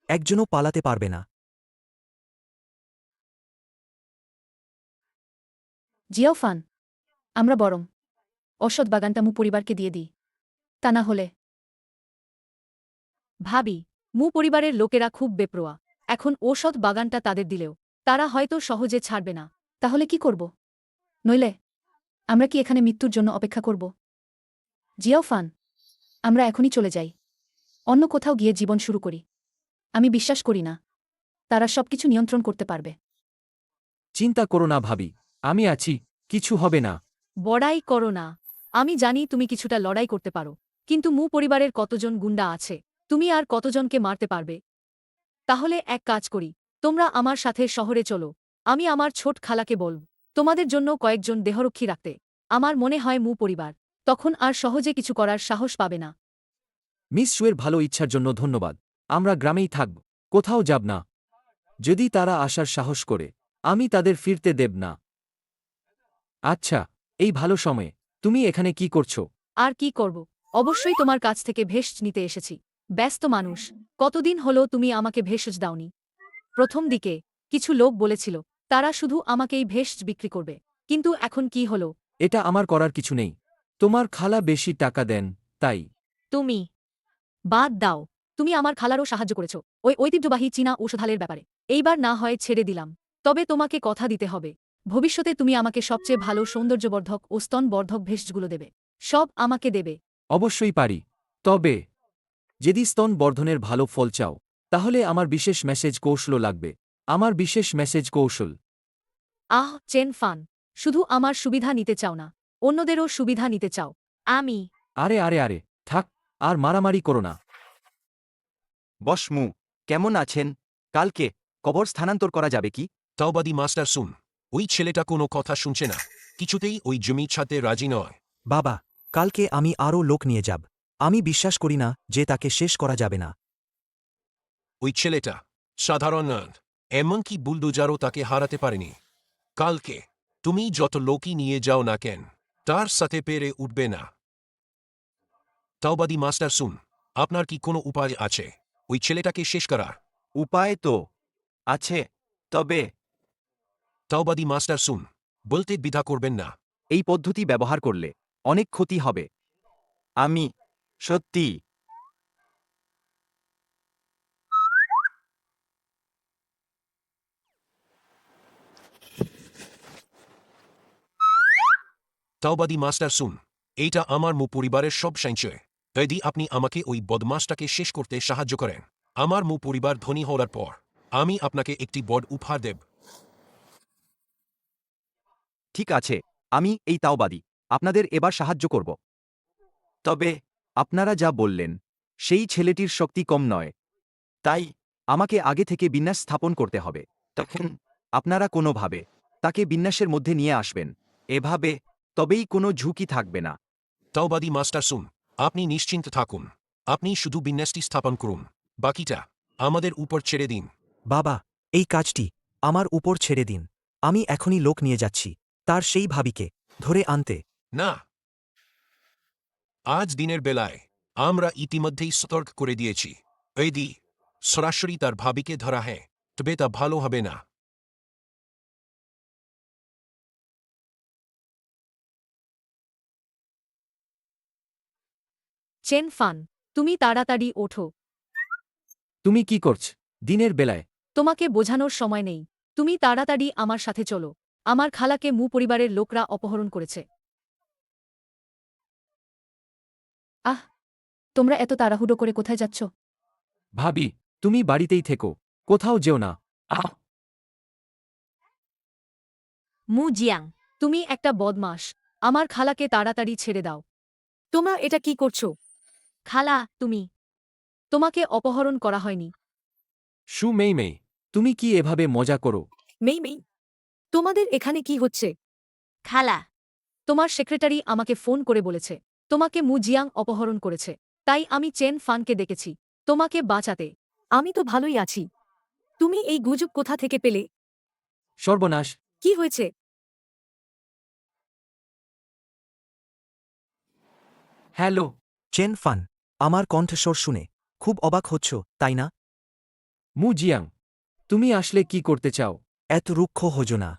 একজনও পালাতে পারবে না। জিয়াউফান আমরা বরং অসৎ বাগানটা মু পরিবারকে দিয়ে দিই, তা না হলে। ভাবি, মু পরিবারের লোকেরা খুব বেপরোয়া। এখন ওষুধ বাগানটা তাদের দিলেও তারা হয়তো সহজে ছাড়বে না। তাহলে কি করব? নইলে আমরা কি এখানে মৃত্যুর জন্য অপেক্ষা করব? জিয়াউফান আমরা এখনই চলে যাই, অন্য কোথাও গিয়ে জীবন শুরু করি। আমি বিশ্বাস করি না তারা সবকিছু নিয়ন্ত্রণ করতে পারবে। চিন্তা করো না ভাবি, আমি আছি, কিছু হবে না। বড়াই করো না। আমি জানি তুমি কিছুটা লড়াই করতে পারো, কিন্তু মু পরিবারের কতজন গুন্ডা আছে, তুমি আর কতজনকে মারতে পারবে? তাহলে এক কাজ করি, তোমরা আমার সাথে শহরে চলো। আমি আমার ছোট খালাকে বলব তোমাদের জন্য কয়েকজন দেহরক্ষী রাখতে। আমার মনে হয় মু পরিবার তখন আর সহজে কিছু করার সাহস পাবে না। মিস শুয়ের ভালো ইচ্ছার জন্য ধন্যবাদ। আমরা গ্রামেই থাকব, কোথাও যাব না। যদি তারা আসার সাহস করে, আমি তাদের ফিরতে দেব না। আচ্ছা, এই ভালো সময়ে তুমি এখানে কি করছো? আর কি করব? অবশ্যই তোমার কাছ থেকে ভেষজ নিতে এসেছি। ব্যস্ত মানুষ, কতদিন হলো তুমি আমাকে ভেষজ দাওনি? প্রথম দিকে কিছু লোক বলেছিল তারা শুধু আমাকেই ভেষজ বিক্রি করবে, কিন্তু এখন কি হলো? এটা আমার করার কিছু নেই। তোমার খালা বেশি টাকা দেন, তাই। তুমি বাদ দাও। তুমি আমার খালারও সাহায্য করেছ ওই ঐতিহ্যবাহী চীনা ঔষধালের ব্যাপারে। এইবার না হয় ছেড়ে দিলাম, তবে তোমাকে কথা দিতে হবে ভবিষ্যতে তুমি আমাকে সবচেয়ে ভালো সৌন্দর্যবর্ধক ও স্তনবর্ধক ভেষজগুলো দেবে। সব আমাকে দেবে। অবশ্যই পারি। তবে যদি স্তন বর্ধনের ভালো ফল চাও, তাহলে আমার বিশেষ মেসেজ কৌশলও লাগবে। আমার বিশেষ মেসেজ কৌশল। আহ চেন ফান, শুধু আমার সুবিধা নিতে চাও না, অন্যদেরও সুবিধা নিতে চাও। আমি আরে আরে আরে, থাক, আর মারামারি করো না। বস মু, কেমন আছেন? কালকে কবর স্থানান্তর করা যাবে কি? তাওবাদী মাস্টার শুন, ওই ছেলেটা কোনো কথা শুনছে না, কিছুতেই ওই জমি ছাড়তে রাজি নয়। বাবা, কালকে আমি আরও লোক নিয়ে যাব। আমি বিশ্বাস করি না যে তাকে শেষ করা যাবে না। ওই ছেলেটা সাধারণ নয়, এমনকি বুলডোজারও তাকে হারাতে পারেনি। কালকে তুমি যত লোকই নিয়ে যাও না কেন, তার সাথে পেরে উঠবে না। তাওবাদী মাস্টার শুন, আপনার কি কোনো উপায় আছে ওই ছেলেটাকে শেষ করার? উপায় তো আছে, তবে তাওবাদী মাস্টার শুন, বলতে দ্বিধা করবেন না। এই পদ্ধতি ব্যবহার করলে অনেক ক্ষতি হবে। আমি সত্যি তাওবাদী মাস্টার শুন, এইটা আমার মু পরিবারের সব সঞ্চয়। যদি আপনি আমাকে ওই বদমাসটাকে শেষ করতে সাহায্য করেন, আমার মু পরিবার ধনী হওয়ার পর আমি আপনাকে একটি বড় উপহার দেব। ঠিক আছে, আমি এই তাওবাদী আপনাদের এবার সাহায্য করব। তবে আপনারা যা বললেন, সেই ছেলেটির শক্তি কম নয়, তাই আমাকে আগে থেকে বিন্যাস স্থাপন করতে হবে। তখন আপনারা কোনোভাবে তাকে বিন্যাসের মধ্যে নিয়ে আসবেন। এভাবে তবেই কোনো ঝুঁকি থাকবে না। তাওবাদী মাস্টার শুন, আপনি নিশ্চিন্ত থাকুন, আপনি শুধু বিন্যাসটি স্থাপন করুন, বাকিটা আমাদের উপর ছেড়ে দিন। বাবা, এই কাজটি আমার উপর ছেড়ে দিন। আমি এখনই লোক নিয়ে যাচ্ছি তার সেই ভাবিকে ধরে আনতে। না, আজ দিনের বেলায় আমরা ইতিমধ্যেই সতর্ক করে দিয়েছি, যদি সরাসরি তার ভাবিকে ধরা হয় তবে তা ভালো হবে না। চেন ফান, তুমি তাড়াতাড়ি ওঠো। তুমি কি করছ দিনের বেলায়? তোমাকে বোঝানোর সময় নেই। তুমি তাড়াতাড়ি আমার সাথে চলো। আমার খালাকে মু পরিবারের লোকরা অপহরণ করেছে। আহ তোমরা এত তাড়াহুড়ো করে কোথায় যাচ্ছ? ভাবি, তুমি বাড়িতেই থেকো, কোথাও যেও না। আহ! মু জিয়াং, তুমি একটা বদমাস। আমার খালাকে তাড়াতাড়ি ছেড়ে দাও। তোমরা এটা কি করছো? খালা, তোমাকে অপহরণ করা হয়নি। শু মেই, তুমি কি এভাবে মজা করো? মেই মেই, তোমাদের এখানে কি হচ্ছে? খালা, তোমার সেক্রেটারি আমাকে ফোন করে বলেছে তোমাকে মু জিয়াং অপহরণ করেছে, তাই আমি চেন ফানকে ডেকেছি তোমাকে বাঁচাতে। আমি তো ভালোই আছি। তুমি এই গুজব কোথা থেকে পেলে? সর্বনাশ! কি হয়েছে? হ্যালো চেন ফান, আমার কণ্ঠস্বর শুনে খুব অবাক হচ্ছ, তাই না? মু জিয়াং তুমি আসলে কি করতে চাও? এত রুক্ষ হোজো না।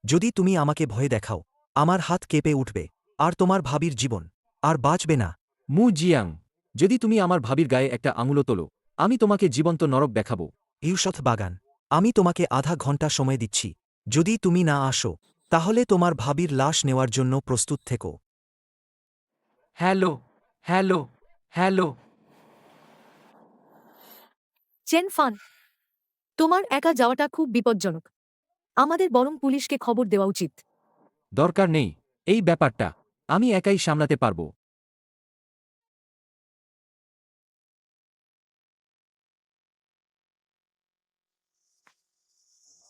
যদি তুমি আমাকে ভয় দেখাও, আমার হাত কেঁপে উঠবে, আর তোমার ভাবির জীবন আর বাঁচবে না। মু জিয়াং যদি তুমি আমার ভাবির গায়ে একটা আঙুলো তোলো, আমি তোমাকে জীবন্ত নরক দেখাবো। ইউসথ বাগান, আমি তোমাকে আধা ঘন্টা সময় দিচ্ছি। যদি তুমি না আসো, তাহলে তোমার ভাবির লাশ নেওয়ার জন্য প্রস্তুত থেকো। Hello hello hello chain fun, তোমার একা যাওয়াটা খুব বিপজ্জনক। আমাদের বরং পুলিশকে খবর দেওয়া উচিত। দরকার নেই, এই ব্যাপারটা আমি একাই সামলাতে পারবো।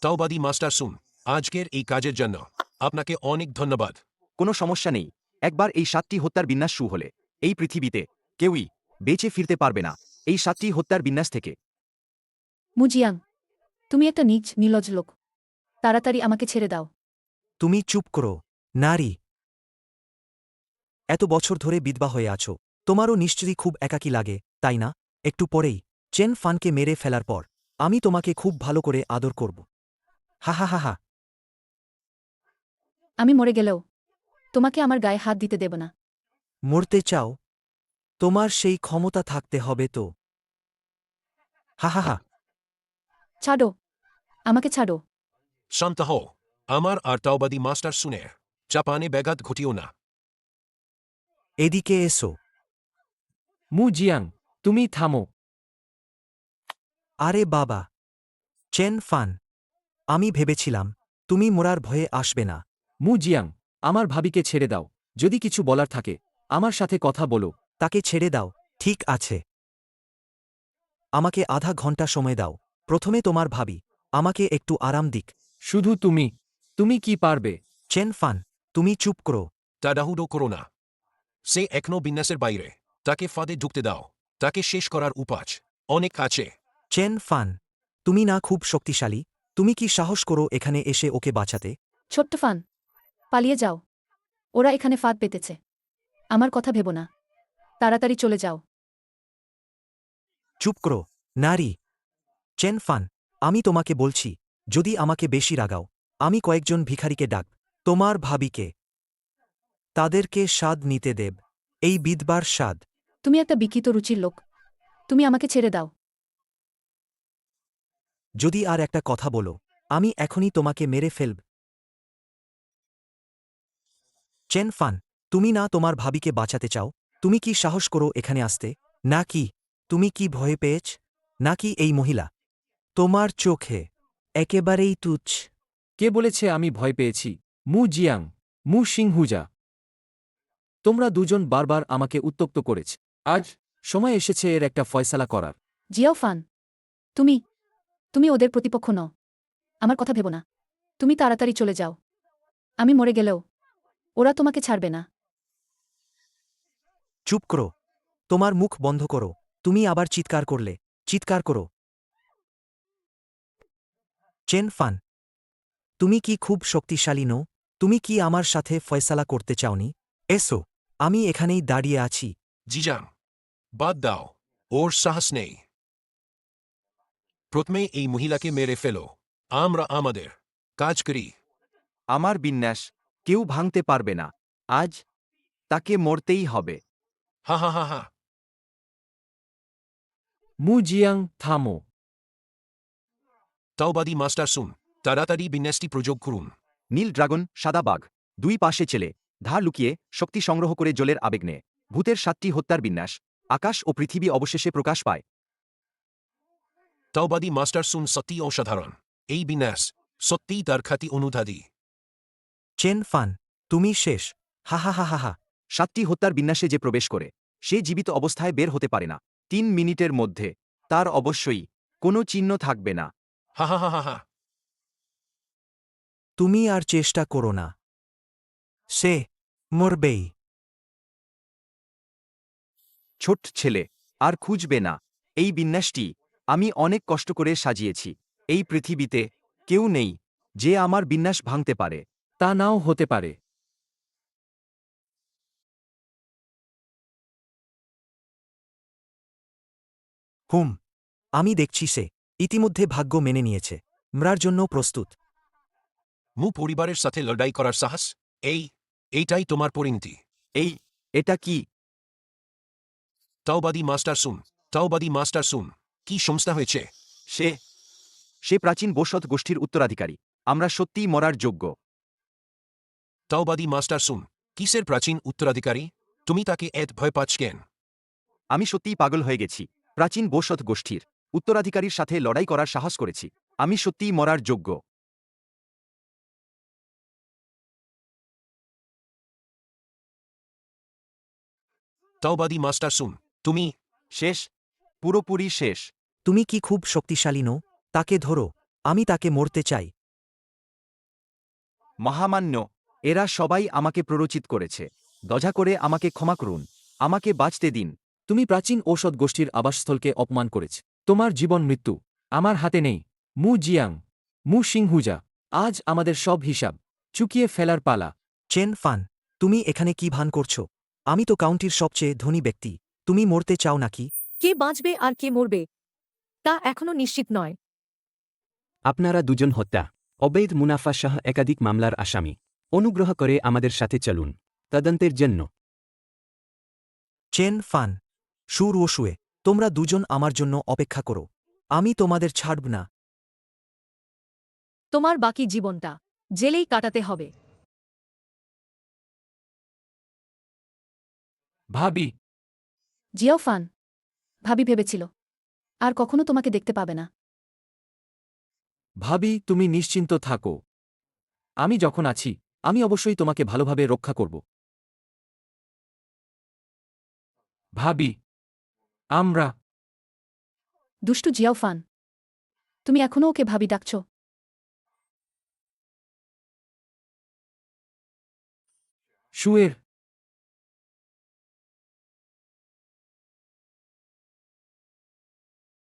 তাওবাদী মাস্টার সুন, আজকের এই কাজের জন্য আপনাকে অনেক ধন্যবাদ। কোনো সমস্যা নেই। একবার এই 7টি হত্যার বিন্যাস শুরু হলে এই পৃথিবীতে কেউই বেঁচে ফিরতে পারবে না এই 7টি হত্যার বিন্যাস থেকে। মু জিয়াং তুমি একটা নীচ নির্লজ্জ লোক। তাড়াতাড়ি আমাকে ছেড়ে দাও। তুমি চুপ করো, নারী। এত বছর ধরে বিধবা হয়ে আছো, তোমারও নিশ্চয়ই খুব একাকী লাগে, তাই না? একটু পরেই চেন ফানকে মেরে ফেলার পর আমি তোমাকে খুব ভালো করে আদর করব। হা হা হা হা। আমি মরে গেলেও তোমাকে আমার গায়ে হাত দিতে দেব না। মরতে চাও? তোমার সেই ক্ষমতা থাকতে হবে তো। হা হা হা। ছাড়ো, আমাকে ছাড়ো। শান্ত হও, আমার আর তাওবাদী মাস্টার সুনের জাপানে ব্যাঘাত ঘটিও না। এদিকে এসো। মু জিয়াং তুমি থামো। আরে বাবা, চেন ফান, আমি ভেবেছিলাম তুমি মোরার ভয়ে আসবে না। মু জিয়াং আমার ভাবিকে ছেড়ে দাও। যদি কিছু বলার থাকে আমার সাথে কথা বলো। তাকে ছেড়ে দাও, ঠিক আছে। আমাকে আধা ঘন্টা সময় দাও। প্রথমে তোমার ভাবি আমাকে একটু আরাম দিক। শুধু তুমি কি পারবে? চেন ফান, তুমি চুপ করো। তাড়াহুড়ো করো না। সে এখনো বিন্যাসের বাইরে। তাকে ফাঁদে ঢুকতে দাও। তাকে শেষ করার উপায় অনেক আছে। চেন ফান, তুমি না খুব শক্তিশালী? তুমি কি সাহস করো এখানে এসে ওকে বাঁচাতে? ছোট্ট ফান, পালিয়ে যাও। ওরা এখানে ফাঁদ পেতেছে। আমার কথা ভেবো না। তাড়াতাড়ি চলে যাও। চুপ করো, নারী। চেন ফান, আমি তোমাকে বলছি, যদি আমাকে বেশি রাগাও, আমি কয়েকজন ভিখারিকে ডাক, তোমার ভাবিকে। তাদেরকে স্বাদ নিতে দেব, এই বিধবার স্বাদ। তুমি একটা বিকৃত রুচির লোক। তুমি আমাকে ছেড়ে দাও। যদি আর একটা কথা বলো, আমি এখনই তোমাকে মেরে ফেলব। চেন ফান, তুমি না তোমার ভাবিকে বাঁচাতে চাও? তুমি কি সাহস করো এখানে আসতে? নাকি তুমি কি ভয় পেয়েছ? নাকি এই মহিলা তোমার চোখে একেবারেই তুচ্ছ? কে বলেছে আমি ভয় পেয়েছি? মু জিয়াং, মু সিংহুজা। তোমরা দুজন বারবার আমাকে উত্তক্ত করেছ। আজ সময় এসেছে এর একটা ফয়সালা করার। জিয়াও ফান, তুমি ওদের প্রতিপক্ষ নও। আমার কথা ভেবো না। তুমি তাড়াতাড়ি চলে যাও। আমি মরে গেলেও ওরা তোমাকে ছাড়বে না। চুপ করো, তোমার মুখ বন্ধ করো। তুমি আবার চিৎকার করলে, চিৎকার করো। চেন ফান, তুমি কি খুব শক্তিশালী নও? তুমি কি আমার সাথে ফয়সালা করতে চাওনি? এসো, আমি এখানেই দাঁড়িয়ে আছি। জিজাং, বাদ দাও। ওর সাহস নেই। প্রথমে এই মহিলাকে মেরে ফেলো। আমরা আমাদের কাজ করি। আমার বিন্যাস কেউ ভাঙতে পারবে না। আজ তাকে মরতেই হবে। হা হা হা হা। মু জিয়াং থামো। তাওবাদী মাস্টার সুন, তাড়াতাড়ি বিন্যাসটি প্রযোগ করুন। নীল ড্রাগন, সাদা বাঘ, দুই পাশে ছেলে, ধার লুকিয়ে শক্তি সংগ্রহ করে জলের আবেগ নেয়। ভূতের 7টি হত্যার বিন্যাস। আকাশ ও পৃথিবী অবশেষে প্রকাশ পায়। তাওবাদী মাস্টার সুন সত্যি অসাধারণ। এই বিন্যাস সত্যিই তার খ্যাতি অনুধাদী। চেন ফান, তুমি শেষ। হা হা হা হা হা। 7টি হত্যার বিন্যাসে যে প্রবেশ করে সে জীবিত অবস্থায় বের হতে পারে না। 3 মিনিটের মধ্যে তার অবশ্যই কোনো চিহ্ন থাকবে না। হা হা হা হা হা। তুমি আর চেষ্টা করো না। সে মরবেই। ছোট ছেলে আর খুঁজবে না। এই বিন্যাসটি আমি অনেক কষ্ট করে সাজিয়েছি। এই পৃথিবীতে কেউ নেই যে আমার বিন্যাস ভাঙতে পারে। তা নাও হতে পারে। হুম আমি দেখছি সে ইতিমধ্যে ভাগ্য মেনে নিয়েছে মরার জন্য প্রস্তুত মু পরিবারের সাথে লড়াই করার সাহস এইটাই তোমার পরিণতি এটা কি তাওবাদী মাস্টার শুন কি সমস্যা হয়েছে সে সে প্রাচীন বসত গোষ্ঠীর উত্তরাধিকারী আমরা সত্যিই মরার যোগ্য তাওবাদী মাস্টার শুন কিসের প্রাচীন উত্তরাধিকারী তুমি তাকে এত ভয় পাচ্ছ কেন আমি সত্যিই পাগল হয়ে গেছি প্রাচীন বসত গোষ্ঠীর উত্তরাধিকারীর সাথে লড়াই করার সাহস করেছি আমি সত্যিই মরার যোগ্য তাওবাদী মাস্টার শুন তুমি শেষ পুরোপুরি শেষ তুমি কি খুব শক্তিশালী নও তাকে ধরো আমি তাকে মরতে চাই মহামান্য এরা সবাই আমাকে প্ররোচিত করেছে দয়া করে আমাকে ক্ষমা করুন আমাকে বাঁচতে দিন তুমি প্রাচীন ঔষধ গোষ্ঠীর আবাসস্থলকে অপমান করেছ তোমার জীবন মৃত্যু আমার হাতে নেই মু জিয়াং মু সিংহুজা আজ আমাদের সব হিসাব চুকিয়ে ফেলার পালা চেন ফান তুমি এখানে কি ভান করছ আমি তো কাউন্টির সবচেয়ে ধনী ব্যক্তি তুমি মরতে চাও নাকি কে বাঁচবে আর কে মরবে তা এখনও নিশ্চিত নয় আপনারা দুজন হত্যা অবৈধ মুনাফা সহ একাধিক মামলার আসামি অনুগ্রহ করে আমাদের সাথে চলুন তদন্তের জন্য চেন ফান সুর ও শুয়ে তোমরা দুজন আমার জন্য অপেক্ষা করো আমি তোমাদের ছাড়ব না তোমার বাকি জীবনটা জেলেই কাটাতে হবে ভাবি জিয়াও ফান ভাবি ভেবেছিল আর কখনো তোমাকে দেখতে পাবে না ভাবি তুমি নিশ্চিন্ত থাকো আমি যখন আছি আমি অবশ্যই তোমাকে ভালোভাবে রক্ষা করব ভাবি আমরা দুষ্টু জিয়াও ফান তুমি এখনও ওকে ভাবি ডাকছ শুয়ের